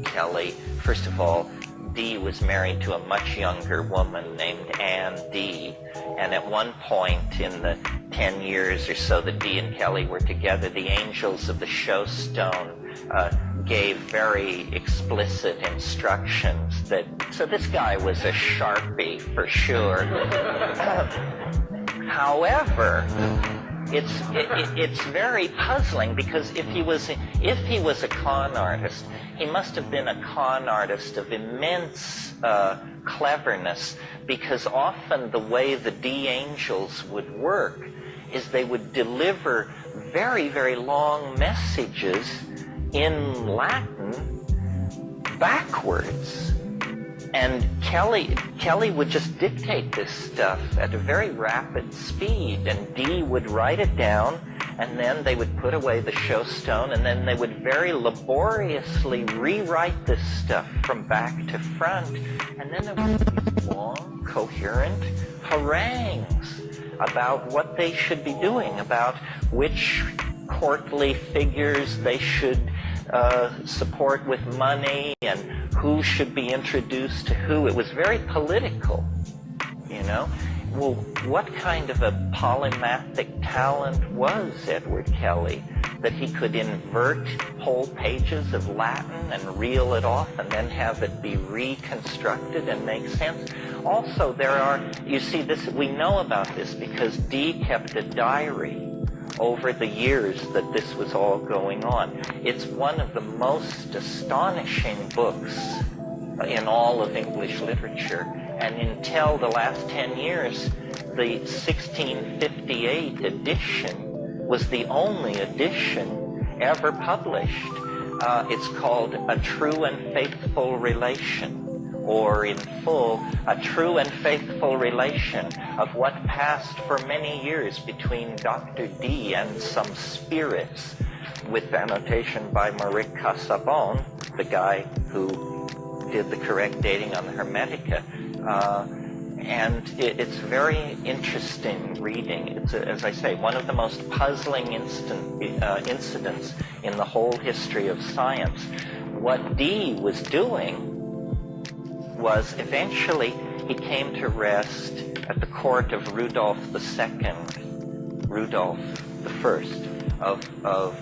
Speaker 1: Kelly. First of all, Dee was married to a much younger woman named Anne Dee, and at one point in the 10 years or so that Dee and Kelly were together, the angels of the Shew Stone gave very explicit instructions so this guy was a Sharpie for sure. However, it's very puzzling, because if he was a con artist, he must have been a con artist of immense cleverness, because often the way the Dee angels would work is they would deliver very, very long messages in Latin backwards. And Kelly would just dictate this stuff at a very rapid speed, and Dee would write it down, and then they would put away the Shew Stone, and then they would very laboriously rewrite this stuff from back to front, and then there would be these long, coherent harangues about what they should be doing, about which courtly figures they should support with money, and who should be introduced to who. It was very political, Well, what kind of a polymathic talent was Edward Kelly that he could invert whole pages of Latin and reel it off and then have it be reconstructed and make sense? Also, we know about this because Dee kept a diary over the years that this was all going on. It's one of the most astonishing books in all of English literature. And until the last 10 years, the 1658 edition was the only edition ever published. It's called A True and Faithful Relation, or in full, A True and Faithful Relation of what passed for many years between Dr. Dee and some spirits, with annotation by Marie Casaubon, the guy who did the correct dating on the Hermetica. And it's very interesting reading. It's, as I say, one of the most puzzling incidents in the whole history of science. What Dee was doing was eventually he came to rest at the court of Rudolf II, Rudolf I of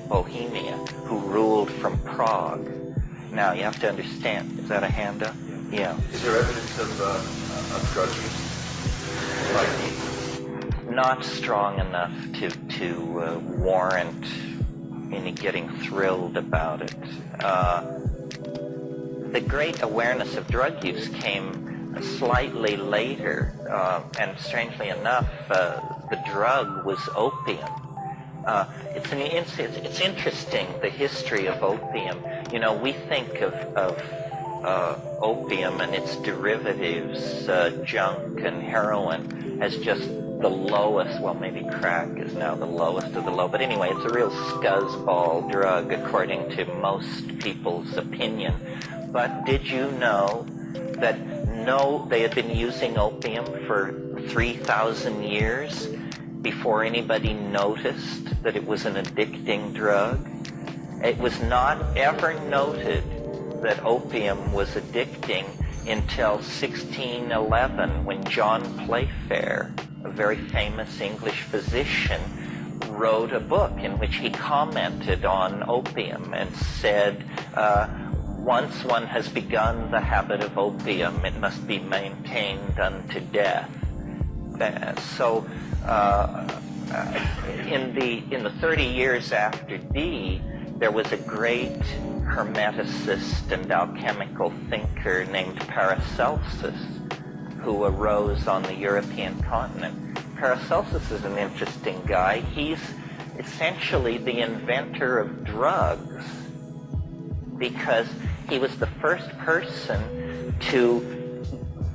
Speaker 1: Bohemia, who ruled from Prague. Now, you have to understand, is that a handout? Yeah.
Speaker 5: Is there evidence of drug use?
Speaker 1: Not strong enough to warrant any getting thrilled about it. The great awareness of drug use came slightly later, and strangely enough, the drug was opium. It's interesting, the history of opium. You know, we think of opium and its derivatives, junk and heroin, as just the lowest, well, maybe crack is now the lowest of the low, but anyway, it's a real scuzzball drug according to most people's opinion. But did you know that they had been using opium for 3,000 years before anybody noticed that it was an addicting drug? It was not ever noted that opium was addicting until 1611, when John Playfair, a very famous English physician, wrote a book in which he commented on opium and said, once one has begun the habit of opium, it must be maintained unto death. So in the 30 years after Dee, there was a great hermeticist and alchemical thinker named Paracelsus who arose on the European continent. Paracelsus is an interesting guy. He's essentially the inventor of drugs because he was the first person to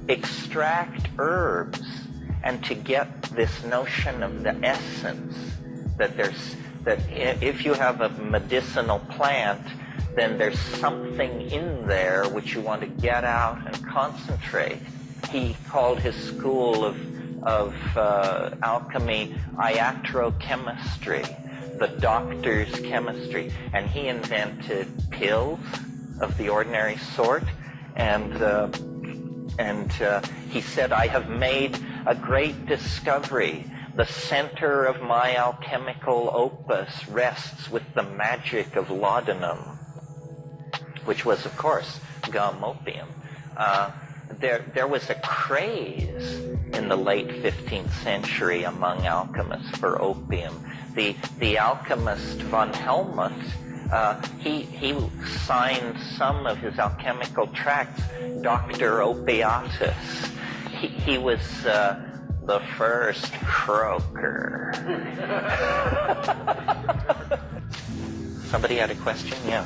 Speaker 1: extract herbs and to get this notion of the essence, that if you have a medicinal plant, then there's something in there which you want to get out and concentrate. He called his school of alchemy iatrochemistry, the doctor's chemistry, and he invented pills of the ordinary sort, and he said, I have made a great discovery. The center of my alchemical opus rests with the magic of laudanum, which was, of course, gum opium. There was a craze in the late 15th century among alchemists for opium. The alchemist von Helmut, he signed some of his alchemical tracts Dr. Opiatus. He was the first croaker. Somebody had a question? Yeah.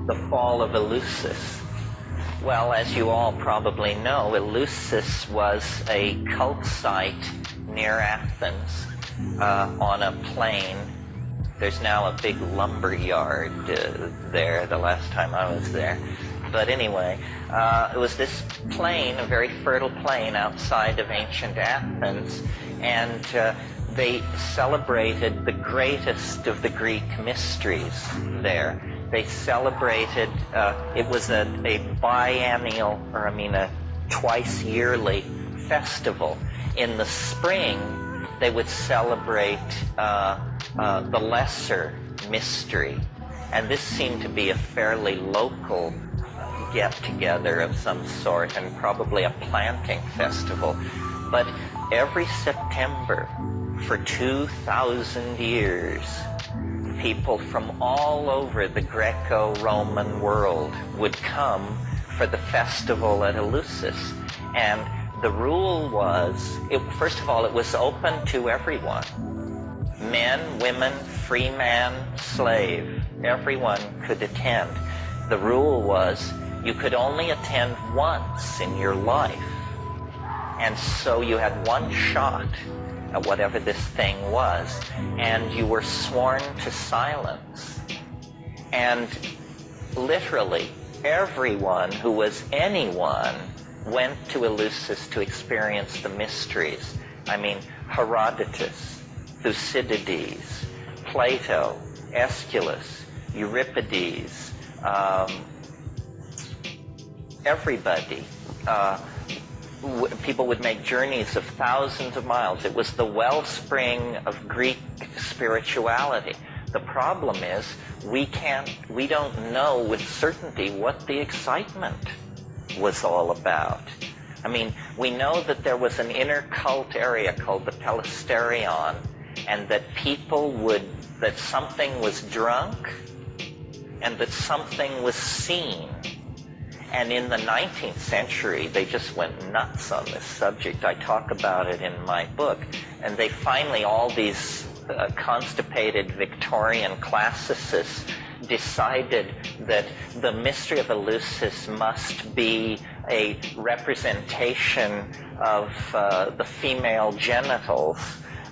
Speaker 1: The fall of Eleusis. Well, as you all probably know, Eleusis was a cult site near Athens on a plain. There's now a big lumber yard there the last time I was there. But anyway, it was this plain, a very fertile plain outside of ancient Athens, and they celebrated the greatest of the Greek mysteries there. They celebrated, it was a biennial, a twice yearly festival. In the spring, they would celebrate the lesser mystery. And this seemed to be a fairly local get-together of some sort, and probably a planting festival. But every September, for 2,000 years, people from all over the Greco-Roman world would come for the festival at Eleusis. And the rule was, first of all, it was open to everyone. Men, women, free man, slave, everyone could attend. The rule was you could only attend once in your life. And so you had one shot at whatever this thing was, and you were sworn to silence. And literally everyone who was anyone went to Eleusis to experience the mysteries. Herodotus, Thucydides, Plato, Aeschylus, Euripides, everybody. People would make journeys of thousands of miles. It was the wellspring of Greek spirituality. The problem is we don't know with certainty what the excitement was all about. I mean, we know that there was an inner cult area called the Pelasterion, and that that something was drunk and that something was seen. And in the 19th century, they just went nuts on this subject. I talk about it in my book. And they finally, all these constipated Victorian classicists decided that the mystery of Eleusis must be a representation of the female genitals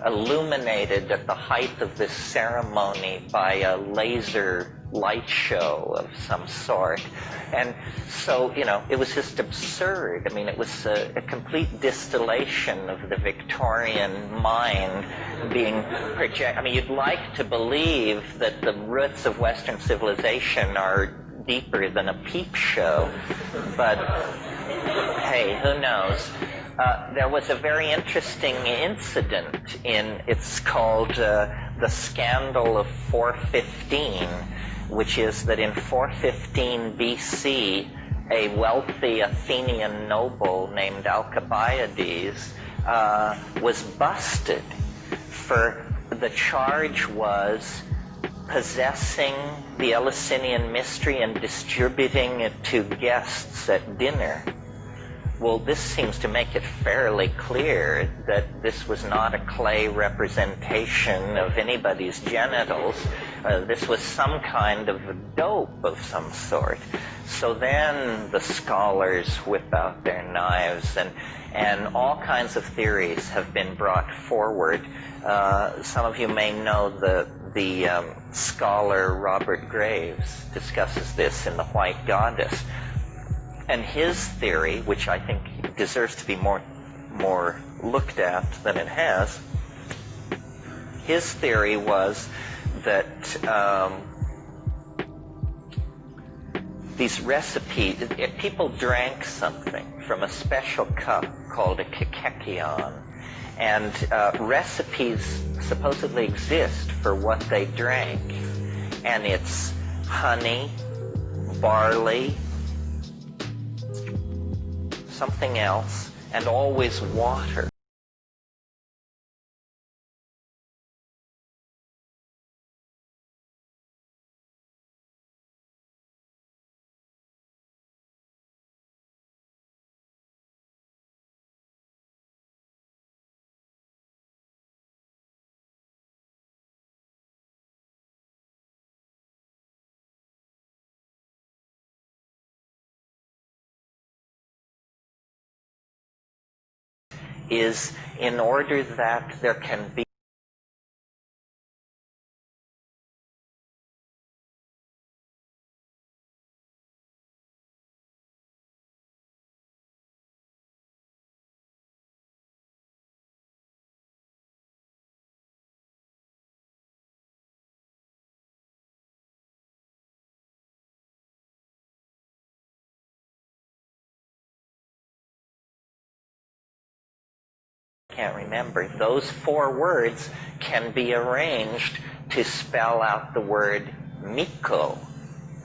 Speaker 1: illuminated at the height of this ceremony by a laser light show of some sort. And so, it was just absurd. I mean, it was a complete distillation of the Victorian mind being projected. I mean, you'd like to believe that the roots of Western civilization are deeper than a peep show, but hey, who knows? There was a very interesting incident it's called the Scandal of 415, which is that in 415 BC, a wealthy Athenian noble named Alcibiades was busted for the charge was possessing the Eleusinian mystery and distributing it to guests at dinner. Well, this seems to make it fairly clear that this was not a clay representation of anybody's genitals. This was some kind of a dope of some sort. So then the scholars whip out their knives, and all kinds of theories have been brought forward. Some of you may know the scholar Robert Graves discusses this in The White Goddess. And his theory, which I think deserves to be more looked at than it has, his theory was that these recipes, if people drank something from a special cup called a kekekion, and recipes supposedly exist for what they drank, and it's honey, barley, something else, and always water. Is in order that there can be can't remember, those four words can be arranged to spell out the word miko,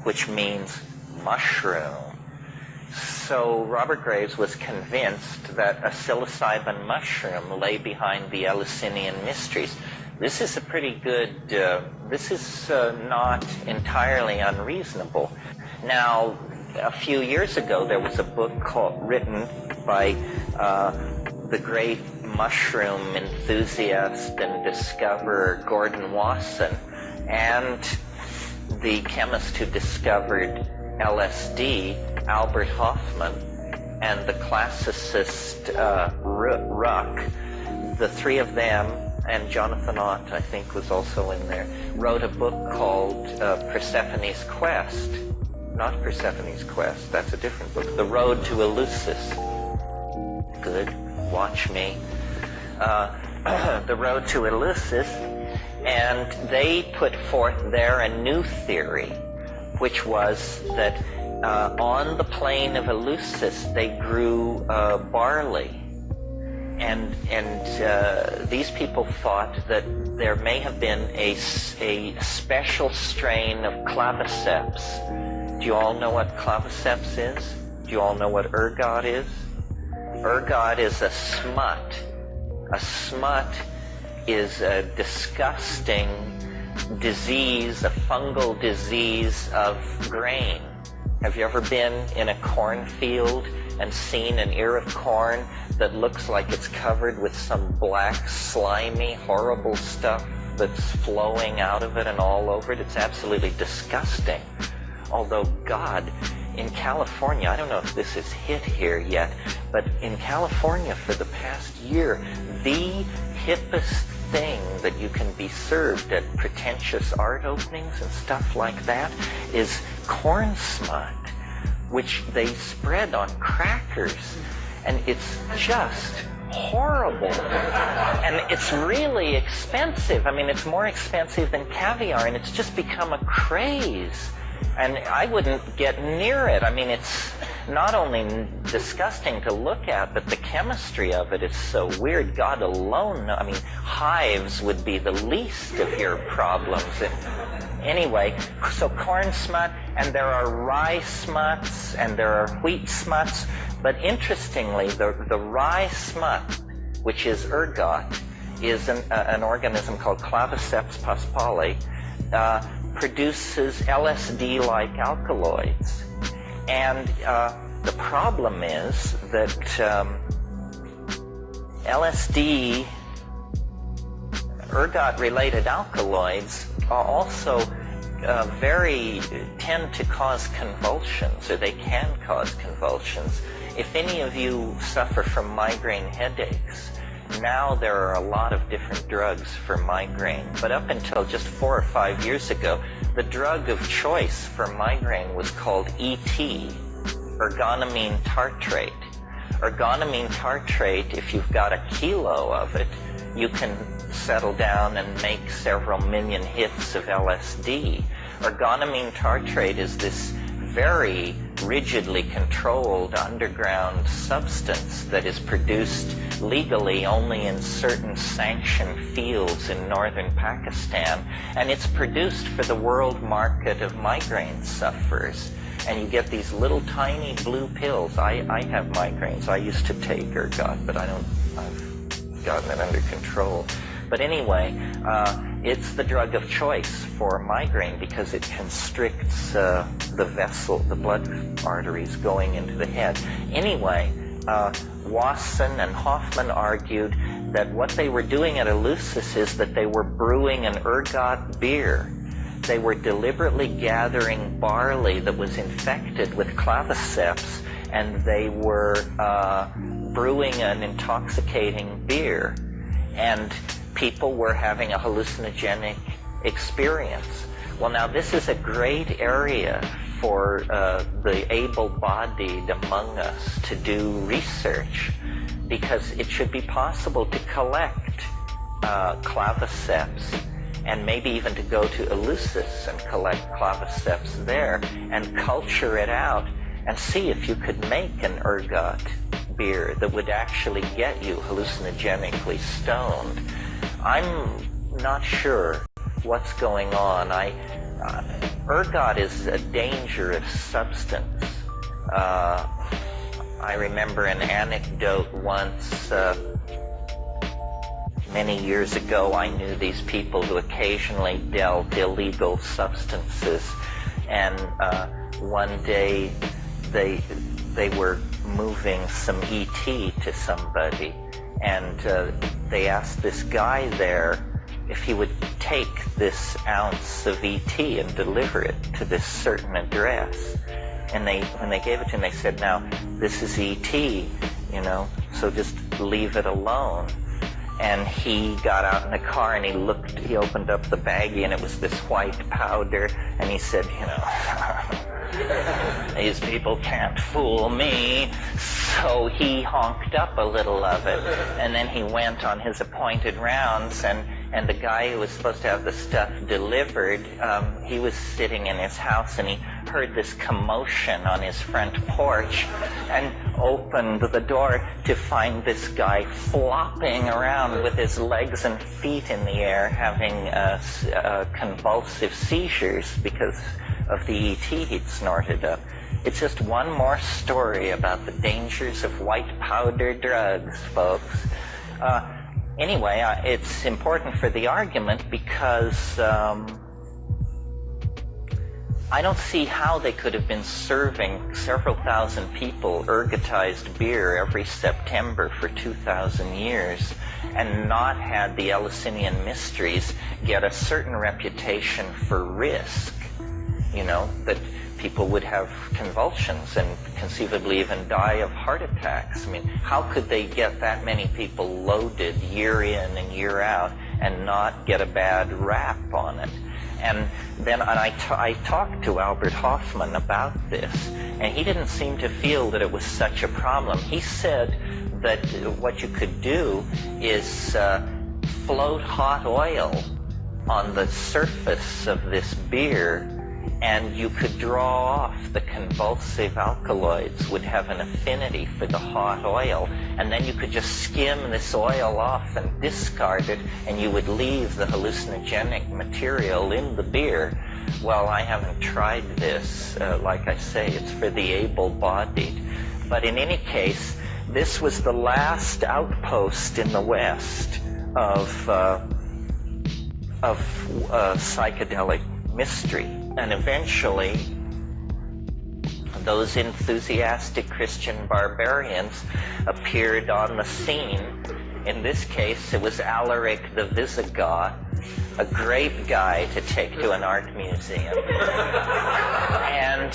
Speaker 1: which means mushroom. So Robert Graves was convinced that a psilocybin mushroom lay behind the Eleusinian mysteries. This is a pretty good, this is not entirely unreasonable. Now, a few years ago, there was a book written by the great mushroom enthusiast and discoverer Gordon Wasson, and the chemist who discovered LSD, Albert Hoffman, and the classicist Ruck. The three of them, and Jonathan Ott, I think, was also in there, wrote a book called Persephone's Quest. Not Persephone's Quest, that's a different book. The Road to Eleusis. Good, watch me. The Road to Eleusis, and they put forth there a new theory which was that on the plain of Eleusis they grew barley. And these people thought that there may have been a special strain of claviceps. Do you all know what claviceps is? Do you all know what ergot is? Ergot is a smut. A smut is a disgusting disease, a fungal disease of grain. Have you ever been in a cornfield and seen an ear of corn that looks like it's covered with some black, slimy, horrible stuff that's flowing out of it and all over it? It's absolutely disgusting. Although God, in California, I don't know if this is hit here yet, but in California for the past year, the hippest thing that you can be served at pretentious art openings and stuff like that is corn smut, which they spread on crackers, and it's just horrible. And it's really expensive. I mean, it's more expensive than caviar, and it's just become a craze. And I wouldn't get near it. I mean, it's not only disgusting to look at, but the chemistry of it is so weird. God alone, I mean, hives would be the least of your problems. Anyway, so corn smut, and there are rye smuts, and there are wheat smuts. But interestingly, the rye smut, which is ergot, is an organism called Claviceps paspali, produces LSD-like alkaloids. And the problem is that LSD, ergot-related alkaloids, are also tend to cause convulsions, or they can cause convulsions. If any of you suffer from migraine headaches, now there are a lot of different drugs for migraine, but up until just 4 or 5 years ago, the drug of choice for migraine was called ET, ergotamine tartrate. Ergotamine tartrate, if you've got a kilo of it, you can settle down and make several million hits of LSD. Ergotamine tartrate is this very rigidly controlled underground substance that is produced legally only in certain sanctioned fields in northern Pakistan, and it's produced for the world market of migraine sufferers. And you get these little tiny blue pills. I have migraines. I used to take ergot, but I've gotten it under control. But anyway, it's the drug of choice for migraine because it constricts the blood arteries going into the head. Anyway, Wasson and Hoffman argued that what they were doing at Eleusis is that they were brewing an ergot beer. They were deliberately gathering barley that was infected with claviceps, and they were brewing an intoxicating beer. And people were having a hallucinogenic experience. Well, now this is a great area for the able-bodied among us to do research, because it should be possible to collect claviceps, and maybe even to go to Eleusis and collect claviceps there and culture it out and see if you could make an ergot beer that would actually get you hallucinogenically stoned. I'm not sure what's going on. Ergot is a dangerous substance. I remember an anecdote once. Many years ago, I knew these people who occasionally dealt illegal substances, and one day they were moving some ET to somebody, and they asked this guy there if he would take this ounce of ET and deliver it to this certain address. And when they gave it to him, they said, "Now, this is ET, so just leave it alone." And he got out in the car and he opened up the baggie, and it was this white powder, and he said, these people can't fool me. So he honked up a little of it, and then he went on his appointed rounds, and and the guy who was supposed to have the stuff delivered, he was sitting in his house and he heard this commotion on his front porch and opened the door to find this guy flopping around with his legs and feet in the air, having convulsive seizures because of the ET he'd snorted up. It's just one more story about the dangers of white powder drugs, folks. Anyway, it's important for the argument because I don't see how they could have been serving several thousand people ergotized beer every September for 2,000 years and not had the Eleusinian mysteries get a certain reputation for risk. You know, that people would have convulsions and conceivably even die of heart attacks. I mean, how could they get that many people loaded year in and year out and not get a bad rap on it? And then I talked to Albert Hoffman about this, and he didn't seem to feel that it was such a problem. He said that what you could do is float hot oil on the surface of this beer, and you could draw off the convulsive alkaloids would have an affinity for the hot oil, and then you could just skim this oil off and discard it, and you would leave the hallucinogenic material in the beer. Well, I haven't tried this. Like I say, it's for the able-bodied. But in any case, this was the last outpost in the West of psychedelic mystery. And eventually, those enthusiastic Christian barbarians appeared on the scene. In this case, it was Alaric the Visigoth, a great guy to take to an art museum. And,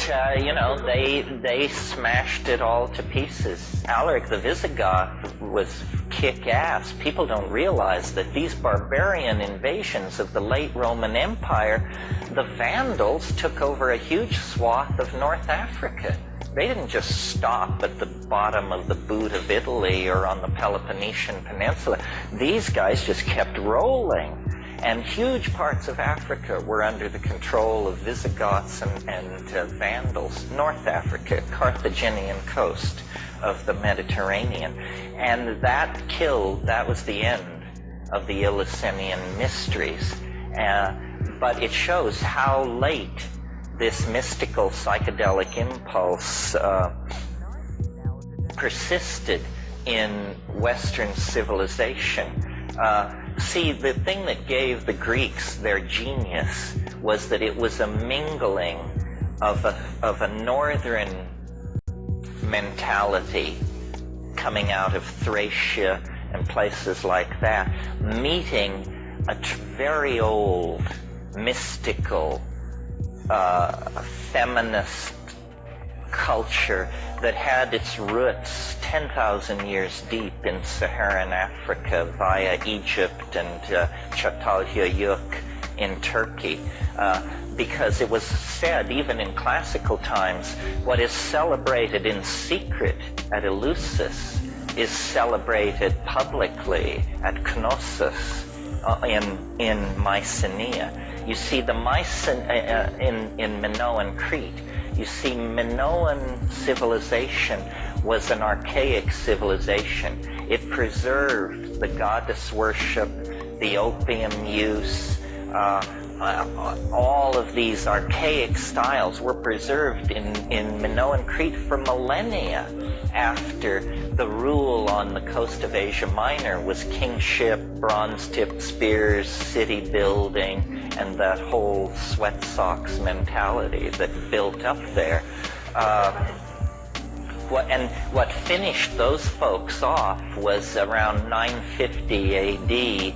Speaker 1: they smashed it all to pieces. Alaric the Visigoth was kick-ass. People don't realize that these barbarian invasions of the late Roman Empire, the Vandals took over a huge swath of North Africa. They didn't just stop at the bottom of the boot of Italy or on the Peloponnesian Peninsula. These guys just kept rolling. And huge parts of Africa were under the control of Visigoths and Vandals. North Africa, Carthaginian coast of the Mediterranean. And that was the end of the Eleusinian mysteries. But it shows how late this mystical psychedelic impulse persisted in Western civilization. See, the thing that gave the Greeks their genius was that it was a mingling of a northern mentality coming out of Thracia and places like that, meeting a very old, mystical, feminist culture that had its roots 10,000 years deep in Saharan Africa via Egypt and Çatalhöyük in Turkey. Because it was said, even in classical times, what is celebrated in secret at Eleusis is celebrated publicly at Knossos in Mycenae. You see, in Minoan Crete, you see, Minoan civilization was an archaic civilization. It preserved the goddess worship, the opium use, all of these archaic styles were preserved in Minoan Crete for millennia after the rule on the coast of Asia Minor was kingship, bronze-tipped spears, city building, and that whole sweat socks mentality that built up there. What finished those folks off was around 950 AD,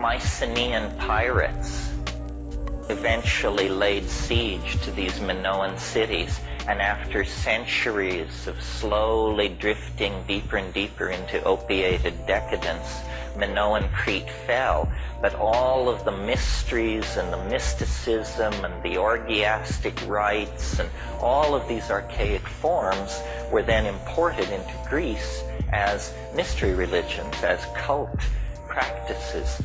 Speaker 1: Mycenaean pirates eventually laid siege to these Minoan cities, and after centuries of slowly drifting deeper and deeper into opiated decadence, Minoan Crete fell. But all of the mysteries and the mysticism and the orgiastic rites and all of these archaic forms were then imported into Greece as mystery religions, as cult practices.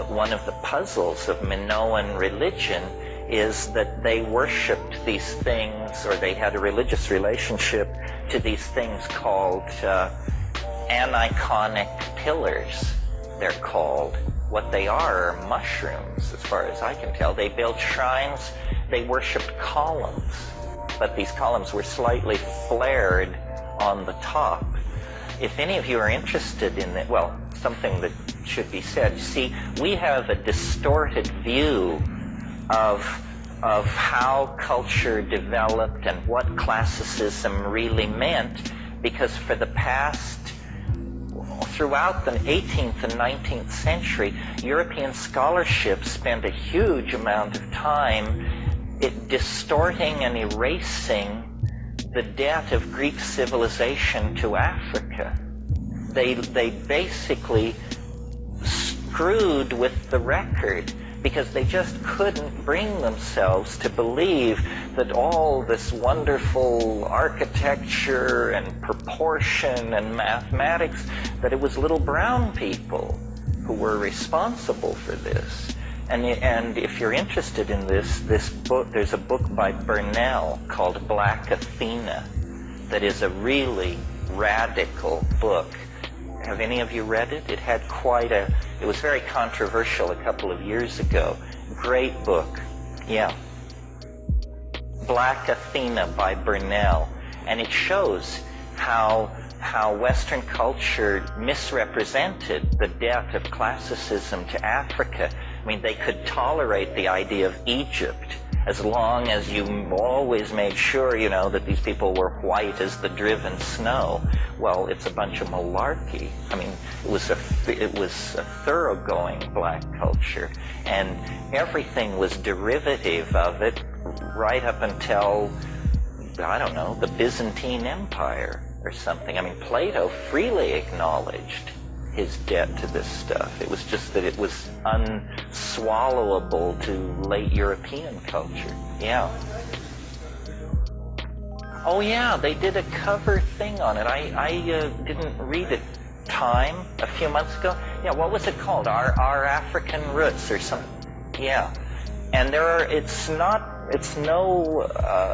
Speaker 1: one of the puzzles of Minoan religion is that they worshipped these things, or they had a religious relationship to these things called aniconic pillars, they're called. What they are mushrooms, as far as I can tell. They built shrines, they worshipped columns, but these columns were slightly flared on the top. If any of you are interested in that, well, something that should be said, you see, we have a distorted view of how culture developed and what classicism really meant, because for the past, throughout the 18th and 19th century, European scholarship spent a huge amount of time distorting and erasing the debt of Greek civilization to Africa. They basically screwed with the record, because they just couldn't bring themselves to believe that all this wonderful architecture and proportion and mathematics, that it was little brown people who were responsible for this. And if you're interested in this book, there's a book by Burnell called Black Athena that is a really radical book. Have any of you read it? It had it was very controversial a couple of years ago. Great book. Yeah. Black Athena by Burnell. And it shows how Western culture misrepresented the debt of classicism to Africa. I mean, they could tolerate the idea of Egypt as long as you always made sure, that these people were white as the driven snow. Well, it's a bunch of malarkey. I mean, it was a thoroughgoing black culture, and everything was derivative of it right up until, I don't know, the Byzantine Empire or something. I mean, Plato freely acknowledged his debt to this stuff. It was just that it was unswallowable to late European culture. Yeah. Oh yeah, they did a cover thing on it. I didn't read it. Time a few months ago. Yeah, what was it called? Our African Roots or something. Yeah. And it's no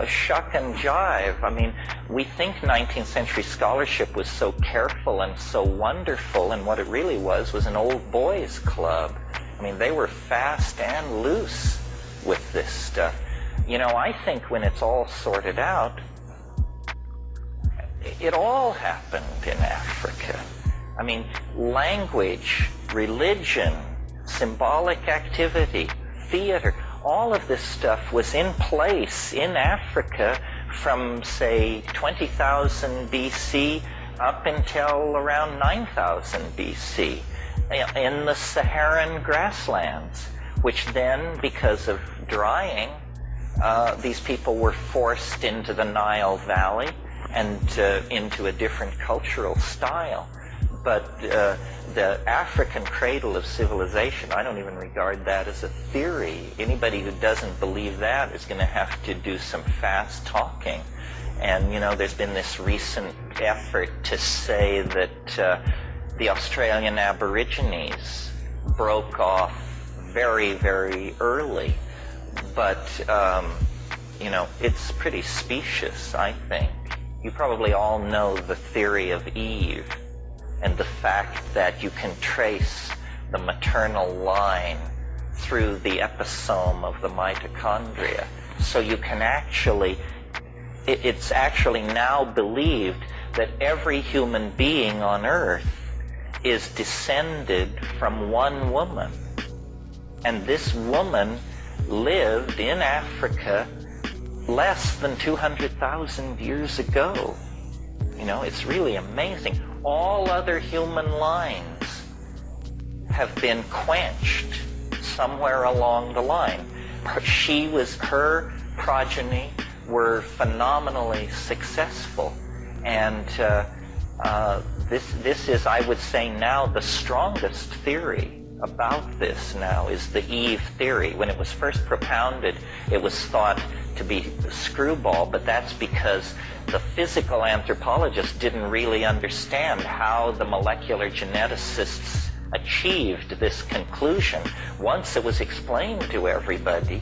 Speaker 1: shuck and jive. I mean, we think 19th century scholarship was so careful and so wonderful, and what it really was an old boys club. I mean, they were fast and loose with this stuff. I think when it's all sorted out, it all happened in Africa. I mean, language, religion, symbolic activity, theater, all of this stuff was in place in Africa from, say, 20,000 BC up until around 9,000 BC in the Saharan grasslands, which then, because of drying, these people were forced into the Nile Valley and into a different cultural style. But the African cradle of civilization, I don't even regard that as a theory. Anybody who doesn't believe that is going to have to do some fast talking. And, there's been this recent effort to say that the Australian Aborigines broke off very, very early. But, it's pretty specious, I think. You probably all know the theory of Eve, and the fact that you can trace the maternal line through the episome of the mitochondria. So you can it's actually now believed that every human being on Earth is descended from one woman. And this woman lived in Africa less than 200,000 years ago. It's really amazing. All other human lines have been quenched somewhere along the line. Her progeny were phenomenally successful. And this is, I would say now, the strongest theory about this now is the Eve theory. When it was first propounded, it was thought to be screwball, but that's because the physical anthropologists didn't really understand how the molecular geneticists achieved this conclusion. Once it was explained to everybody,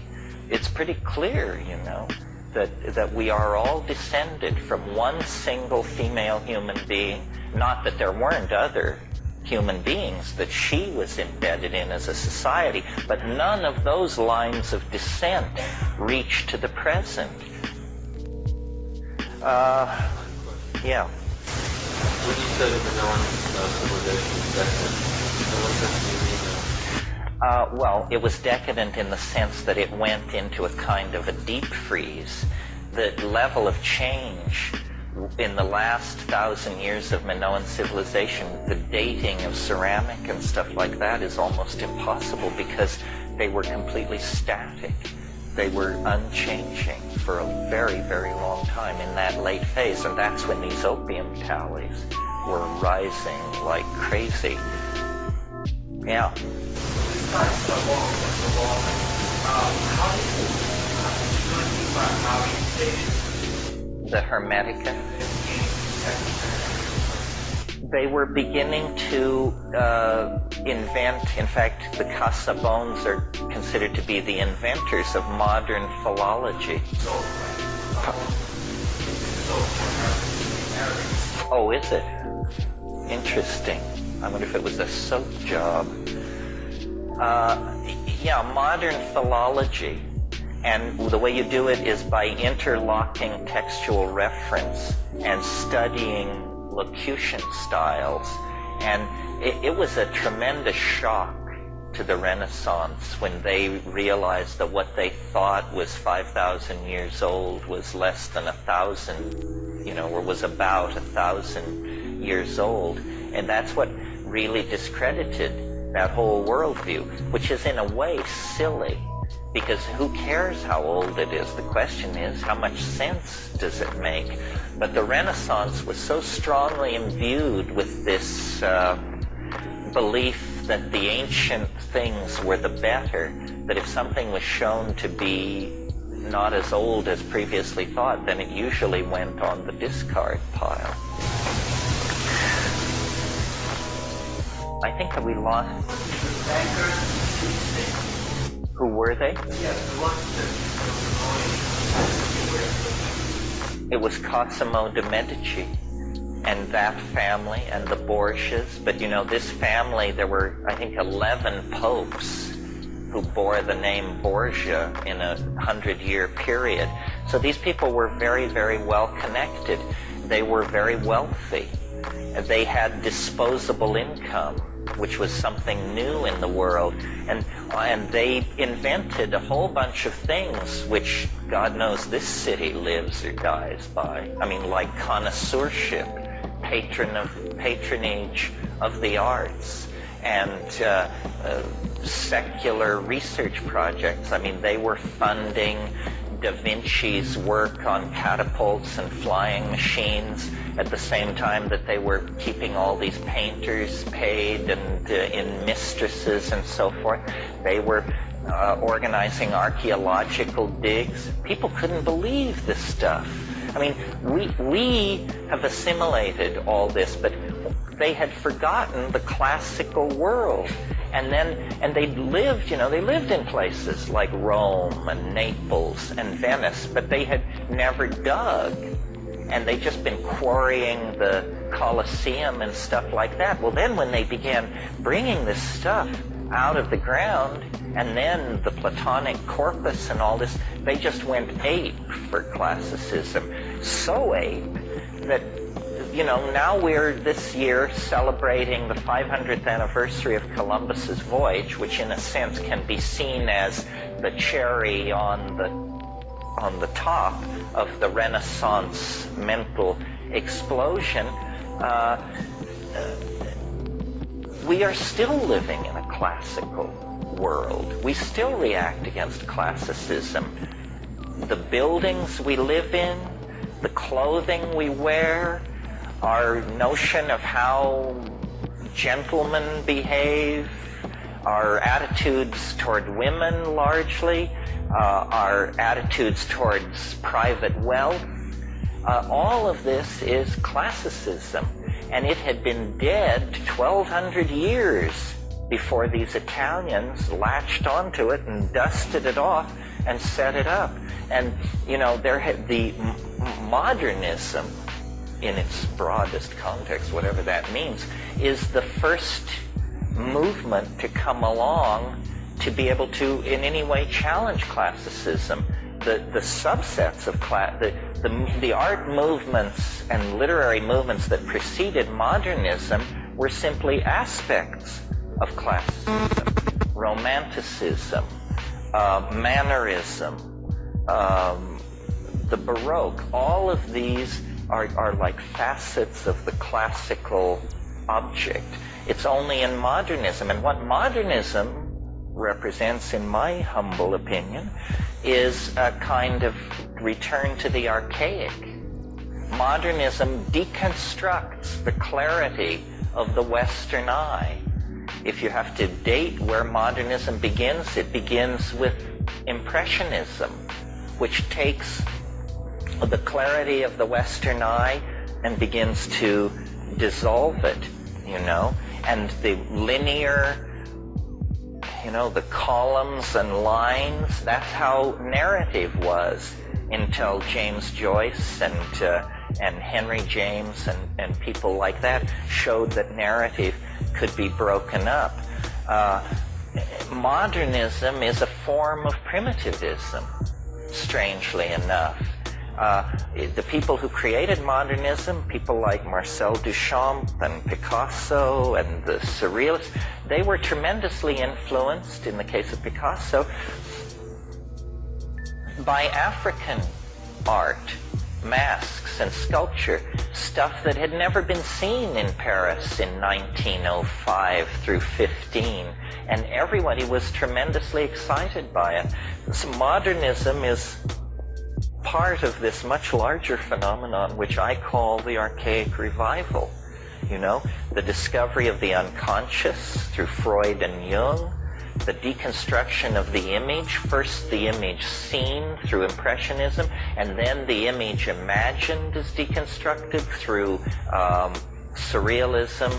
Speaker 1: it's pretty clear, you know, that we are all descended from one single female human being. Not that there weren't other human beings that she was embedded in as a society, but none of those lines of descent reach to the present. Yeah.
Speaker 13: When you said Minoan civilization is decadent, what does it mean?
Speaker 1: Well, it was decadent in the sense that it went into a kind of a deep freeze. The level of change in the last 1,000 years of Minoan civilization, the dating of ceramic and stuff like that is almost impossible because they were completely static. They were unchanging for a very, very long time in that late phase, and that's when these opium tallies were rising like crazy. Yeah. The Hermetica. They were beginning to invent, in fact, the Casabones are considered to be the inventors of modern philology. Oh, is it? Interesting. I wonder if it was a soap job. Yeah, modern philology. And the way you do it is by interlocking textual reference and studying locution styles. And it was a tremendous shock to the Renaissance when they realized that what they thought was 5,000 years old was less than 1,000, you know, or was about 1,000 years old. And that's what really discredited that whole worldview, which is in a way silly. Because who cares how old it is? The question is, how much sense does it make? But the Renaissance was so strongly imbued with this belief that the ancient things were the better, that if something was shown to be not as old as previously thought, then it usually went on the discard pile. I think that we lost... Who were they? It was Cosimo de' Medici and that family and the Borgias. But you know, this family, there were, I think, 11 popes who bore the name Borgia in a 100-year period. So these people were very, very well connected. They were very wealthy. They had disposable income, which was something new in the world. And they invented a whole bunch of things which God knows this city lives or dies by. I mean, like connoisseurship, patronage of the arts, and secular research projects. I mean, they were funding Da Vinci's work on catapults and flying machines at the same time that they were keeping all these painters paid and in mistresses and so forth. They were organizing archaeological digs. People couldn't believe this stuff. I mean, we have assimilated all this, but they had forgotten the classical world. And they lived, you know, they lived in places like Rome and Naples and Venice, but they had never dug. And they'd just been quarrying the Colosseum and stuff like that. Well, then when they began bringing this stuff out of the ground, and then the Platonic corpus and all this, they just went ape for classicism. So ape that, you know, now we're this year celebrating the 500th anniversary of Columbus's voyage, which in a sense can be seen as the cherry on the top of the Renaissance mental explosion. We are still living in a classical world. We still react against classicism. The buildings we live in, the clothing we wear, our notion of how gentlemen behave, our attitudes toward women largely, our attitudes towards private wealth, all of this is classicism. And it had been dead 1,200 years before these Italians latched onto it and dusted it off and set it up. And, you know, the modernism, in its broadest context, whatever that means, is the first movement to come along to be able to in any way challenge classicism. The subsets of the art movements and literary movements that preceded modernism were simply aspects of classicism, romanticism, mannerism, the Baroque. All of these are like facets of the classical object. It's only in modernism, and what modernism represents, in my humble opinion, is a kind of return to the archaic. Modernism deconstructs the clarity of the Western eye. If you have to date where modernism begins, it begins with Impressionism, which takes the clarity of the Western eye and begins to dissolve it, you know, and the linear, you know, the columns and lines, that's how narrative was until James Joyce and Henry James and people like that showed that narrative could be broken up. Modernism is a form of primitivism, strangely enough. The people who created modernism, people like Marcel Duchamp and Picasso and the Surrealists, they were tremendously influenced, in the case of Picasso, by African art, masks and sculpture, stuff that had never been seen in Paris in 1905 through 15, and everybody was tremendously excited by it. So modernism is part of this much larger phenomenon which I call the archaic revival. You know, the discovery of the unconscious through Freud and Jung, the deconstruction of the image, first the image seen through Impressionism, and then the image imagined is deconstructed through Surrealism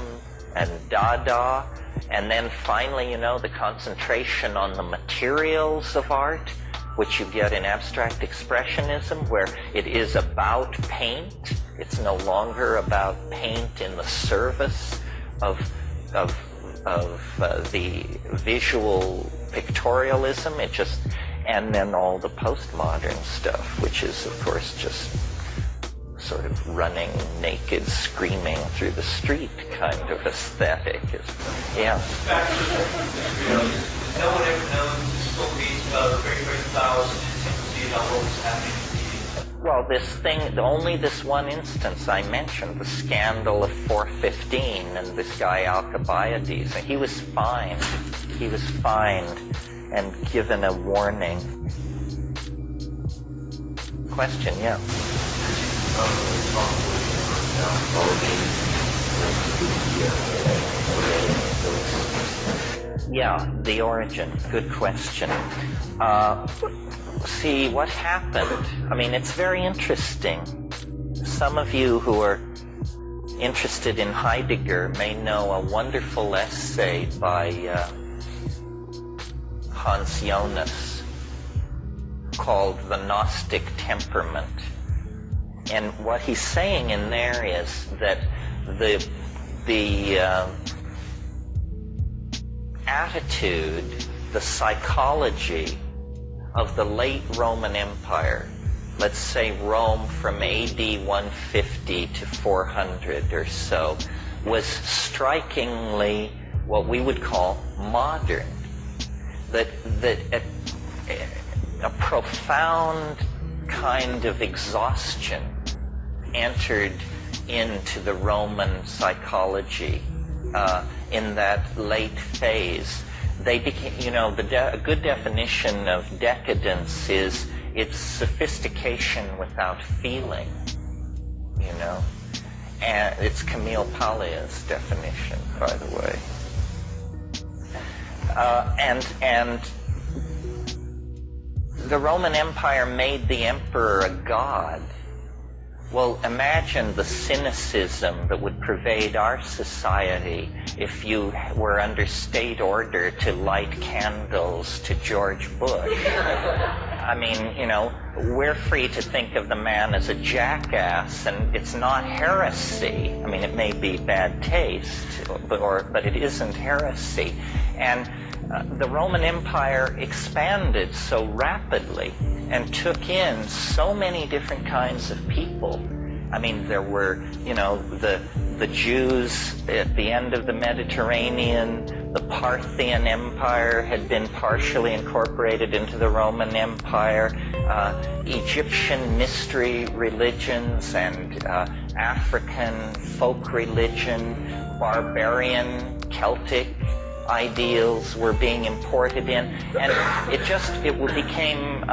Speaker 1: and Dada, and then finally, you know, the concentration on the materials of art, which you get in abstract expressionism, where it is about paint. It's no longer about paint in the service of the visual pictorialism. It just, and then all the postmodern stuff, which is of course just sort of running naked, screaming through the street kind of aesthetic. Yeah.
Speaker 13: No one ever knows stories about the very first flowers and about what was happening.
Speaker 1: Well, this thing, only this one instance I mentioned, the scandal of 415 and this guy Alcibiades, he was fined. He was fined and given a warning. Question, yeah. Yeah, the origin. Good question. See, what happened? I mean, it's very interesting. Some of you who are interested in Heidegger may know a wonderful essay by Hans Jonas called The Gnostic Temperament. And what he's saying in there is that the attitude, the psychology of the late Roman Empire, let's say Rome from AD 150 to 400 or so, was strikingly what we would call modern. That a profound kind of exhaustion entered into the Roman psychology in that late phase. They became, you know, a good definition of decadence is it's sophistication without feeling, you know. And it's Camille Pallia's definition, by the way. And the Roman Empire made the emperor a god, Well, imagine the cynicism that would pervade our society if you were under state order to light candles to George Bush. I mean, you know, we're free to think of the man as a jackass, and it's not heresy. I mean, it may be bad taste, but it isn't heresy. And the Roman Empire expanded so rapidly and took in so many different kinds of people. I mean, there were, you know, the Jews at the end of the Mediterranean. The Parthian Empire had been partially incorporated into the Roman Empire. Egyptian mystery religions and African folk religion, barbarian Celtic ideals were being imported in, and it became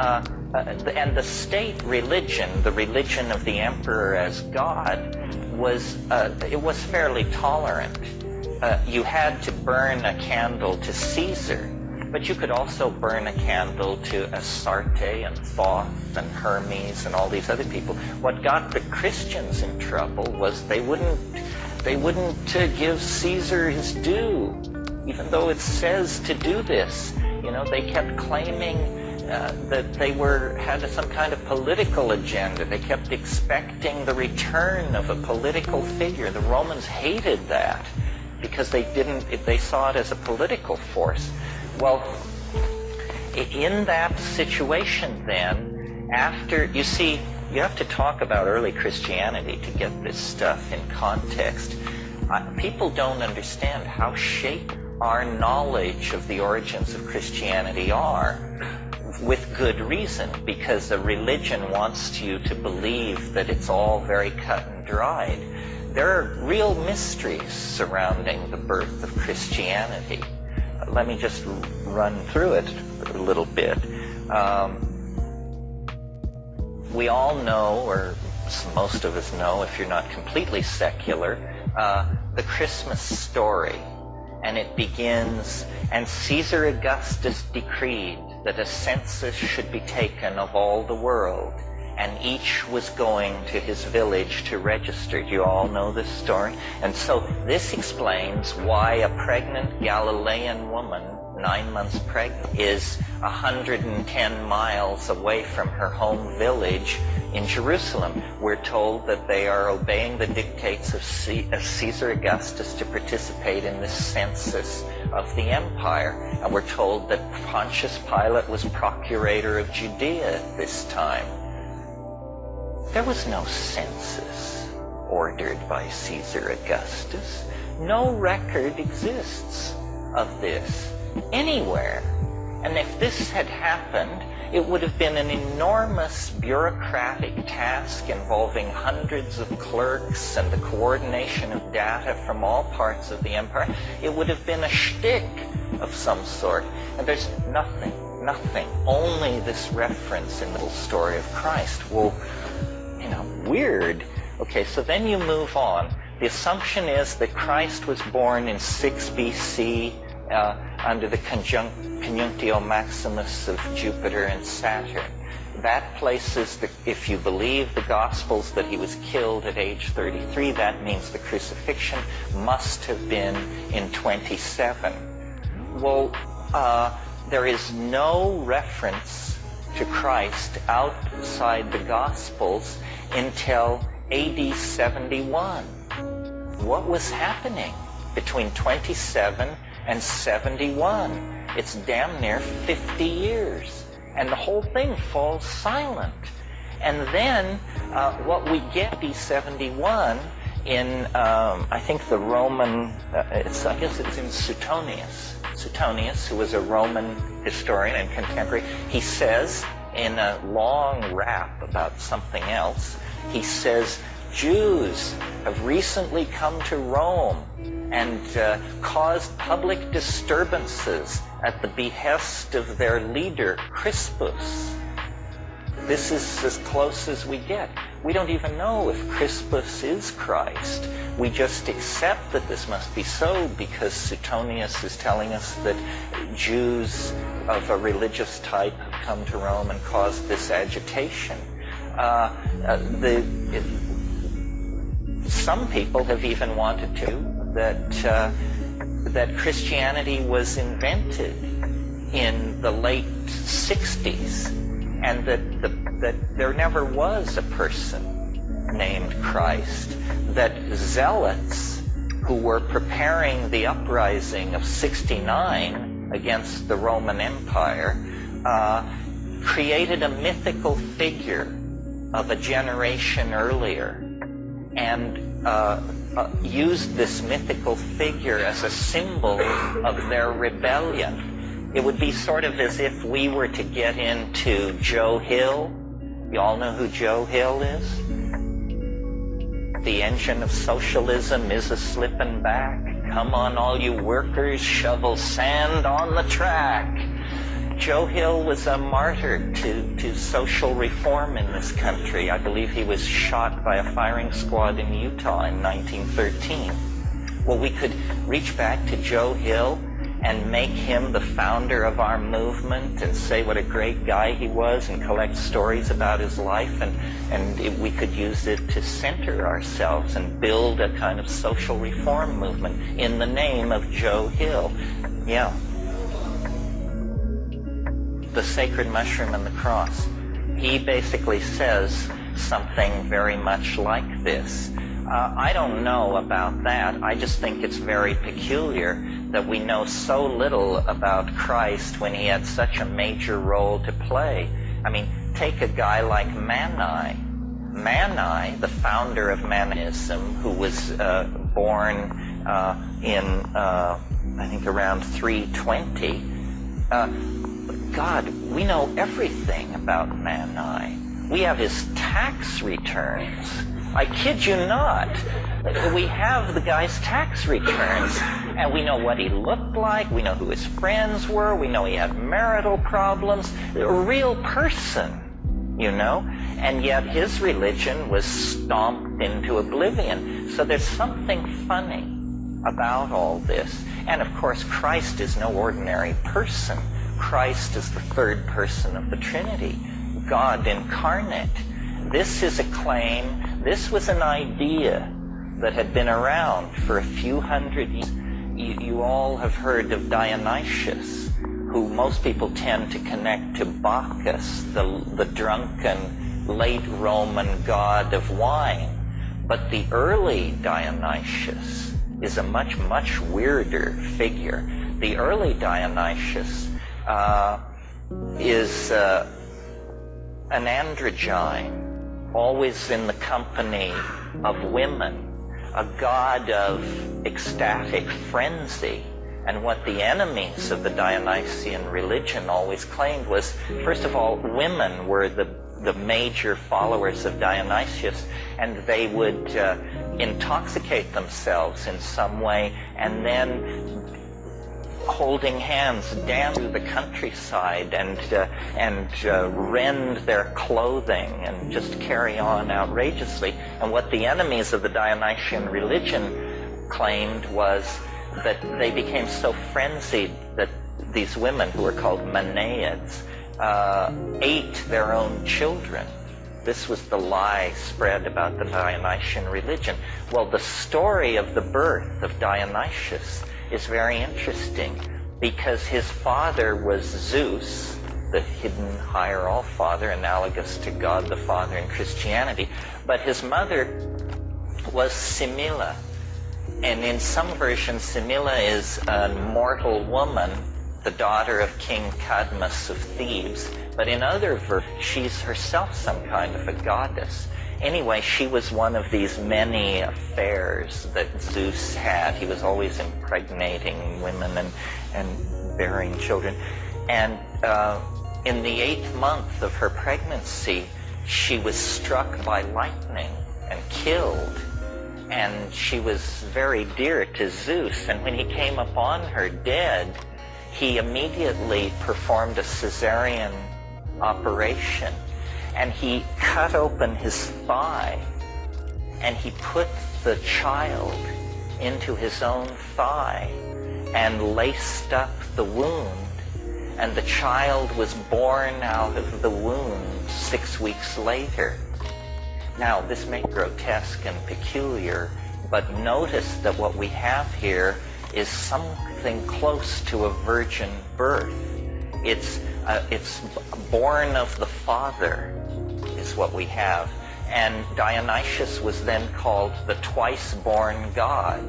Speaker 1: and the state religion, the religion of the emperor as God, was fairly tolerant. You had to burn a candle to Caesar, but you could also burn a candle to Astarte and Thoth and Hermes and all these other people. What got the Christians in trouble was they wouldn't give Caesar his due, even though it says to do this. You know, they kept claiming that they had some kind of political agenda. They kept expecting the return of a political figure. The Romans hated that because they saw it as a political force. Well, in that situation then, you see, you have to talk about early Christianity to get this stuff in context. People don't understand how shaped our knowledge of the origins of Christianity are, with good reason, because a religion wants you to believe that it's all very cut and dried. There are real mysteries surrounding the birth of Christianity. Let me just run through it a little bit. We all know, or most of us know, if you're not completely secular, the Christmas story. And it begins, and Caesar Augustus decreed that a census should be taken of all the world, and each was going to his village to register. You all know this story? And so this explains why a pregnant Galilean woman, 9 months pregnant, is 110 miles away from her home village in Jerusalem. We're told that they are obeying the dictates of Caesar Augustus to participate in this census of the empire. And we're told that Pontius Pilate was procurator of Judea at this time. There was no census ordered by Caesar Augustus. No record exists of this anywhere. And if this had happened, it would have been an enormous bureaucratic task involving hundreds of clerks and the coordination of data from all parts of the empire. It would have been a shtick of some sort. And there's nothing, only this reference in the story of Christ. Well, you know, weird. Okay, so then you move on. The assumption is that Christ was born in 6 BC under the conjunctio maximus of Jupiter and Saturn. That places, if you believe the Gospels, that he was killed at age 33. That means the crucifixion must have been in 27. Well, there is no reference to Christ outside the Gospels until AD 71. What was happening between 27 and 71? It's damn near 50 years. And the whole thing falls silent. And then what we get AD 71 in, I think the Roman, I guess it's in Suetonius. Suetonius, who was a Roman historian and contemporary, he says in a long rap about something else, he says, Jews have recently come to Rome and caused public disturbances at the behest of their leader, Crispus. This is as close as we get. We don't even know if Crispus is Christ. We just accept that this must be so because Suetonius is telling us that Jews of a religious type have come to Rome and caused this agitation. some people have even wanted that Christianity was invented in the late 60s, and that there never was a person named Christ, that zealots who were preparing the uprising of 69 against the Roman Empire created a mythical figure of a generation earlier, and used this mythical figure as a symbol of their rebellion. It would be sort of as if we were to get into Joe Hill. You all know who Joe Hill is? The engine of socialism is a-slippin' back. Come on, all you workers, shovel sand on the track. Joe Hill was a martyr to social reform in this country. I believe he was shot by a firing squad in Utah in 1913. Well, we could reach back to Joe Hill and make him the founder of our movement and say what a great guy he was and collect stories about his life, and we could use it to center ourselves and build a kind of social reform movement in the name of Joe Hill. Yeah. The Sacred Mushroom and the Cross. He basically says something very much like this. I don't know about that. I just think it's very peculiar that we know so little about Christ when he had such a major role to play. I mean, take a guy like Mani. Mani, the founder of Shamanism, who was born in, I think, around 320, God, we know everything about Mani. We have his tax returns. I kid you not. We have the guy's tax returns, and we know what he looked like, we know who his friends were, we know he had marital problems. A real person, you know? And yet his religion was stomped into oblivion. So there's something funny about all this. And of course, Christ is no ordinary person. Christ is the third person of the Trinity, God incarnate. This is a claim, this was an idea that had been around for a few hundred years. You all have heard of Dionysius, who most people tend to connect to Bacchus, the drunken late Roman god of wine. But the early Dionysius is a much, much weirder figure. The early Dionysius is an androgyne, always in the company of women, a god of ecstatic frenzy. And what the enemies of the Dionysian religion always claimed was, first of all, women were the major followers of Dionysius, and they would intoxicate themselves in some way and then holding hands dance through the countryside and rend their clothing and just carry on outrageously. And what the enemies of the Dionysian religion claimed was that they became so frenzied that these women, who were called Manaids, ate their own children. This was the lie spread about the Dionysian religion. Well, the story of the birth of Dionysius is very interesting, because his father was Zeus, the hidden higher all-father, analogous to God the Father in Christianity, but his mother was Semele. And in some versions, Semele is a mortal woman, the daughter of King Cadmus of Thebes, but in other versions, she's herself some kind of a goddess. Anyway, she was one of these many affairs that Zeus had. He was always impregnating women and bearing children. And in the 8th month of her pregnancy, she was struck by lightning and killed. And she was very dear to Zeus. And when he came upon her dead, he immediately performed a cesarean operation. And he cut open his thigh, and he put the child into his own thigh and laced up the wound. And the child was born out of the wound 6 weeks later. Now, this may be grotesque and peculiar, but notice that what we have here is something close to a virgin birth. It's born of the Father is what we have. And Dionysius was then called the twice-born God,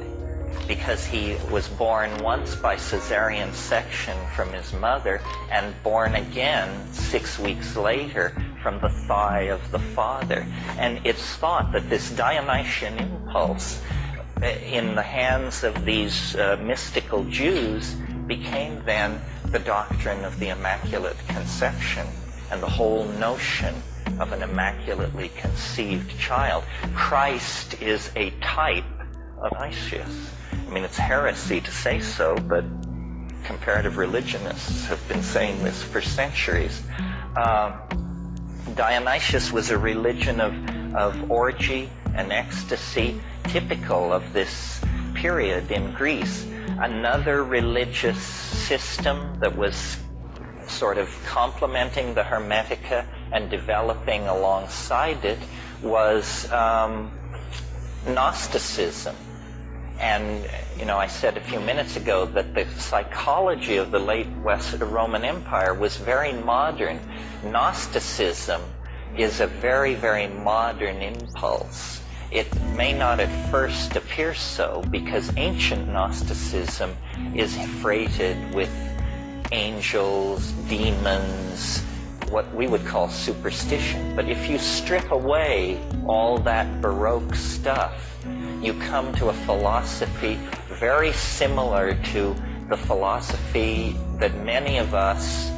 Speaker 1: because he was born once by caesarean section from his mother and born again 6 weeks later from the thigh of the Father. And it's thought that this Dionysian impulse in the hands of these mystical Jews became then the doctrine of the Immaculate Conception and the whole notion of an immaculately conceived child. Christ is a type of Dionysius. I mean, it's heresy to say so, but comparative religionists have been saying this for centuries. Dionysius was a religion of orgy and ecstasy, typical of this period in Greece. Another religious system that was sort of complementing the Hermetica and developing alongside it was Gnosticism. And, I said a few minutes ago that the psychology of the late Roman Empire was very modern. Gnosticism is a very, very modern impulse. It may not at first appear so, because ancient Gnosticism is freighted with angels, demons, what we would call superstition. But if you strip away all that Baroque stuff, you come to a philosophy very similar to the philosophy that many of us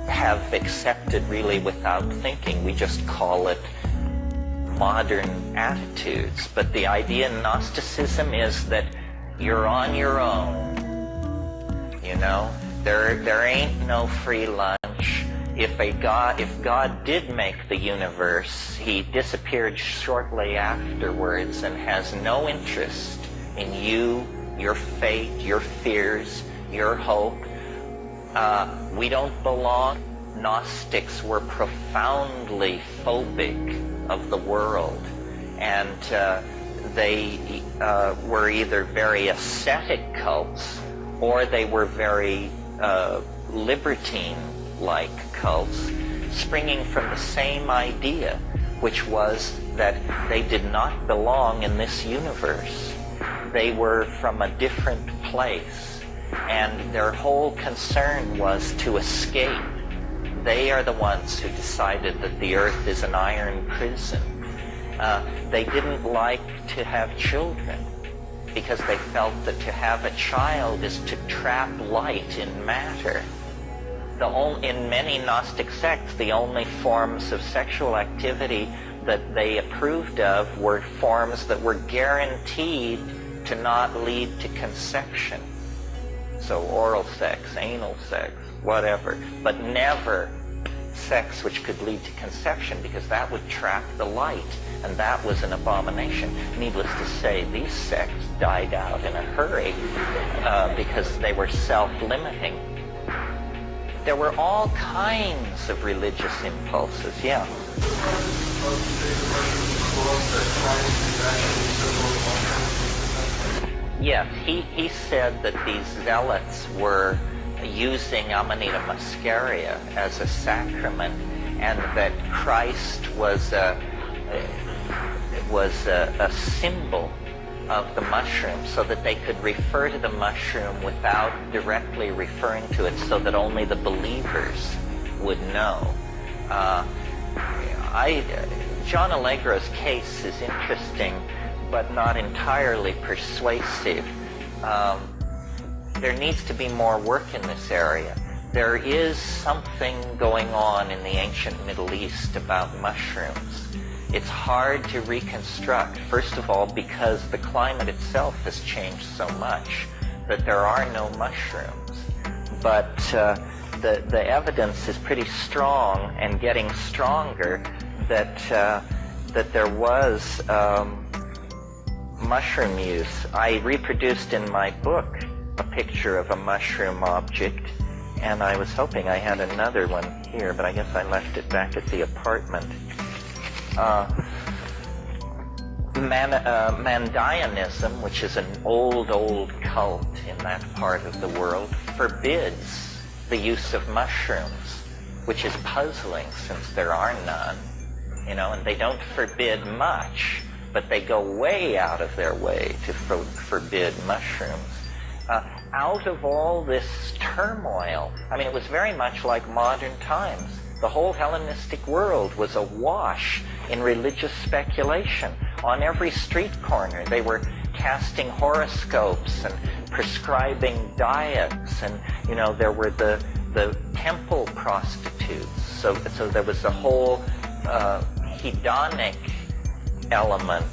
Speaker 1: have accepted really without thinking. We just call it modern attitudes. But the idea in Gnosticism is that you're on your own. There ain't no free lunch. If God did make the universe, he disappeared shortly afterwards and has no interest in you, your fate, your fears, your hope. We don't belong. Gnostics were profoundly phobic of the world, and they were either very ascetic cults or they were very libertine-like cults, springing from the same idea, which was that they did not belong in this universe. They were from a different place, and their whole concern was to escape. They are the ones who decided that the earth is an iron prison. They didn't like to have children because they felt that to have a child is to trap light in matter. In many Gnostic sects, the only forms of sexual activity that they approved of were forms that were guaranteed to not lead to conception. So oral sex, anal sex, whatever, but never sex which could lead to conception, because that would trap the light, and that was an abomination. Needless to say, these sects died out in a hurry because they were self-limiting. There were all kinds of religious impulses, yeah. Yes, he said that these zealots were using Amanita muscaria as a sacrament, and that Christ was a symbol of the mushroom, so that they could refer to the mushroom without directly referring to it, so that only the believers would know. John Allegro's case is interesting, but not entirely persuasive. There needs to be more work in this area. There is something going on in the ancient Middle East about mushrooms. It's hard to reconstruct, first of all, because the climate itself has changed so much that there are no mushrooms. But the evidence is pretty strong and getting stronger that there was mushroom use. I reproduced in my book a picture of a mushroom object, and I was hoping I had another one here, but I guess I left it back at the apartment. Mandaeanism, which is an old cult in that part of the world, forbids the use of mushrooms, which is puzzling since there are none, and they don't forbid much, but they go way out of their way to forbid mushrooms. Out of all this turmoil, it was very much like modern times. The whole Hellenistic world was awash in religious speculation. On every street corner, they were casting horoscopes and prescribing diets, and there were the temple prostitutes. So there was a whole hedonic element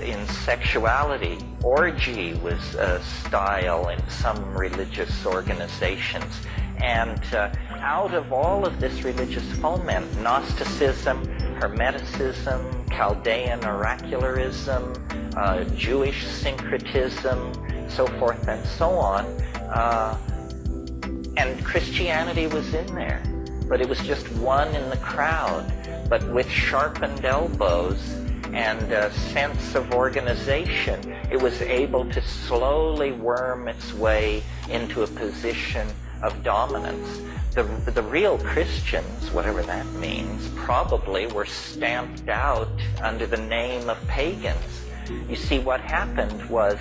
Speaker 1: in sexuality. Orgy was a style in some religious organizations. And out of all of this religious foment, Gnosticism, Hermeticism, Chaldean oracularism, Jewish syncretism, so forth and so on, and Christianity was in there. But it was just one in the crowd, but with sharpened elbows and a sense of organization, it was able to slowly worm its way into a position of dominance. The real Christians, whatever that means, probably were stamped out under the name of pagans. You see, what happened was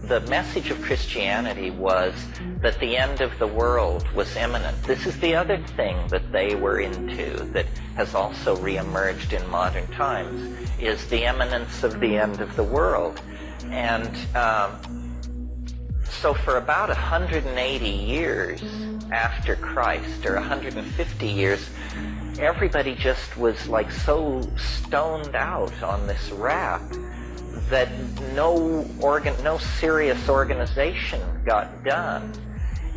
Speaker 1: the message of Christianity was that the end of the world was imminent. This is the other thing that they were into that has also reemerged in modern times, is the imminence of the end of the world. And so for about 180 years after Christ, or 150 years, everybody just was like so stoned out on this rap that no serious organization got done.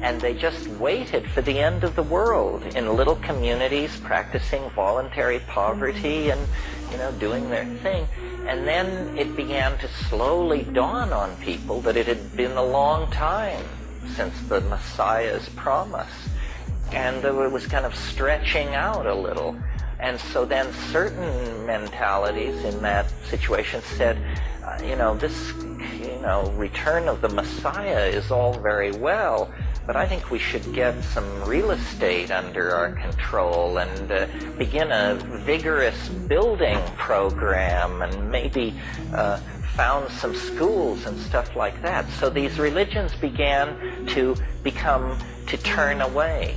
Speaker 1: And they just waited for the end of the world in little communities, practicing voluntary poverty and, doing their thing. And then it began to slowly dawn on people that it had been a long time since the Messiah's promise. And it was kind of stretching out a little. And so then certain mentalities in that situation said, this, return of the Messiah is all very well, but I think we should get some real estate under our control and begin a vigorous building program and maybe found some schools and stuff like that. So these religions began to turn away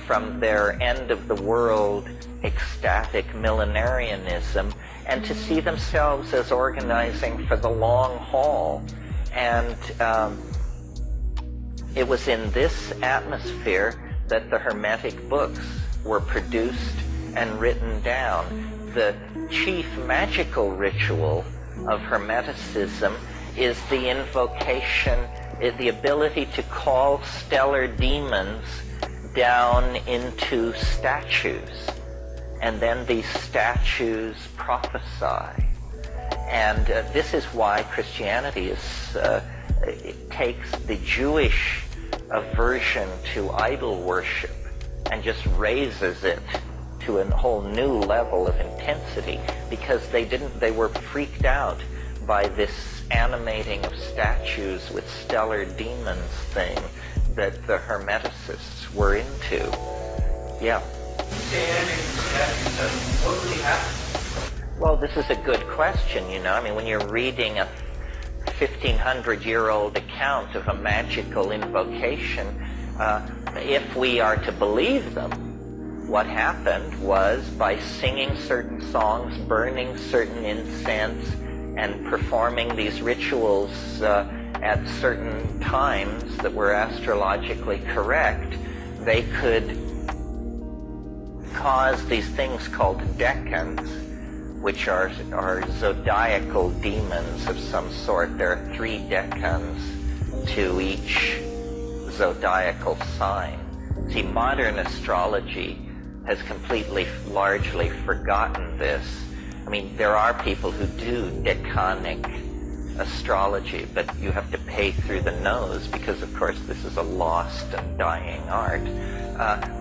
Speaker 1: from their end of the world ecstatic millenarianism and to see themselves as organizing for the long haul. And it was in this atmosphere that the Hermetic books were produced and written down. The chief magical ritual of Hermeticism is the invocation, the ability to call stellar demons down into statues. And then these statues prophesy. And this is why Christianity it takes the Jewish aversion to idol worship and just raises it to a whole new level of intensity, because they were freaked out by this animating of statues with stellar demons thing that the Hermeticists were into. Yeah.
Speaker 13: What really happened?
Speaker 1: Well, this is a good question, when you're reading a 1,500-year-old account of a magical invocation, if we are to believe them, what happened was, by singing certain songs, burning certain incense, and performing these rituals at certain times that were astrologically correct, they could cause these things called decans, which are zodiacal demons of some sort. There are 3 decans to each zodiacal sign. See, modern astrology has largely forgotten this. There are people who do decanic astrology, but you have to pay through the nose because, of course, this is a lost and dying art.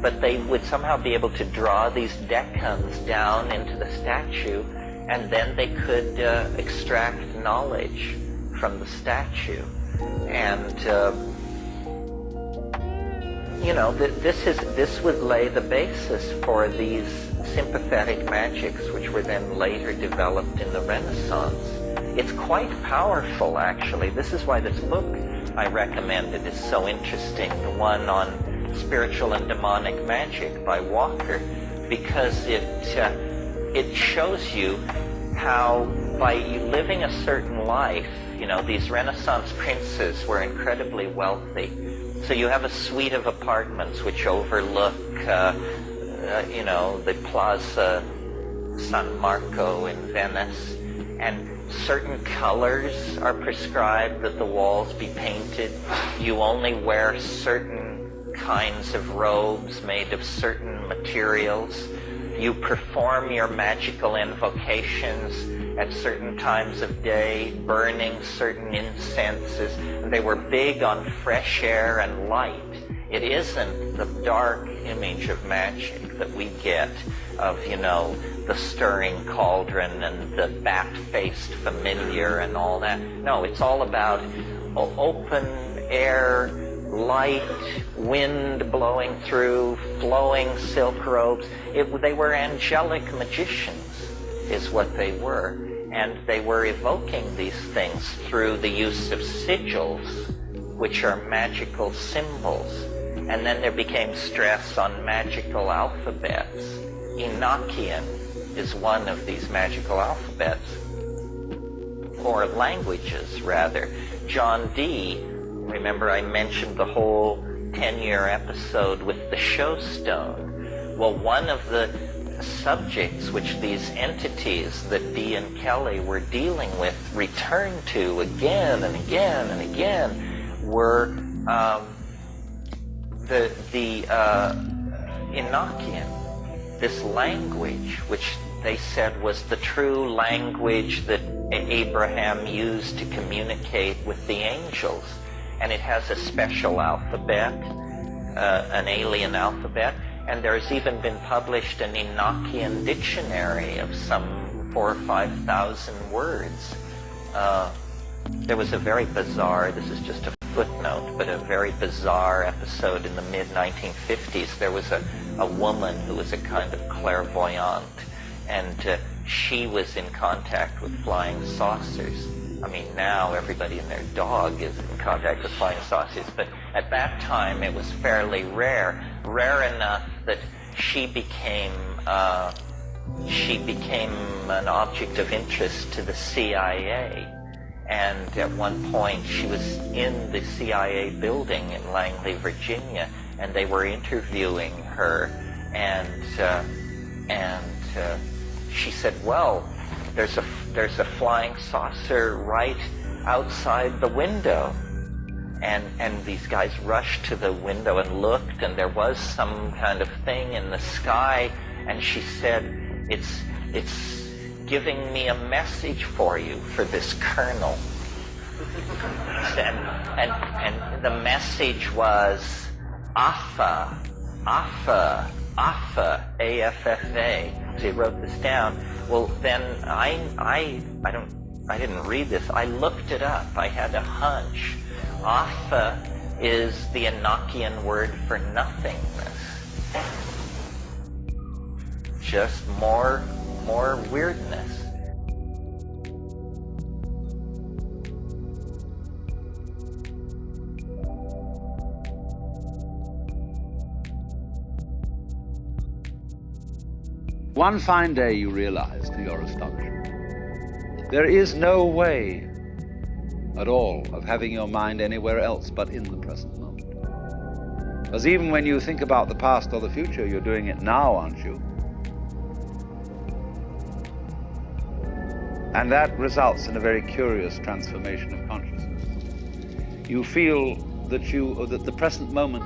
Speaker 1: But they would somehow be able to draw these decans down into the statue and then they could extract knowledge from the statue. And this would lay the basis for these sympathetic magics, which were then later developed in the Renaissance. It's quite powerful, actually. This is why this book I recommended is so interesting, the one on spiritual and demonic magic by Walker, because it shows you how by you living a certain life, these Renaissance princes were incredibly wealthy. So you have a suite of apartments which overlook, the Plaza San Marco in Venice, and certain colors are prescribed that the walls be painted. You only wear certain kinds of robes made of certain materials. You perform your magical invocations at certain times of day, burning certain incenses. And they were big on fresh air and light. It isn't the dark image of magic that we get of, the stirring cauldron and the bat-faced familiar and all that. No, it's all about open air, light, wind blowing through, flowing silk robes. They were angelic magicians, is what they were. And they were evoking these things through the use of sigils, which are magical symbols. And then there became stress on magical alphabets. Enochian is one of these magical alphabets, or languages, rather. John Dee, remember I mentioned the whole 10-year episode with the showstone. Well, one of the subjects which these entities that Dee and Kelly were dealing with returned to again and again and again were the Enochian, this language which they said was the true language that Abraham used to communicate with the angels. And it has a special alphabet, an alien alphabet, and there's even been published an Enochian dictionary of some 4,000 or 5,000 words. There was a very bizarre, this is just a footnote, but a very bizarre episode in the mid-1950s. There was a woman who was a kind of clairvoyant, and she was in contact with flying saucers. I mean, now everybody and their dog is in contact with flying saucers, but at that time it was fairly rare enough that she became an object of interest to the CIA. And at one point she was in the CIA building in Langley, Virginia, and they were interviewing her, and she said, well, there's a flying saucer right outside the window. And these guys rushed to the window and looked, and there was some kind of thing in the sky, and she said, it's giving me a message for you, for this colonel. And the message was Affa, Affa, Affa, A-F-F-A. She wrote this down. Well, then I didn't read this. I looked it up. I had a hunch. Affa is the Enochian word for nothingness. Just more weirdness.
Speaker 14: One fine day you realize, to your astonishment, there is no way at all of having your mind anywhere else but in the present moment. Because even when you think about the past or the future, you're doing it now, aren't you? And that results in a very curious transformation of consciousness. You feel that the present moment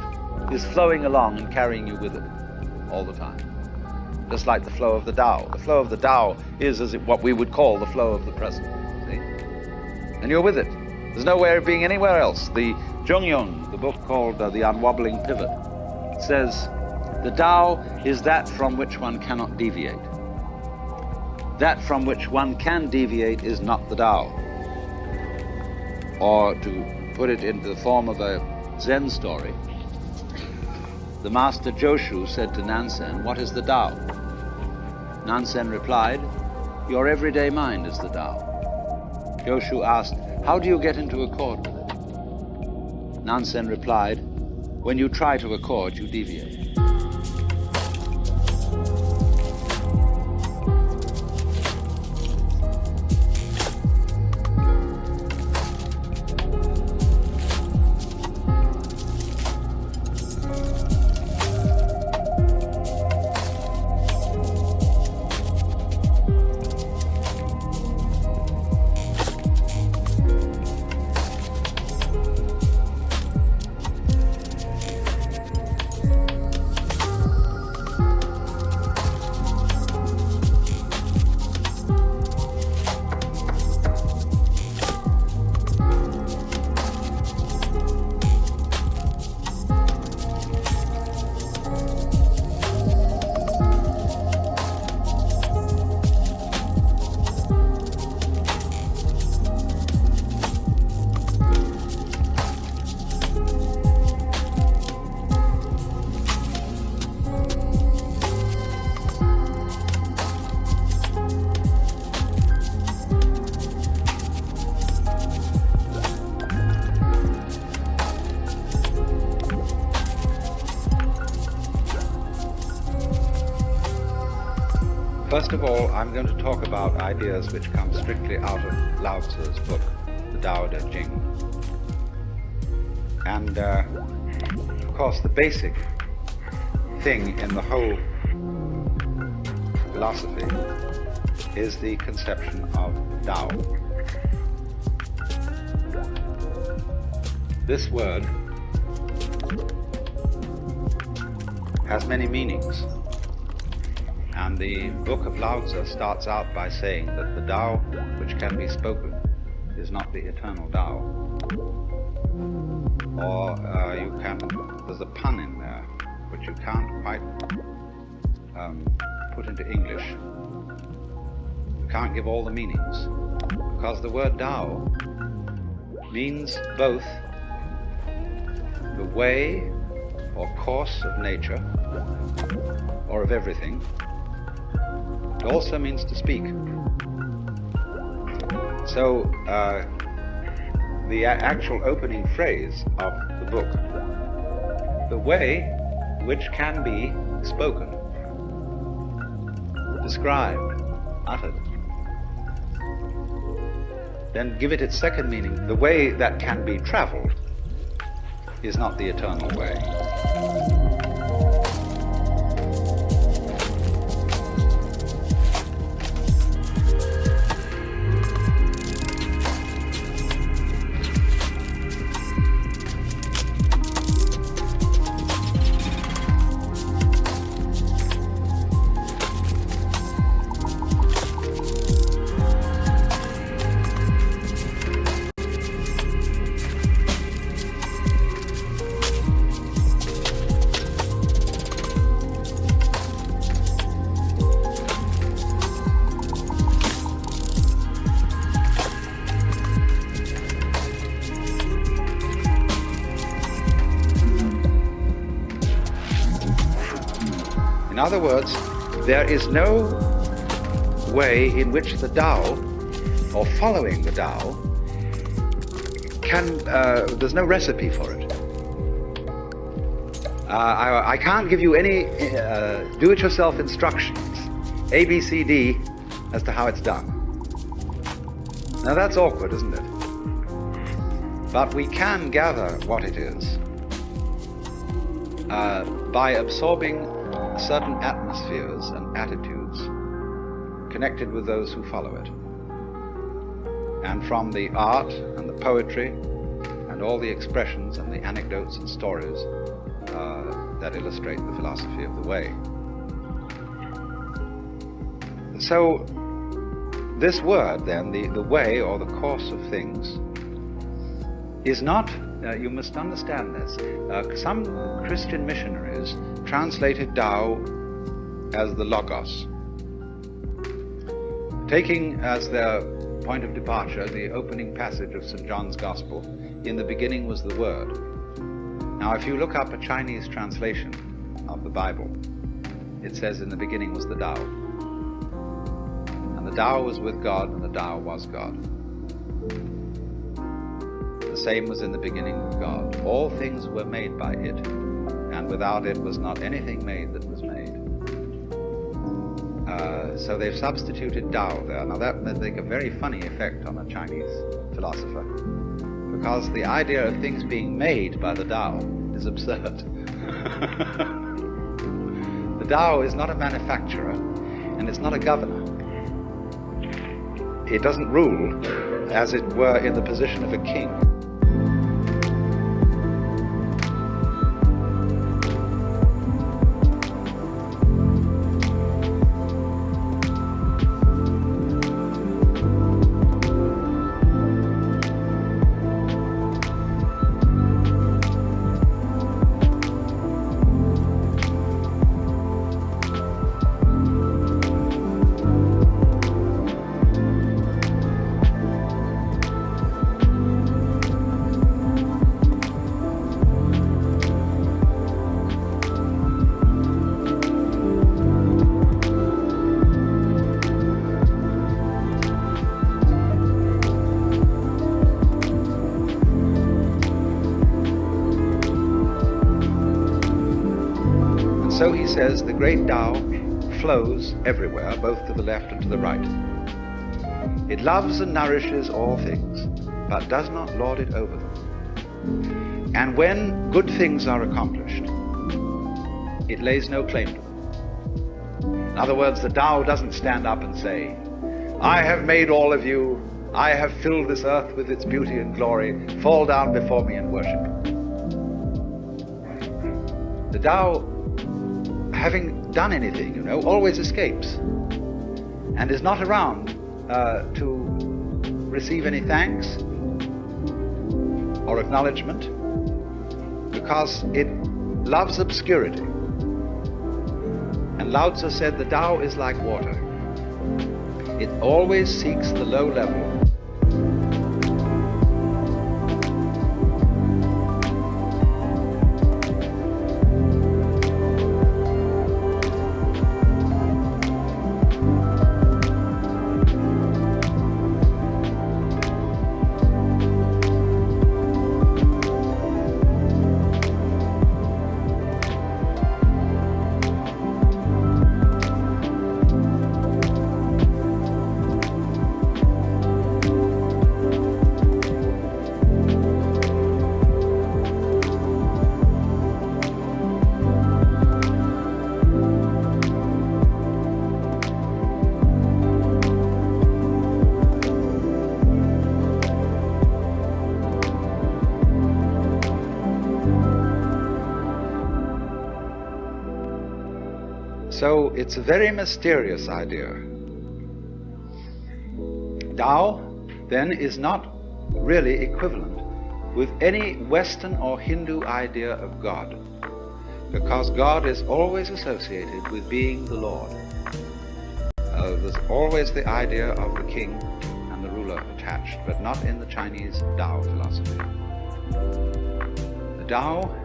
Speaker 14: is flowing along and carrying you with it all the time. Just like the flow of the Tao. The flow of the Tao is what we would call the flow of the present. See? And you're with it. There's no way of being anywhere else. The Zhongyun, the book called The Unwobbling Pivot, says the Tao is that from which one cannot deviate. that from which one can deviate is not the Tao. Or to put it into the form of a Zen story, the master Joshu said to Nansen, "What is the Tao?" Nansen replied, "Your everyday mind is the Tao." Joshu asked, "How do you get into accord with it?" Nansen replied, "When you try to accord, you deviate." First of all, I'm going to talk about ideas which come strictly out of Lao Tzu's book, the Tao Te Ching. And, of course, the basic thing in the whole philosophy is the conception of Tao. This word has many meanings. And the book of Lao Tzu starts out by saying that the Tao which can be spoken is not the eternal Tao. Or there's a pun in there which you can't quite put into English. You can't give all the meanings, because the word Tao means both the way or course of nature or of everything. It also means to speak. So the actual opening phrase of the book, the way which can be spoken, described, uttered. Then give it its second meaning, the way that can be traveled is not the eternal way. In other words, there is no way in which the Tao, or following the Tao, there's no recipe for it. I can't give you any do-it-yourself instructions, A, B, C, D, as to how it's done. Now that's awkward, isn't it? But we can gather what it is by absorbing certain atmospheres and attitudes connected with those who follow it. And from the art and the poetry and all the expressions and the anecdotes and stories that illustrate the philosophy of the way. So this word then, the way or the course of things, is not, you must understand this, some Christian missionaries translated Tao as the Logos. taking as their point of departure the opening passage of St. John's Gospel, in the beginning was the Word. Now, if you look up a Chinese translation of the Bible, it says in the beginning was the Tao. And the Tao was with God, and the Tao was God. The same was in the beginning with God. All things were made by it, and without it was not anything made that was made. So they've substituted Tao there. Now that may make a very funny effect on a Chinese philosopher, because the idea of things being made by the Tao is absurd. The Tao is not a manufacturer, and it's not a governor. It doesn't rule, as it were, in the position of a king. So he says the great Tao flows everywhere, both to the left and to the right. It loves and nourishes all things, but does not lord it over them. And when good things are accomplished, it lays no claim to them. In other words, the Tao doesn't stand up and say, I have made all of you, I have filled this earth with its beauty and glory, fall down before me and worship. The Tao, having done anything, always escapes and is not around to receive any thanks or acknowledgement, because it loves obscurity. And Lao Tzu said the Tao is like water. It always seeks the low level. So it's a very mysterious idea. Tao, then, is not really equivalent with any Western or Hindu idea of God, because God is always associated with being the Lord. There's always the idea of the king and the ruler attached, but not in the Chinese Tao philosophy. The Tao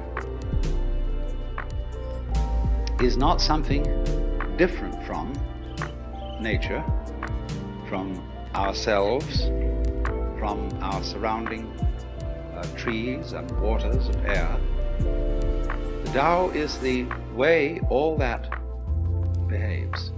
Speaker 14: is not something different from nature, from ourselves, from our surrounding trees and waters and air. The Tao is the way all that behaves.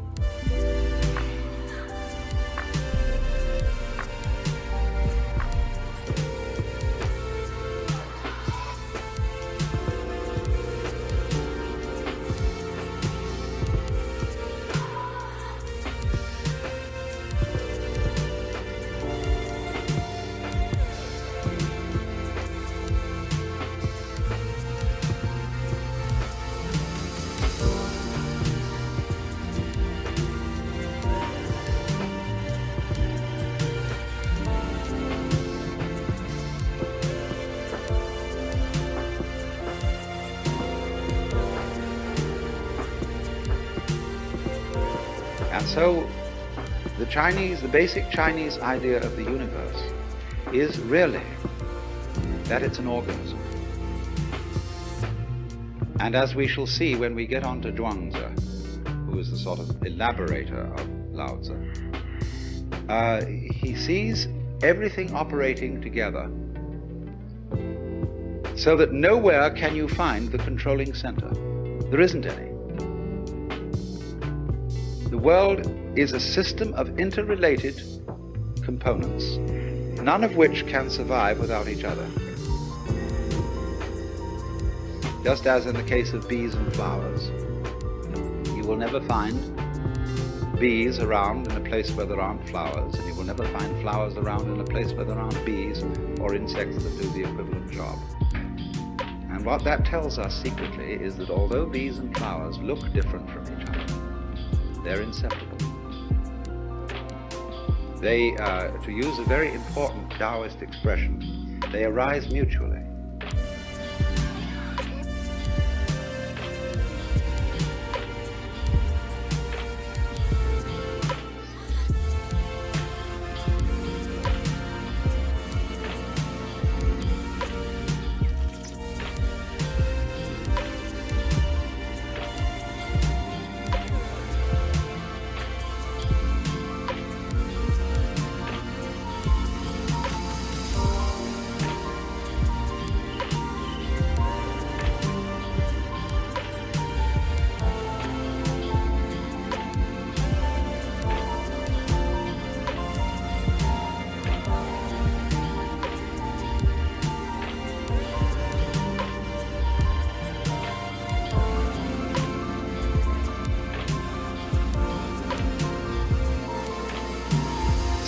Speaker 14: And so The basic Chinese idea of the universe is really that it's an organism. And as we shall see when we get on to Zhuangzi, who is the sort of elaborator of Lao Tzu, he sees everything operating together so that nowhere can you find the controlling center. There isn't any. The world is a system of interrelated components, none of which can survive without each other. Just as in the case of bees and flowers, you will never find bees around in a place where there aren't flowers, and you will never find flowers around in a place where there aren't bees or insects that do the equivalent job. And what that tells us secretly is that although bees and flowers look different from each other, they're inseparable. They, to use a very important Taoist expression, they arise mutually.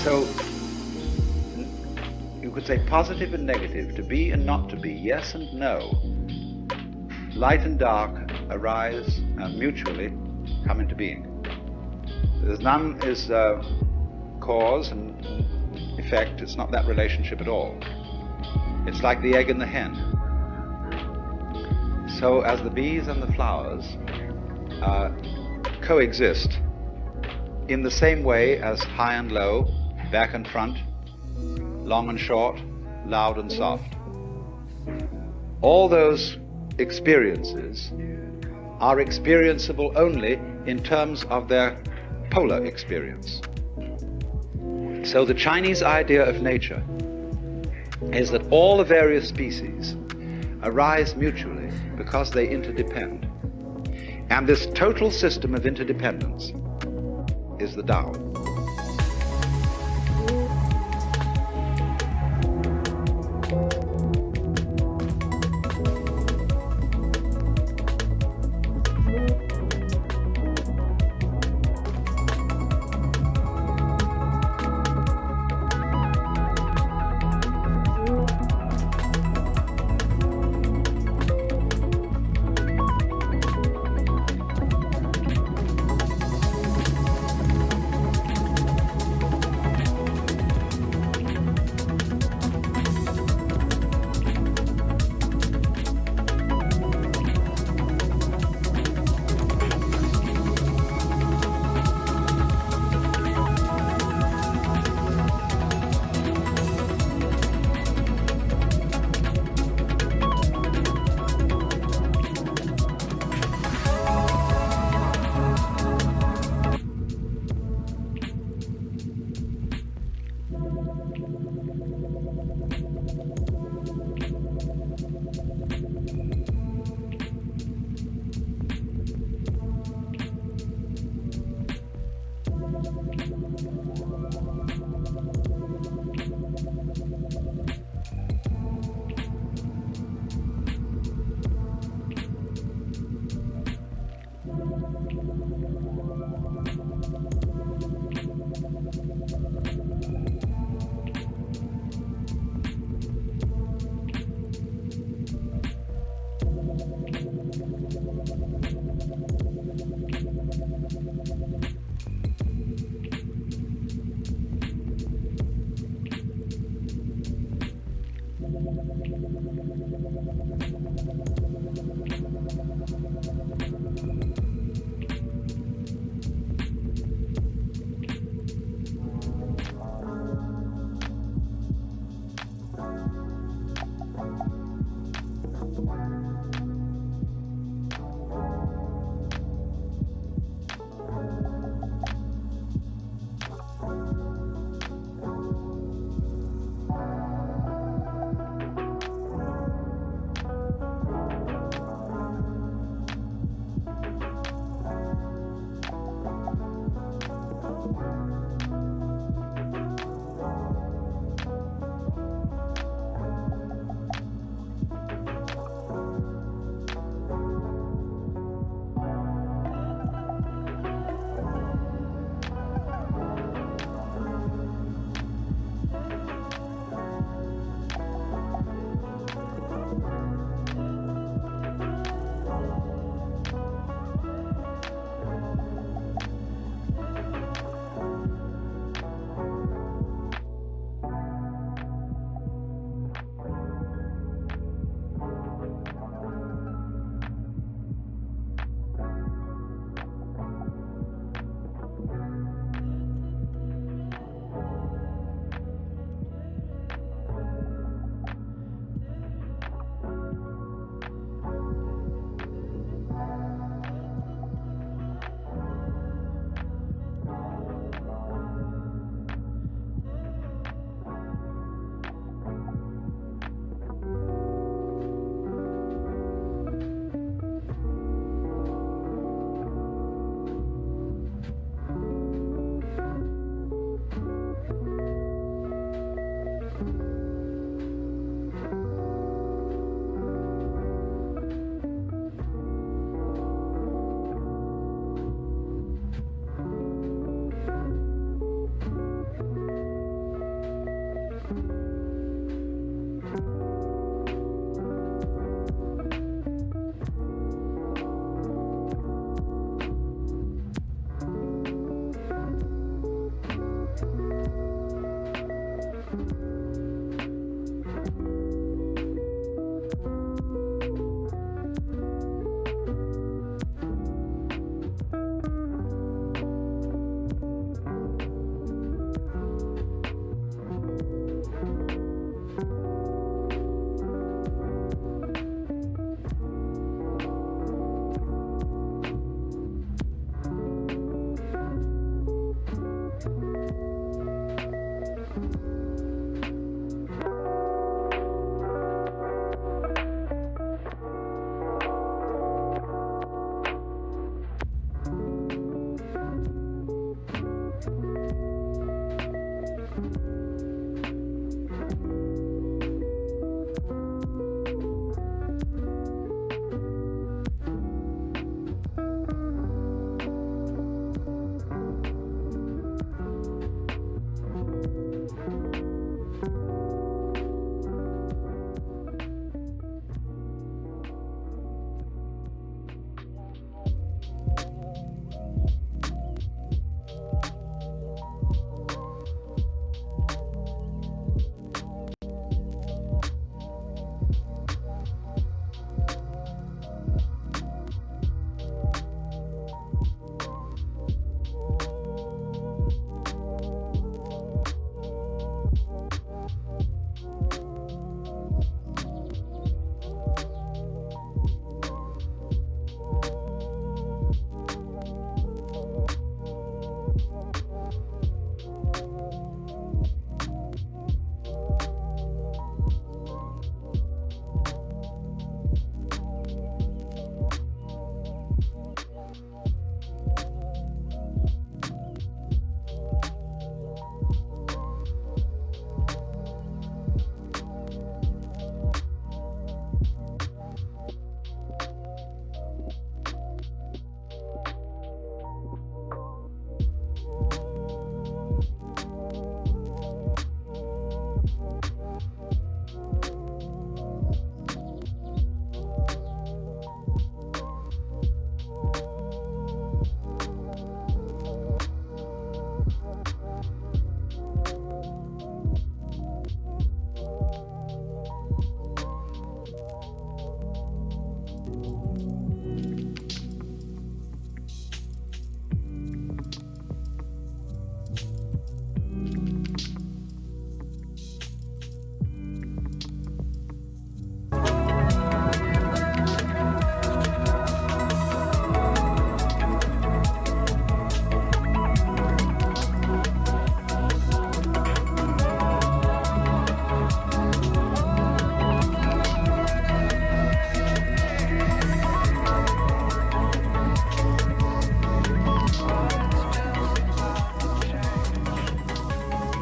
Speaker 14: So, you could say positive and negative, to be and not to be, yes and no. Light and dark arise and mutually come into being. There's none is cause and effect. It's not that relationship at all. It's like the egg and the hen. So as the bees and the flowers coexist in the same way as high and low, back and front, long and short, loud and soft. All those experiences are experienceable only in terms of their polar experience. So the Chinese idea of nature is that all the various species arise mutually because they interdepend. And this total system of interdependence is the Tao.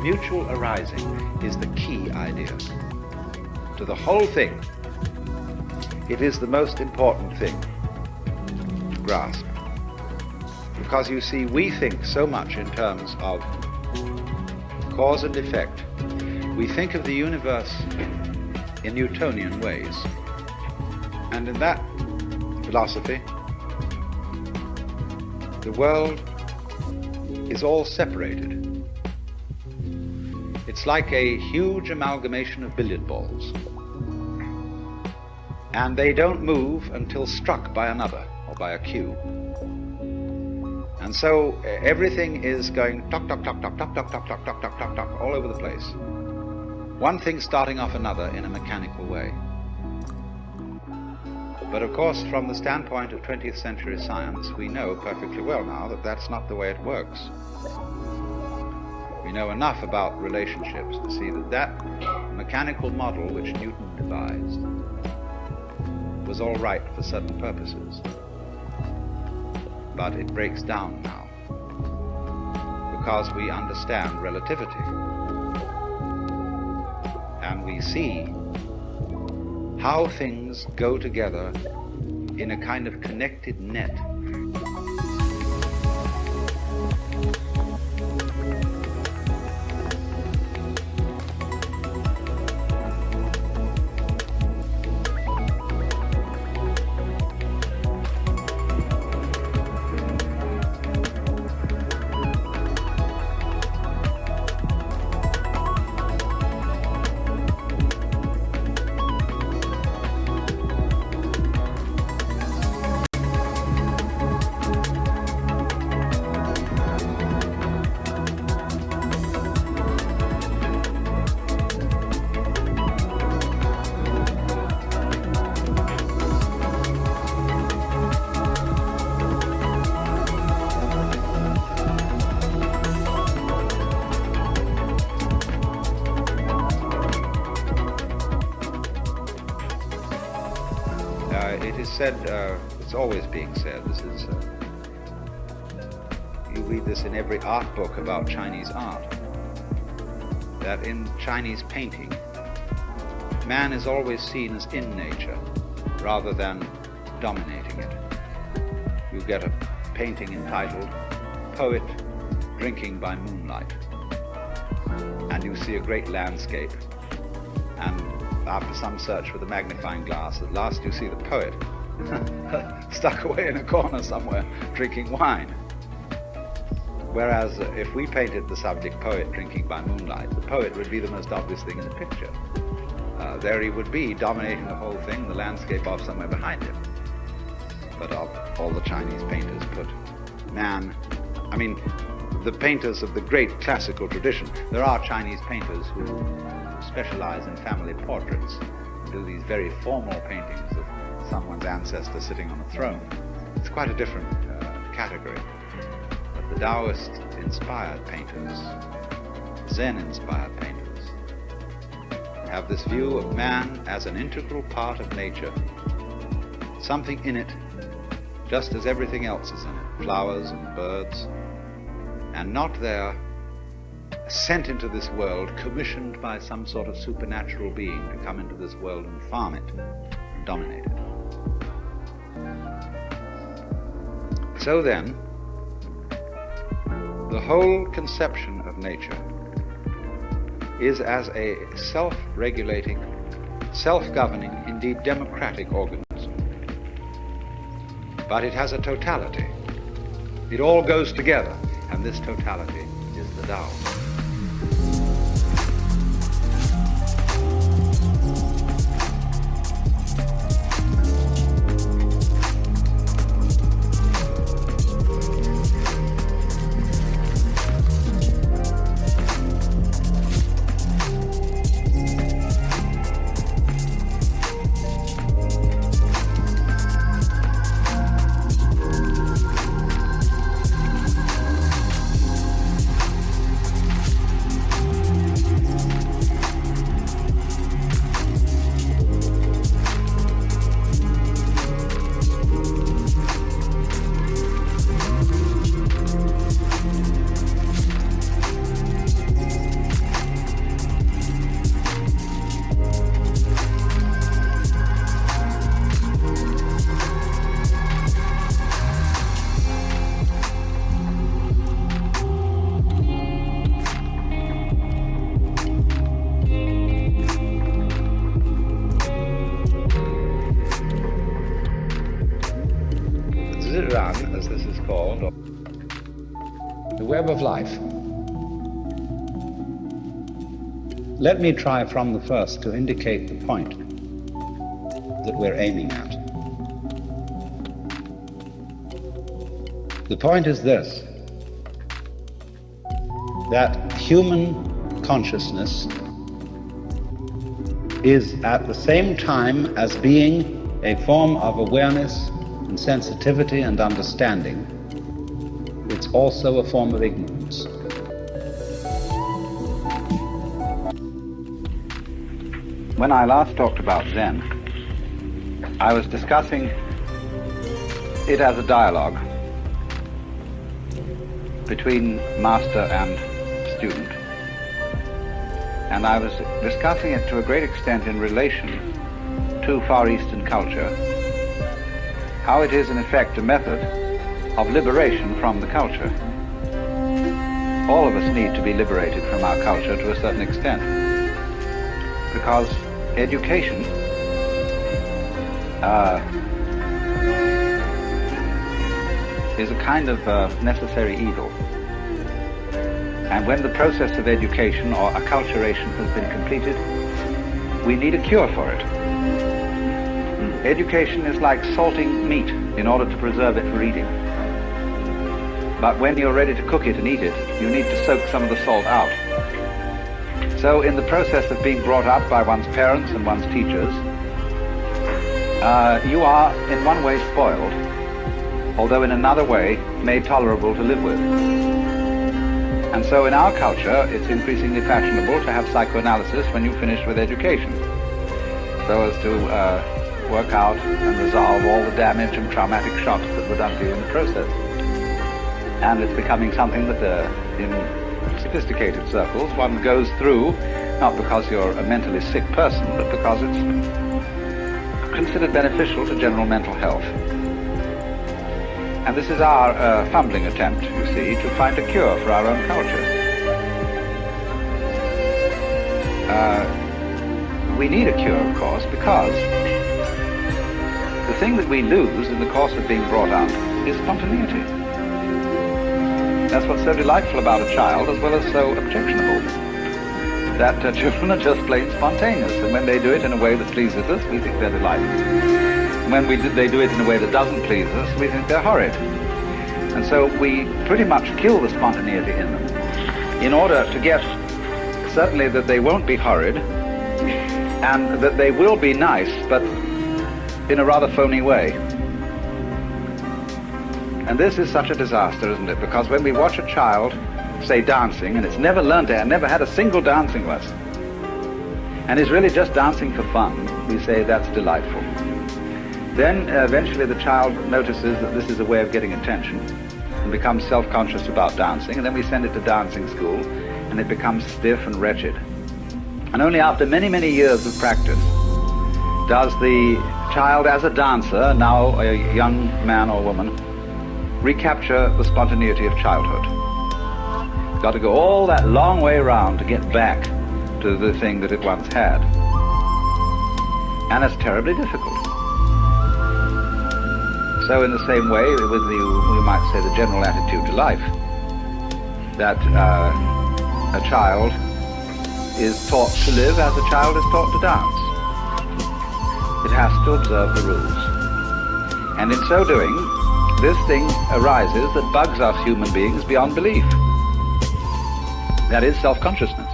Speaker 14: mutual arising is the key idea. To the whole thing, it is the most important thing to grasp. Because you see, we think so much in terms of cause and effect. We think of the universe in Newtonian ways. And in that philosophy, the world is all separated. It's like a huge amalgamation of billiard balls. And they don't move until struck by another, or by a cue. And so everything is going tock, tock, tock, tock, tock, tock, tock, tock, tock, tock, tock, tock, all over the place. One thing starting off another in a mechanical way. But of course, from the standpoint of 20th century science, we know perfectly well now that that's not the way it works. We know enough about relationships to see that that mechanical model which Newton devised was all right for certain purposes. But it breaks down now because we understand relativity. And we see how things go together in a kind of connected net. Said, it's always being said, this is, you read this in every art book about Chinese art, that in Chinese painting, man is always seen as in nature, rather than dominating it. You get a painting entitled, Poet Drinking by Moonlight, and you see a great landscape, and after some search with a magnifying glass, at last you see the poet stuck away in a corner somewhere drinking wine. Whereas if we painted the subject poet drinking by moonlight, the poet would be the most obvious thing in the picture. There he would be dominating the whole thing, the landscape off somewhere behind him. But all the Chinese painters put man, I mean the painters of the great classical tradition. There are Chinese painters who specialize in family portraits, do these very formal paintings of someone's ancestor sitting on a throne. It's quite a different category. But the Taoist-inspired painters, Zen-inspired painters, have this view of man as an integral part of nature, something in it, just as everything else is in it, flowers and birds, and not there, sent into this world, commissioned by some sort of supernatural being to come into this world and farm it, and dominate it. So then, the whole conception of nature is as a self-regulating, self-governing, indeed democratic organism. But it has a totality. It all goes together, and this totality is the Tao. web of life. Let me try from the first to indicate the point that we're aiming at. The point is this, that human consciousness is at the same time as being a form of awareness and sensitivity and understanding, it's also a form of ignorance. When I last talked about Zen, I was discussing it as a dialogue between master and student. And I was discussing it to a great extent in relation to Far Eastern culture, how it is in effect a method of liberation from the culture. All of us need to be liberated from our culture to a certain extent, because education is a kind of necessary evil. And when the process of education or acculturation has been completed, we need a cure for it. Education is like salting meat in order to preserve it for eating. But when you're ready to cook it and eat it, you need to soak some of the salt out. So in the process of being brought up by one's parents and one's teachers, you are in one way spoiled, although in another way made tolerable to live with. And so in our culture, it's increasingly fashionable to have psychoanalysis when you finish with education, so as to work out and resolve all the damage and traumatic shocks that were done to you in the process. And it's becoming something that in sophisticated circles one goes through, not because you're a mentally sick person, but because it's considered beneficial to general mental health. And this is our fumbling attempt, you see, to find a cure for our own culture. We need a cure, of course, because the thing that we lose in the course of being brought up is spontaneity. That's what's so delightful about a child, as well as so objectionable. That children are just plain spontaneous, and when they do it in a way that pleases us, we think they're delightful. When they do it in a way that doesn't please us, we think they're horrid. And so we pretty much kill the spontaneity in them in order to get certainly that they won't be horrid and that they will be nice, but in a rather phony way. And this is such a disaster, isn't it? Because when we watch a child, say, dancing, and it's never learned it, never had a single dancing lesson, and is really just dancing for fun, we say that's delightful. Then eventually the child notices that this is a way of getting attention and becomes self-conscious about dancing, and then we send it to dancing school and it becomes stiff and wretched. And only after many, many years of practice does the child as a dancer, now a young man or woman, recapture the spontaneity of childhood. Got to go all that long way around to get back to the thing that it once had. And it's terribly difficult. So in the same way, with we might say the general attitude to life, that a child is taught to live as a child is taught to dance. It has to observe the rules. And in so doing, this thing arises that bugs us human beings beyond belief. That is self-consciousness.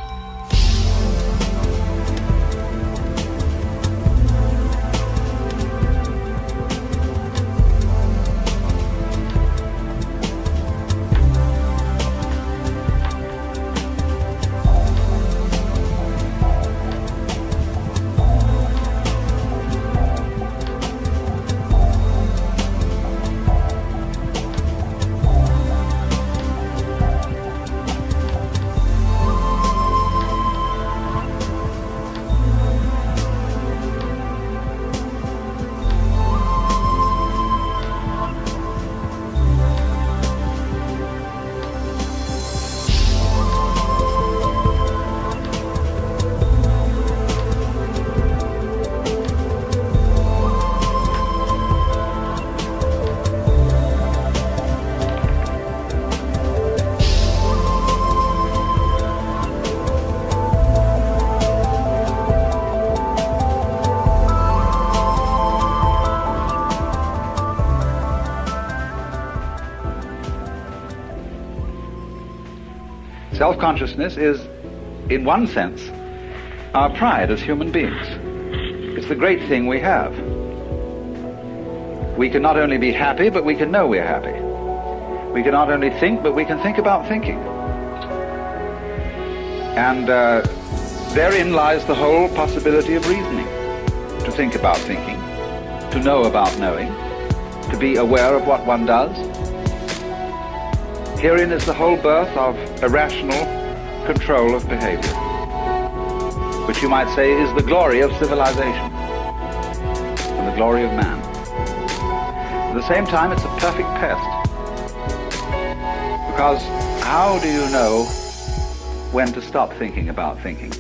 Speaker 14: Self-consciousness is, in one sense, our pride as human beings. It's the great thing we have. We can not only be happy, but we can know we're happy. We can not only think, but we can think about thinking. And therein lies the whole possibility of reasoning. To think about thinking, to know about knowing, to be aware of what one does. Herein is the whole birth of a rational control of behavior, which you might say is the glory of civilization and the glory of man. At the same time, it's a perfect pest, because how do you know when to stop thinking about thinking?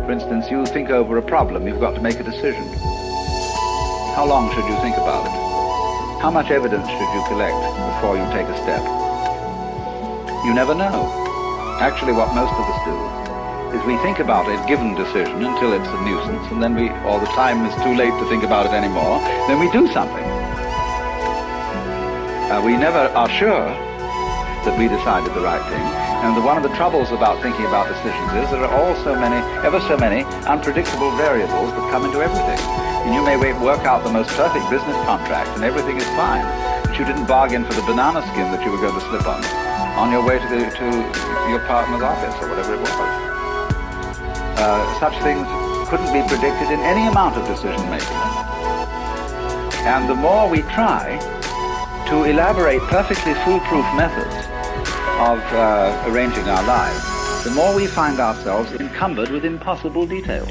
Speaker 14: For instance, you think over a problem, you've got to make a decision. How long should you think about it? How much evidence should you collect before you take a step? You never know. Actually, what most of us do is we think about a given decision until it's a nuisance, and then or the time is too late to think about it anymore, then we do something. We never are sure that we decided the right thing. And one of the troubles about thinking about decisions is there are ever so many unpredictable variables that come into everything. And you may work out the most perfect business contract and everything is fine, but you didn't bargain for the banana skin that you were going to slip on your way to your partner's office or whatever it was. Such things couldn't be predicted in any amount of decision making. And the more we try to elaborate perfectly foolproof methods of arranging our lives, the more we find ourselves encumbered with impossible details.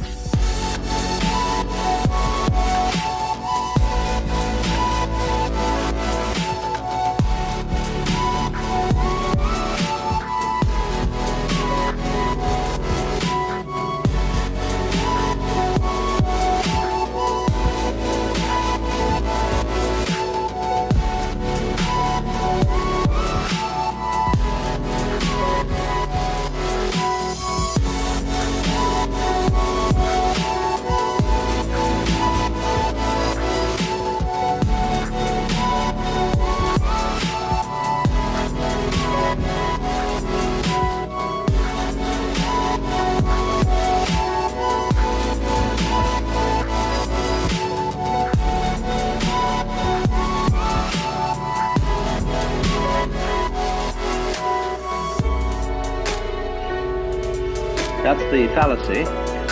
Speaker 14: That's the fallacy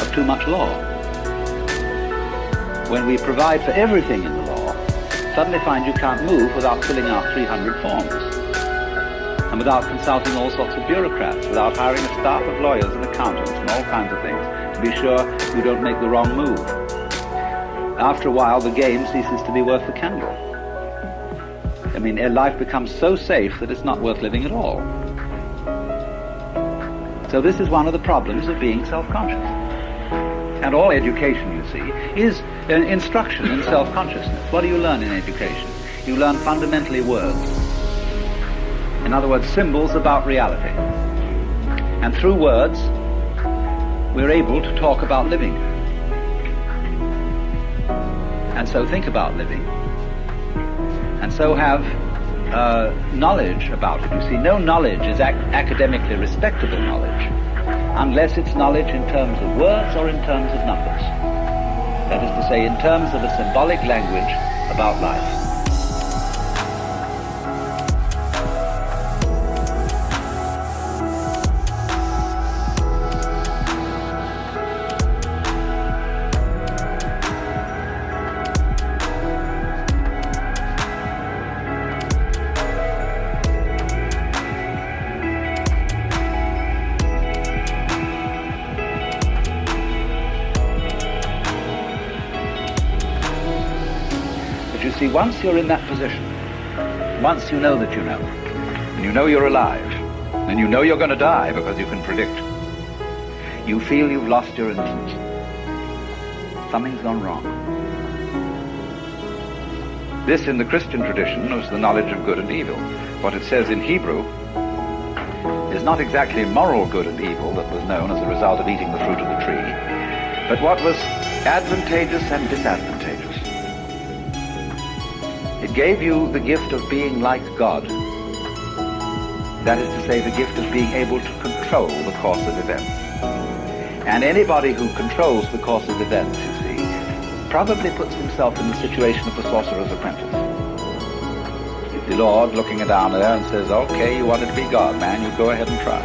Speaker 14: of too much law. When we provide for everything in the law, suddenly find you can't move without filling out 300 forms, and without consulting all sorts of bureaucrats, without hiring a staff of lawyers and accountants and all kinds of things to be sure you don't make the wrong move. After a while, the game ceases to be worth the candle. I mean, life becomes so safe that it's not worth living at all. So this is one of the problems of being self-conscious. And all education, you see, is an instruction in self-consciousness. What do you learn in education? You learn fundamentally words. In other words, symbols about reality. And through words, we're able to talk about living. And so think about living. And and so have knowledge about it. You see, no knowledge is academically respectable knowledge unless it's knowledge in terms of words or in terms of numbers. That is to say, in terms of a symbolic language about life. See, once you're in that position, once you know that you know, and you know you're alive, and you know you're going to die because you can predict, you feel you've lost your innocence. Something's gone wrong. This, in the Christian tradition, was the knowledge of good and evil. What it says in Hebrew is not exactly moral good and evil that was known as a result of eating the fruit of the tree, but what was advantageous and disadvantageous. It gave you the gift of being like God. That is to say, the gift of being able to control the course of events. And anybody who controls the course of events, you see, probably puts himself in the situation of the sorcerer's apprentice. The Lord looking down there and says, okay, you wanted to be God, man, you go ahead and try.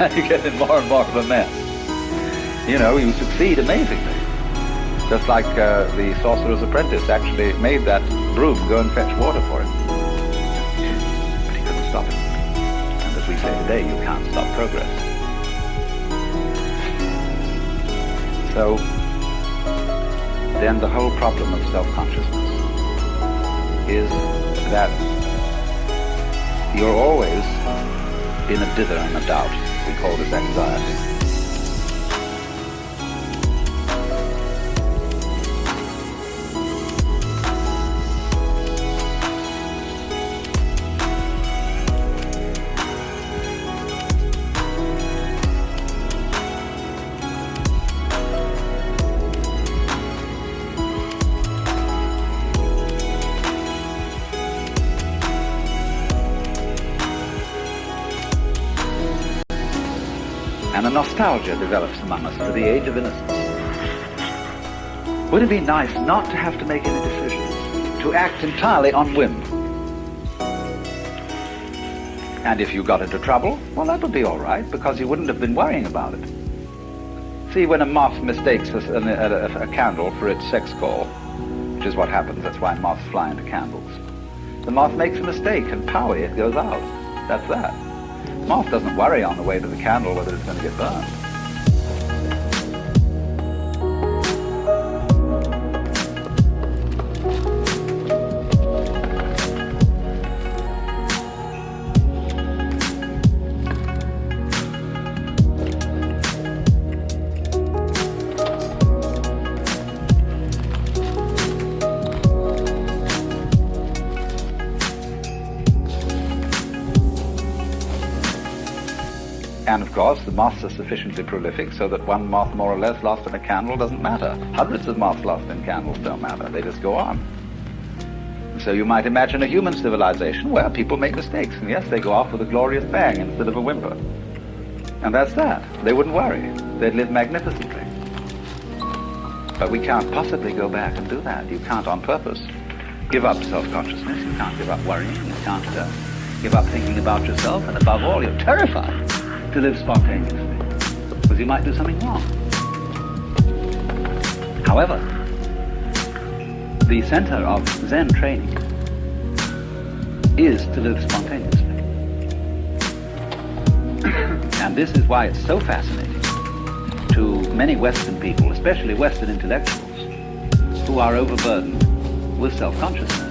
Speaker 14: And you get in more and more of a mess. You know, you succeed amazingly. Just like the sorcerer's apprentice actually made that broom go and fetch water for him. But he couldn't stop it. And as we say today, you can't stop progress. So, then the whole problem of self-consciousness is that you're always in a dither and a doubt. We call this anxiety. And a nostalgia develops among us for the age of innocence. Would it be nice not to have to make any decisions, to act entirely on whim? And if you got into trouble, well, that would be all right, because you wouldn't have been worrying about it. See, when a moth mistakes a candle for its sex call, which is what happens, that's why moths fly into candles, the moth makes a mistake and powie, it goes out. That's that. Moth doesn't worry on the way to the candle whether it's going to get burned. And of course, the moths are sufficiently prolific so that one moth more or less lost in a candle doesn't matter. Hundreds of moths lost in candles don't matter. They just go on. So you might imagine a human civilization where people make mistakes. And yes, they go off with a glorious bang instead of a whimper. And that's that. They wouldn't worry. They'd live magnificently. But we can't possibly go back and do that. You can't on purpose give up self-consciousness. You can't give up worrying. You can't give up thinking about yourself. And above all, you're terrified to live spontaneously, because you might do something wrong. However, the center of Zen training is to live spontaneously. And this is why it's so fascinating to many Western people, especially Western intellectuals, who are overburdened with self-consciousness.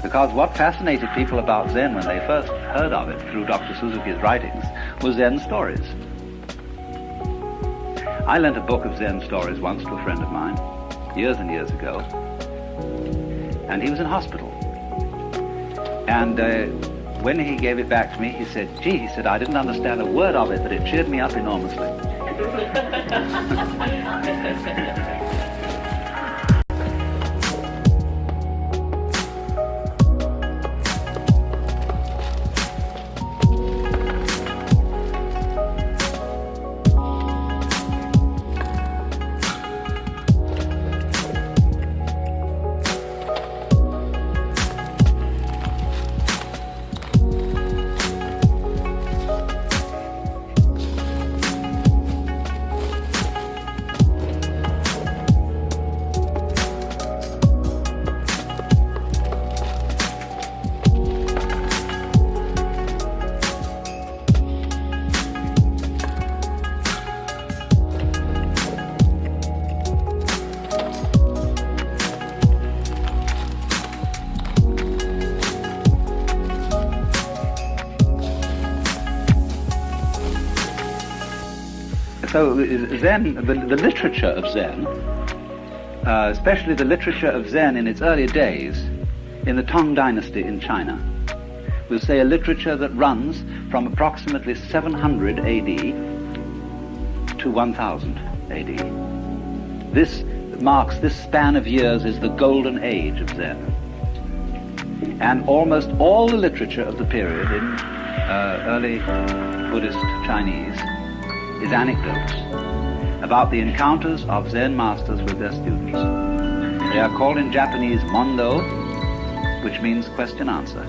Speaker 14: Because because what fascinated people about Zen when they first heard of it through Dr. Suzuki's writings was Zen stories. I lent a book of Zen stories once to a friend of mine, years and years ago, and he was in hospital. And when he gave it back to me, he said, gee, he said, I didn't understand a word of it, but it cheered me up enormously. So Zen, the literature of Zen, especially the literature of Zen in its early days, in the Tang Dynasty in China, we'll say a literature that runs from approximately 700 AD to 1000 AD. This span of years is the golden age of Zen. And almost all the literature of the period in early Buddhist Chinese is anecdotes about the encounters of Zen masters with their students. They are called in Japanese mondo, which means question-answer.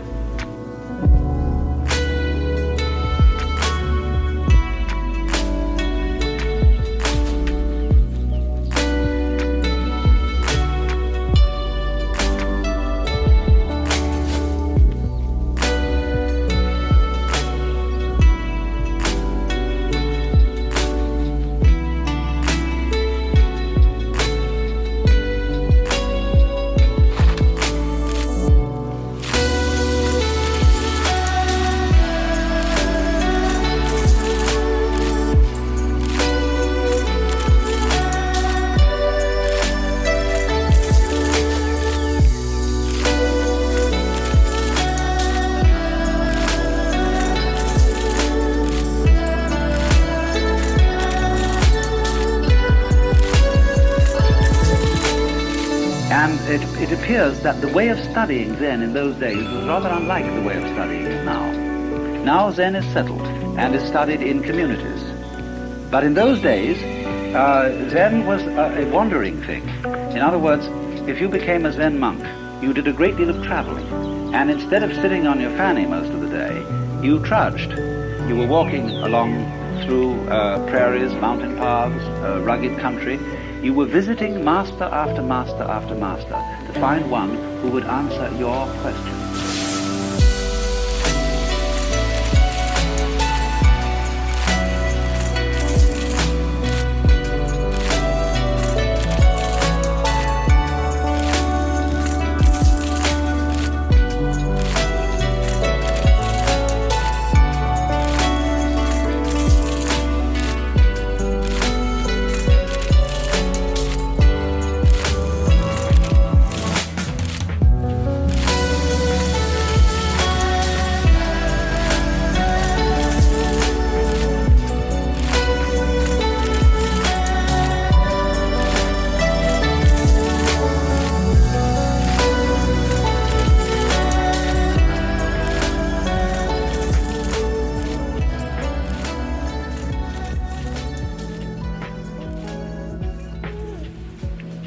Speaker 14: It appears that the way of studying Zen in those days was rather unlike the way of studying it now. Now Zen is settled and is studied in communities. But in those days, Zen was a wandering thing. In other words, if you became a Zen monk, you did a great deal of traveling. And instead of sitting on your fanny most of the day, you trudged. You were walking along through prairies, mountain paths, rugged country. You were visiting master after master after master to find one who would answer your questions.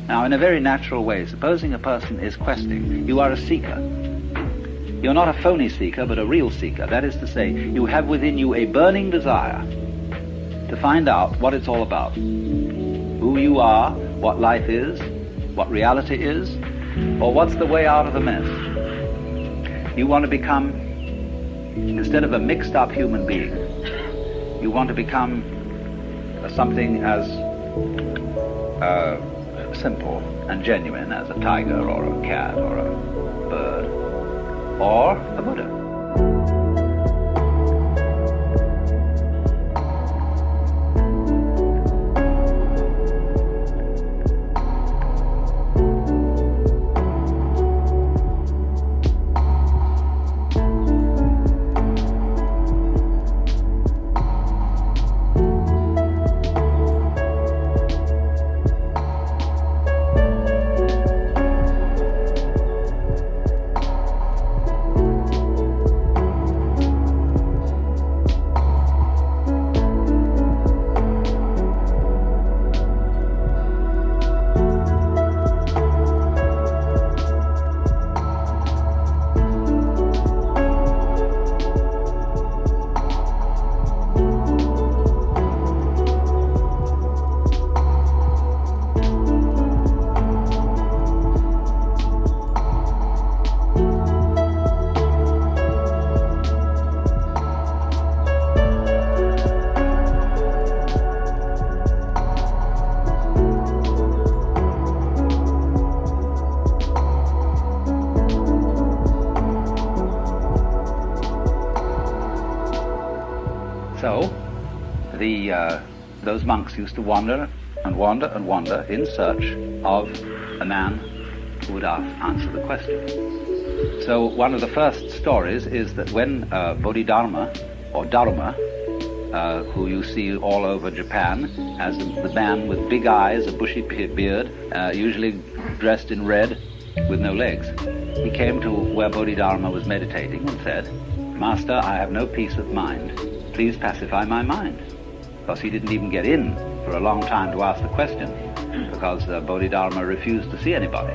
Speaker 14: Now, in a very natural way, supposing a person is questing, you are a seeker. You're not a phony seeker, but a real seeker. That is to say, you have within you a burning desire to find out what it's all about. Who you are, what life is, what reality is, or what's the way out of the mess. You want to become, instead of a mixed-up human being, you want to become something as simple and genuine as a tiger or a cat or a bird. or a Buddha. So, those monks used to wander and wander and wander in search of a man who would answer the question. So one of the first stories is that when Bodhidharma, or Dharma, who you see all over Japan as the man with big eyes, a bushy beard, usually dressed in red with no legs, he came to where Bodhidharma was meditating and said, "Master, I have no peace of mind. Please pacify my mind." Because he didn't even get in for a long time to ask the question, because Bodhidharma refused to see anybody.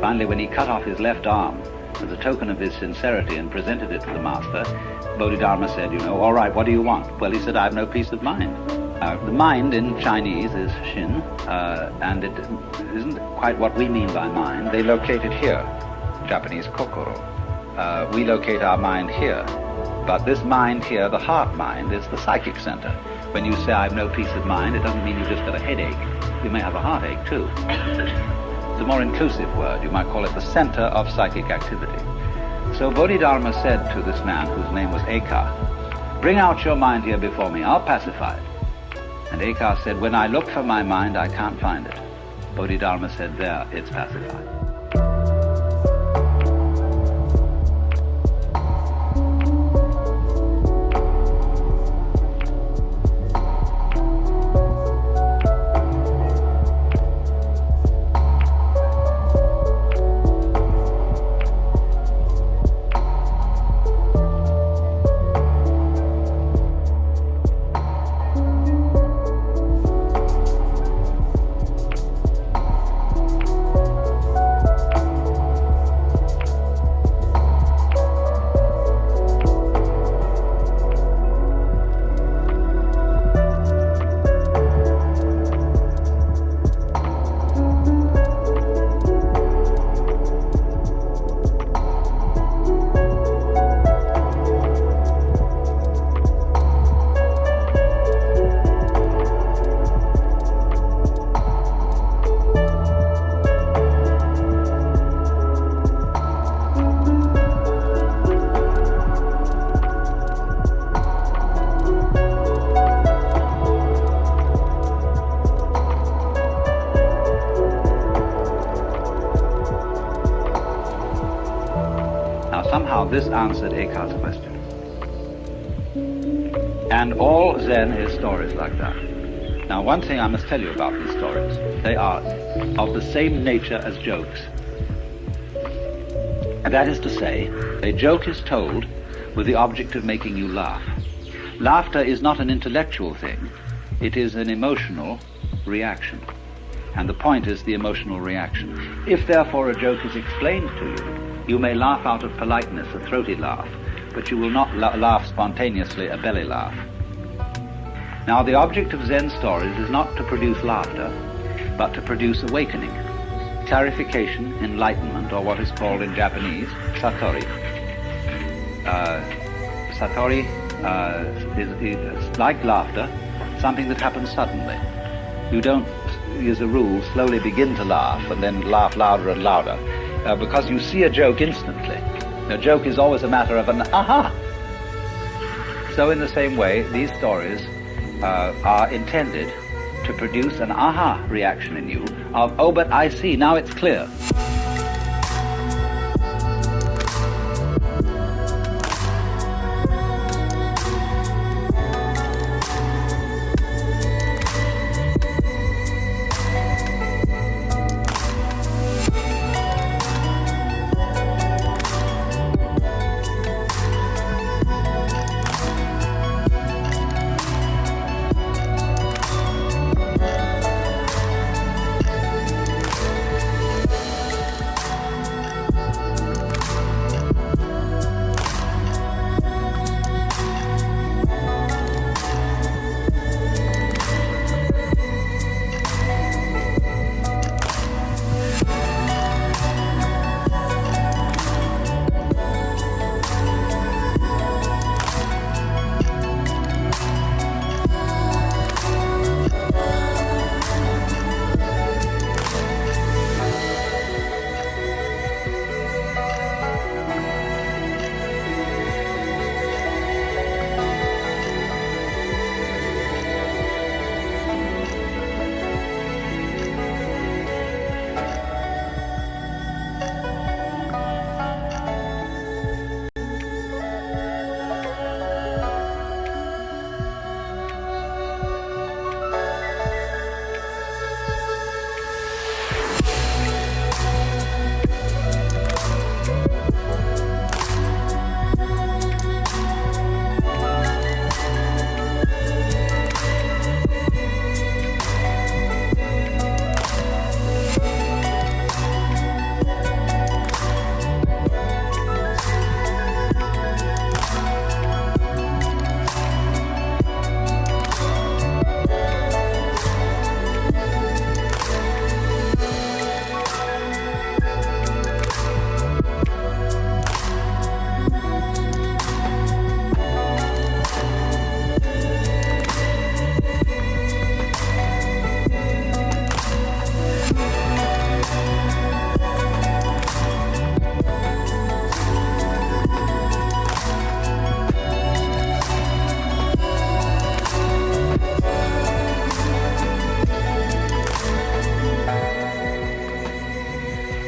Speaker 14: Finally, when he cut off his left arm as a token of his sincerity and presented it to the master, Bodhidharma said, "All right, what do you want?" Well, he said, "I have no peace of mind." The mind in Chinese is Shin, and it isn't quite what we mean by mind. They locate it here, Japanese kokoro. We locate our mind here. But this mind here, the heart mind, is the psychic center. When you say, "I have no peace of mind," it doesn't mean you just got a headache. You may have a heartache too. It's a more inclusive word. You might call it the center of psychic activity. So Bodhidharma said to this man, whose name was Eka, "Bring out your mind here before me, I'll pacify it." And Eka said, "When I look for my mind, I can't find it." Bodhidharma said, "There, it's pacified." This answered Eka's question. And all Zen is stories like that. Now, one thing I must tell you about these stories, they are of the same nature as jokes. And that is to say, a joke is told with the object of making you laugh. Laughter is not an intellectual thing, it is an emotional reaction. And the point is the emotional reaction. If therefore a joke is explained to you, you may laugh out of politeness, a throaty laugh, but you will not laugh spontaneously, a belly laugh. Now, the object of Zen stories is not to produce laughter, but to produce awakening, clarification, enlightenment, or what is called in Japanese, satori. Satori is like laughter, something that happens suddenly. You don't, as a rule, slowly begin to laugh and then laugh louder and louder. Because you see a joke instantly. A joke is always a matter of an aha. So in the same way, these stories are intended to produce an aha reaction in you of, oh, but I see, now it's clear.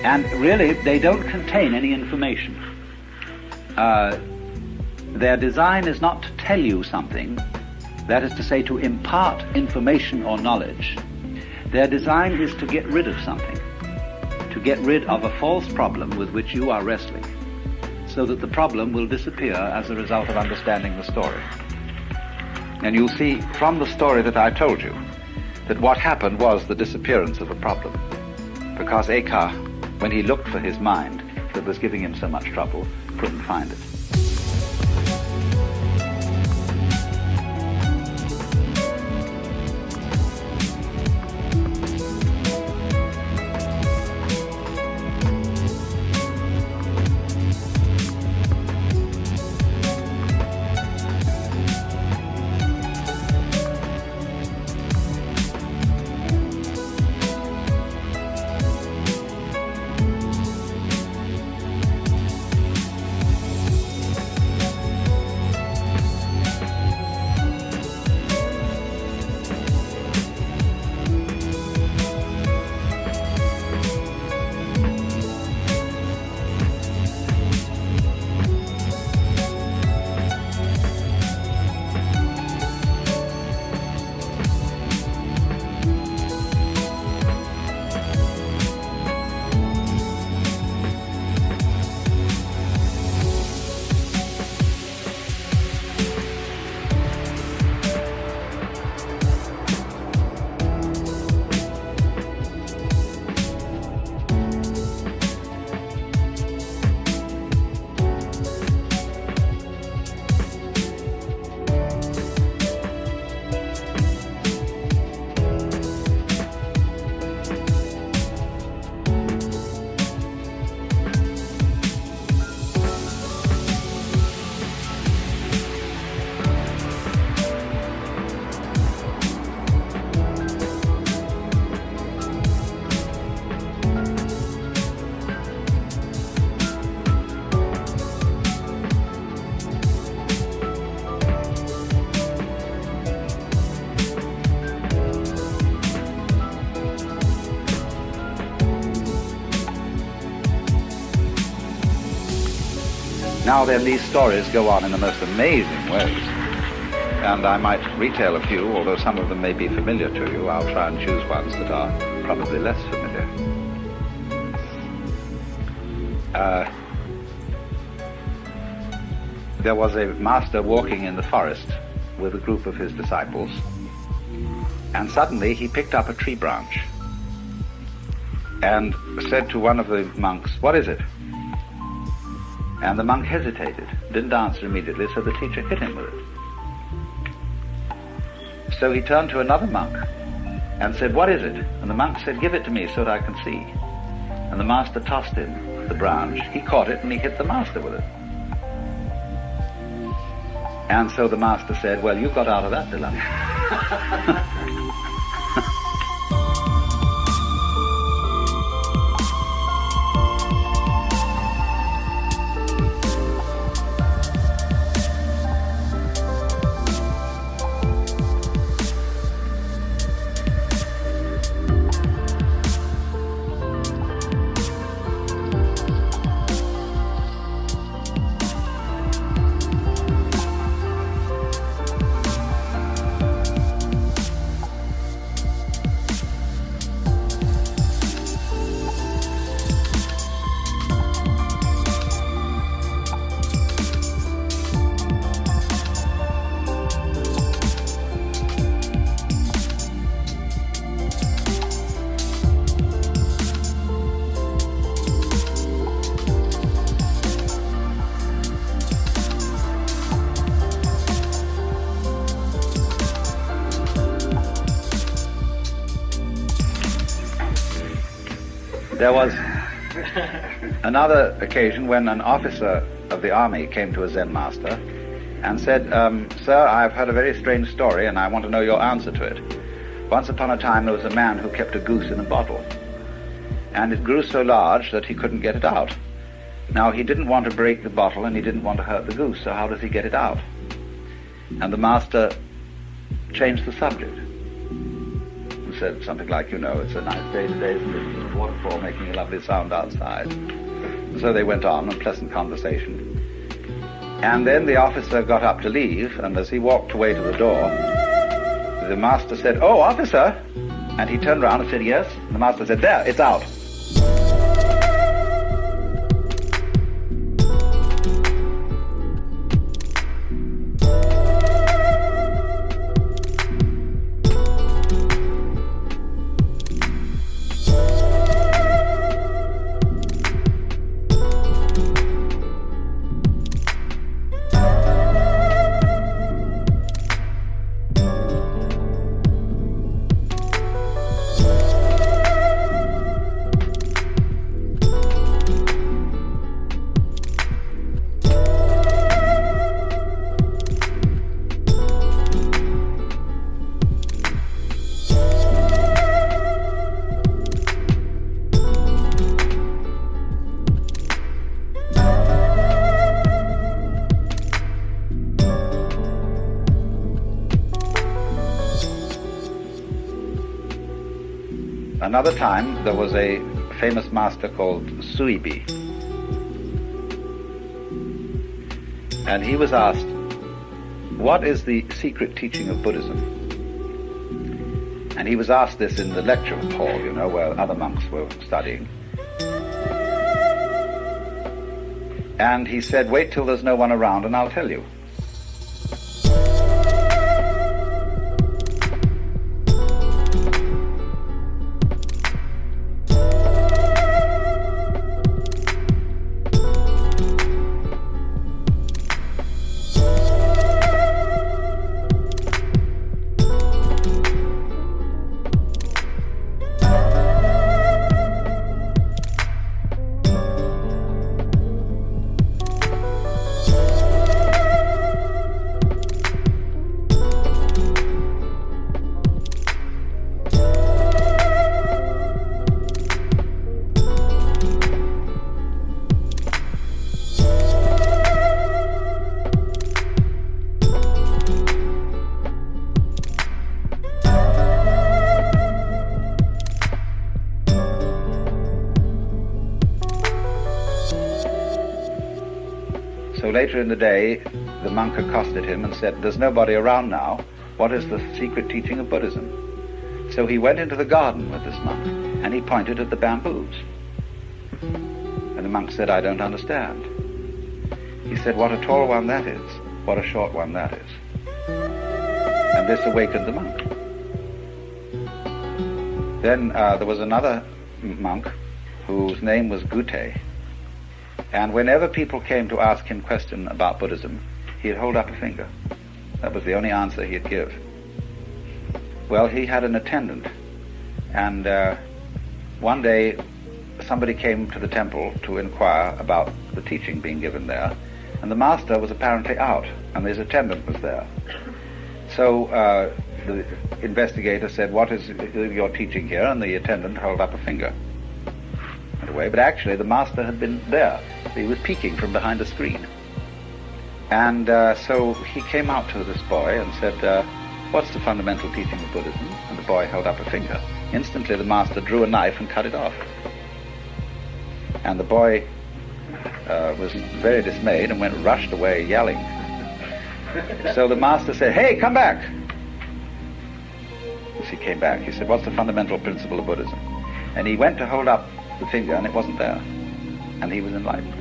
Speaker 14: And really, they don't contain any information. Their design is not to tell you something, that is to say, to impart information or knowledge. Their design is to get rid of something, to get rid of a false problem with which you are wrestling, so that the problem will disappear as a result of understanding the story. And you'll see from the story that I told you that what happened was the disappearance of a problem, because Eka, when he looked for his mind that was giving him so much trouble, couldn't find it. Now then, these stories go on in the most amazing ways. And I might retail a few, although some of them may be familiar to you. I'll try and choose ones that are probably less familiar. There was a master walking in the forest with a group of his disciples, and suddenly he picked up a tree branch and said to one of the monks, "What is it?" And the monk hesitated, didn't answer immediately, so the teacher hit him with it. So he turned to another monk and said, "What is it?" And the monk said, "Give it to me so that I can see." And the master tossed him the branch. He caught it and he hit the master with it. And so the master said, "Well, you got out of that dilemma." There was another occasion when an officer of the army came to a Zen master and said, "Sir, I've heard a very strange story and I want to know your answer to it. Once upon a time there was a man who kept a goose in a bottle, and it grew so large that he couldn't get it out. Now he didn't want to break the bottle and he didn't want to hurt the goose, so how does he get it out?" And the master changed the subject. Said something like, "It's a nice day today, isn't it? There's a waterfall making a lovely sound outside." So they went on, a pleasant conversation. And then the officer got up to leave, and as he walked away to the door, the master said, "Oh, officer!" And he turned around and said, "Yes?" And the master said, "There, it's out." Another time, there was a famous master called Suibi. And he was asked, "What is the secret teaching of Buddhism?" And he was asked this in the lecture hall, where other monks were studying. And he said, "Wait till there's no one around and I'll tell you." later in the day, the monk accosted him and said, "There's nobody around now. What is the secret teaching of Buddhism?" So he went into the garden with this monk, and he pointed at the bamboos. And the monk said, "I don't understand." He said, "What a tall one that is, what a short one that is." And this awakened the monk. Then there was another monk whose name was Gute, and whenever people came to ask him question about Buddhism, he'd hold up a finger. That was the only answer he'd give. Well, he had an attendant, and one day somebody came to the temple to inquire about the teaching being given there, and the master was apparently out, and his attendant was there. So the investigator said, "What is your teaching here?" And the attendant held up a finger. Went away, but actually the master had been there. He was peeking from behind a screen. And so he came out to this boy and said, "What's the fundamental teaching of Buddhism?" And the boy held up a finger. Instantly the master drew a knife and cut it off. And the boy was very dismayed and rushed away yelling. So the master said, "Hey, come back!" As he came back, he said, "What's the fundamental principle of Buddhism?" And he went to hold up the finger, and it wasn't there. And he was enlightened.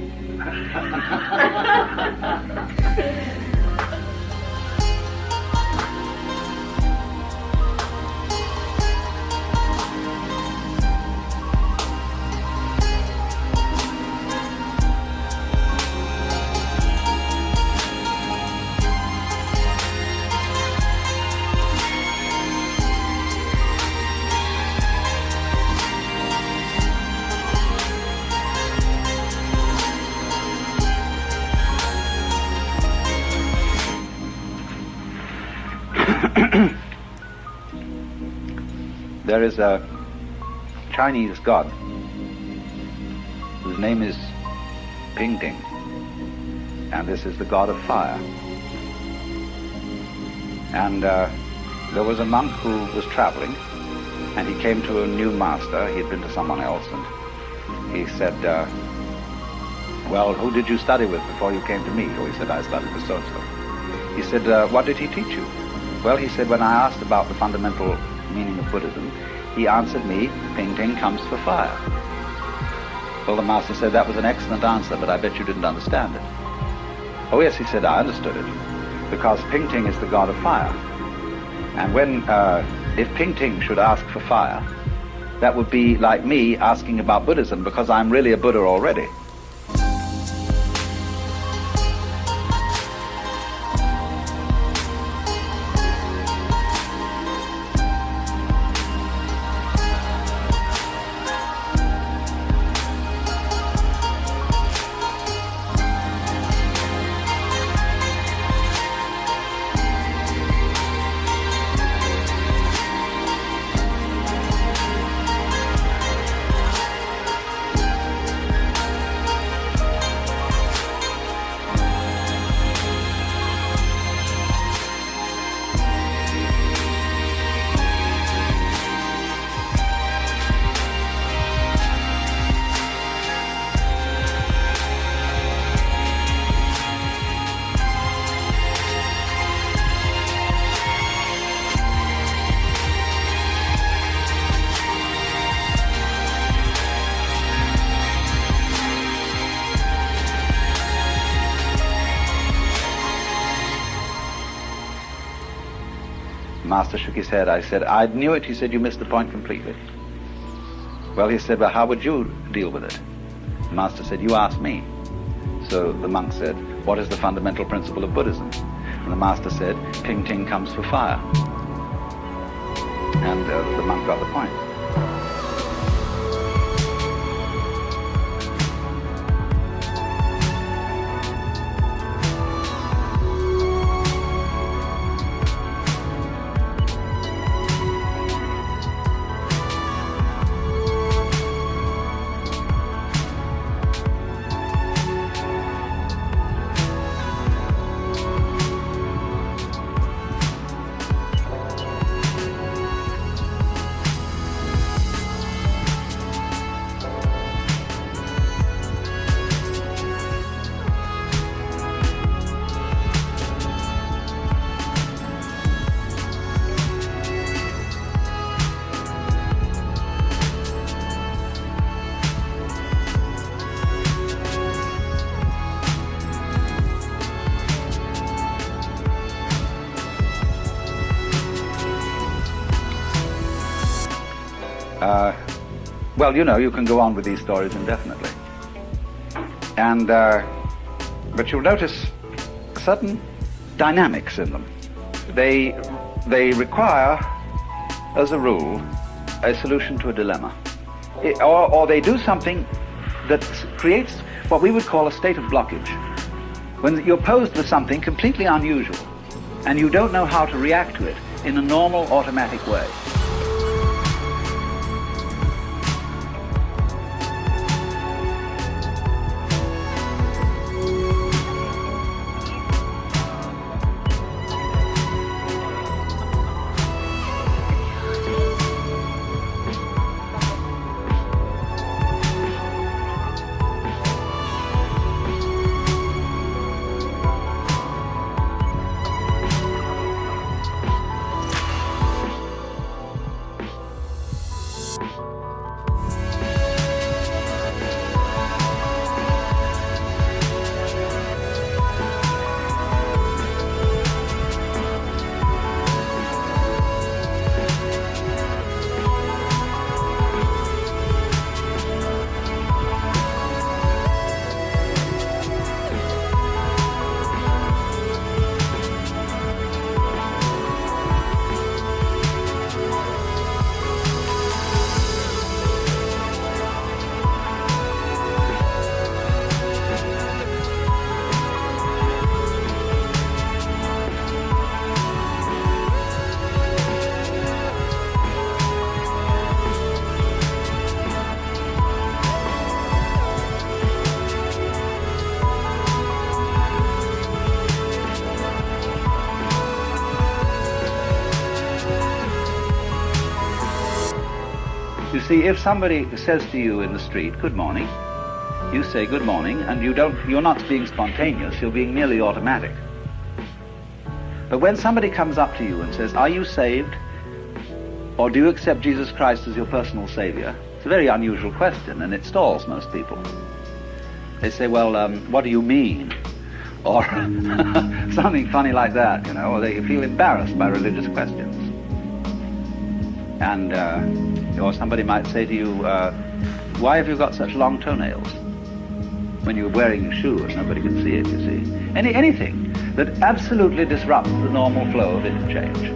Speaker 14: There is a Chinese god whose name is Pingting, and this is the god of fire. And there was a monk who was traveling, and he came to a new master. He had been to someone else, and he said, "Well, who did you study with before you came to me?" Or he said, "I studied with so-and-so." He said, "What did he teach you?" Well, he said, "When I asked about the fundamental meaning of Buddhism, he answered me, 'Ping-ting comes for fire.'" Well, the master said, "That was an excellent answer, but I bet you didn't understand it." "Oh yes," he said, "I understood it, because Ping-ting is the god of fire. And when, if Ping-ting should ask for fire, that would be like me asking about Buddhism, because I'm really a Buddha already." Master shook his head. I said, "I knew it." He said, "You missed the point completely." Well, he said, "Well, how would you deal with it?" The master said, "You ask me." So the monk said, "What is the fundamental principle of Buddhism?" And the master said, "Ping-ting comes for fire." And the monk got the point. well, you know, you can go on with these stories indefinitely. And, but you'll notice certain dynamics in them. They require, as a rule, a solution to a dilemma. Or they do something that creates what we would call a state of blockage. When you're posed with something completely unusual, and you don't know how to react to it in a normal, automatic way. You see, if somebody says to you in the street, "Good morning," you say "Good morning," and you're not being spontaneous, you're being merely automatic. But when somebody comes up to you and says, "Are you saved? Or do you accept Jesus Christ as your personal savior?" It's a very unusual question, and it stalls most people. They say, "Well, what do you mean?" Or something funny like that, you know, or they feel embarrassed by religious questions. And or somebody might say to you, "Why have you got such long toenails?" When you're wearing a shoe and nobody can see it, you see. Anything that absolutely disrupts the normal flow of interchange.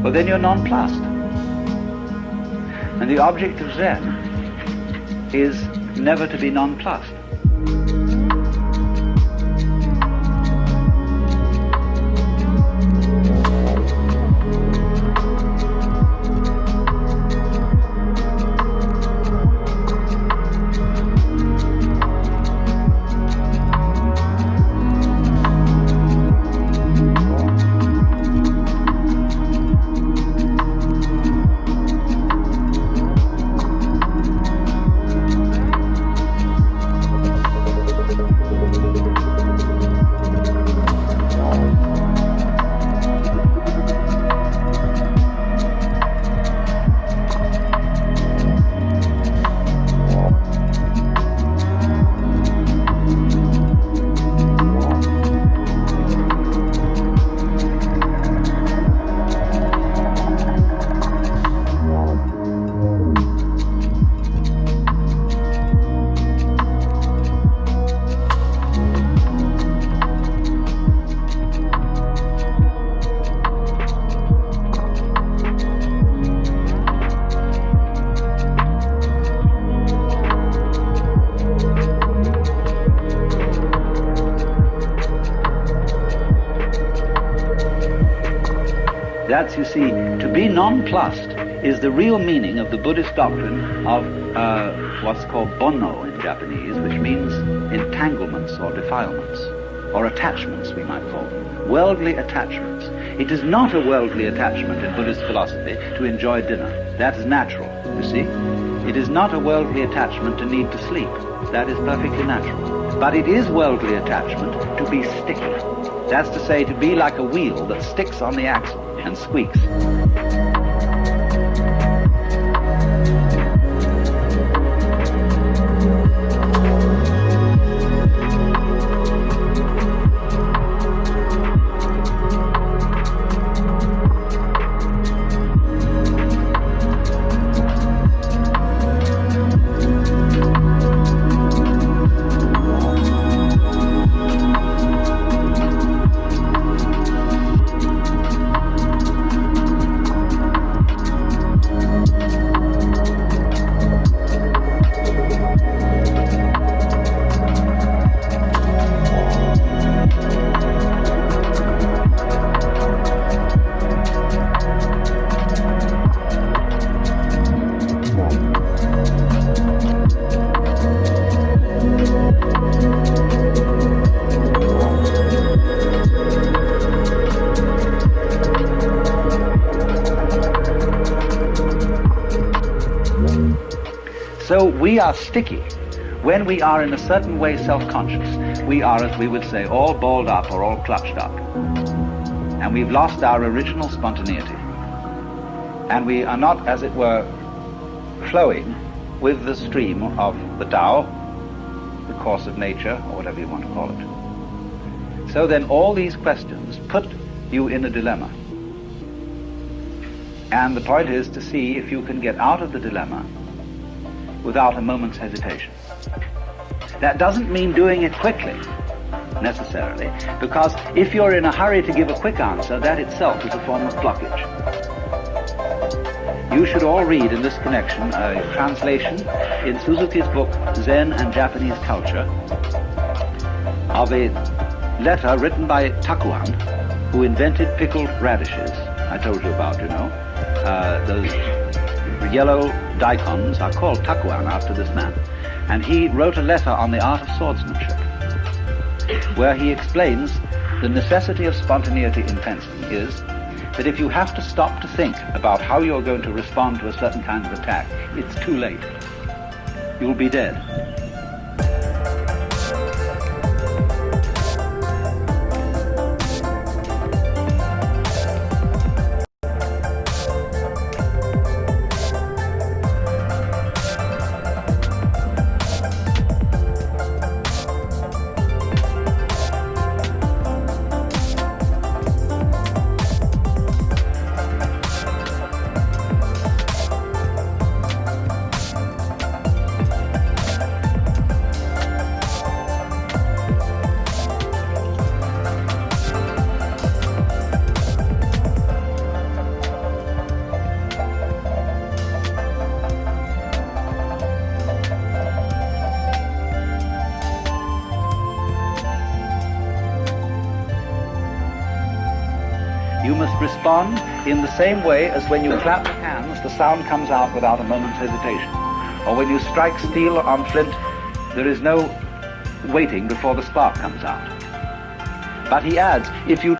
Speaker 14: Well, then you're nonplussed. And the object of Zen is never to be nonplussed. That's, you see, to be nonplussed is the real meaning of the Buddhist doctrine of what's called bonno in Japanese, which means entanglements or defilements, or attachments, we might call them. Worldly attachments. It is not a worldly attachment in Buddhist philosophy to enjoy dinner. That is natural, you see. It is not a worldly attachment to need to sleep. That is perfectly natural. But it is worldly attachment to be sticky. That's to say, to be like a wheel that sticks on the axle and squeaks. So we are sticky. When we are in a certain way self-conscious, we are, as we would say, all balled up or all clutched up. And we've lost our original spontaneity. And we are not, as it were, flowing with the stream of the Tao, the course of nature, or whatever you want to call it. So then all these questions put you in a dilemma. And the point is to see if you can get out of the dilemma without a moment's hesitation. That doesn't mean doing it quickly, necessarily, because if you're in a hurry to give a quick answer, that itself is a form of blockage. You should all read in this connection a translation in Suzuki's book Zen and Japanese Culture of a letter written by Takuan, who invented pickled radishes. I told you about, you know. Those yellow daikons are called Takuan after this man. And he wrote a letter on the art of swordsmanship, where he explains the necessity of spontaneity in fencing is that if you have to stop to think about how you're going to respond to a certain kind of attack, it's too late. You'll be dead. You must respond in the same way as when you clap your hands, the sound comes out without a moment's hesitation. Or when you strike steel on flint, there is no waiting before the spark comes out. But he adds, if you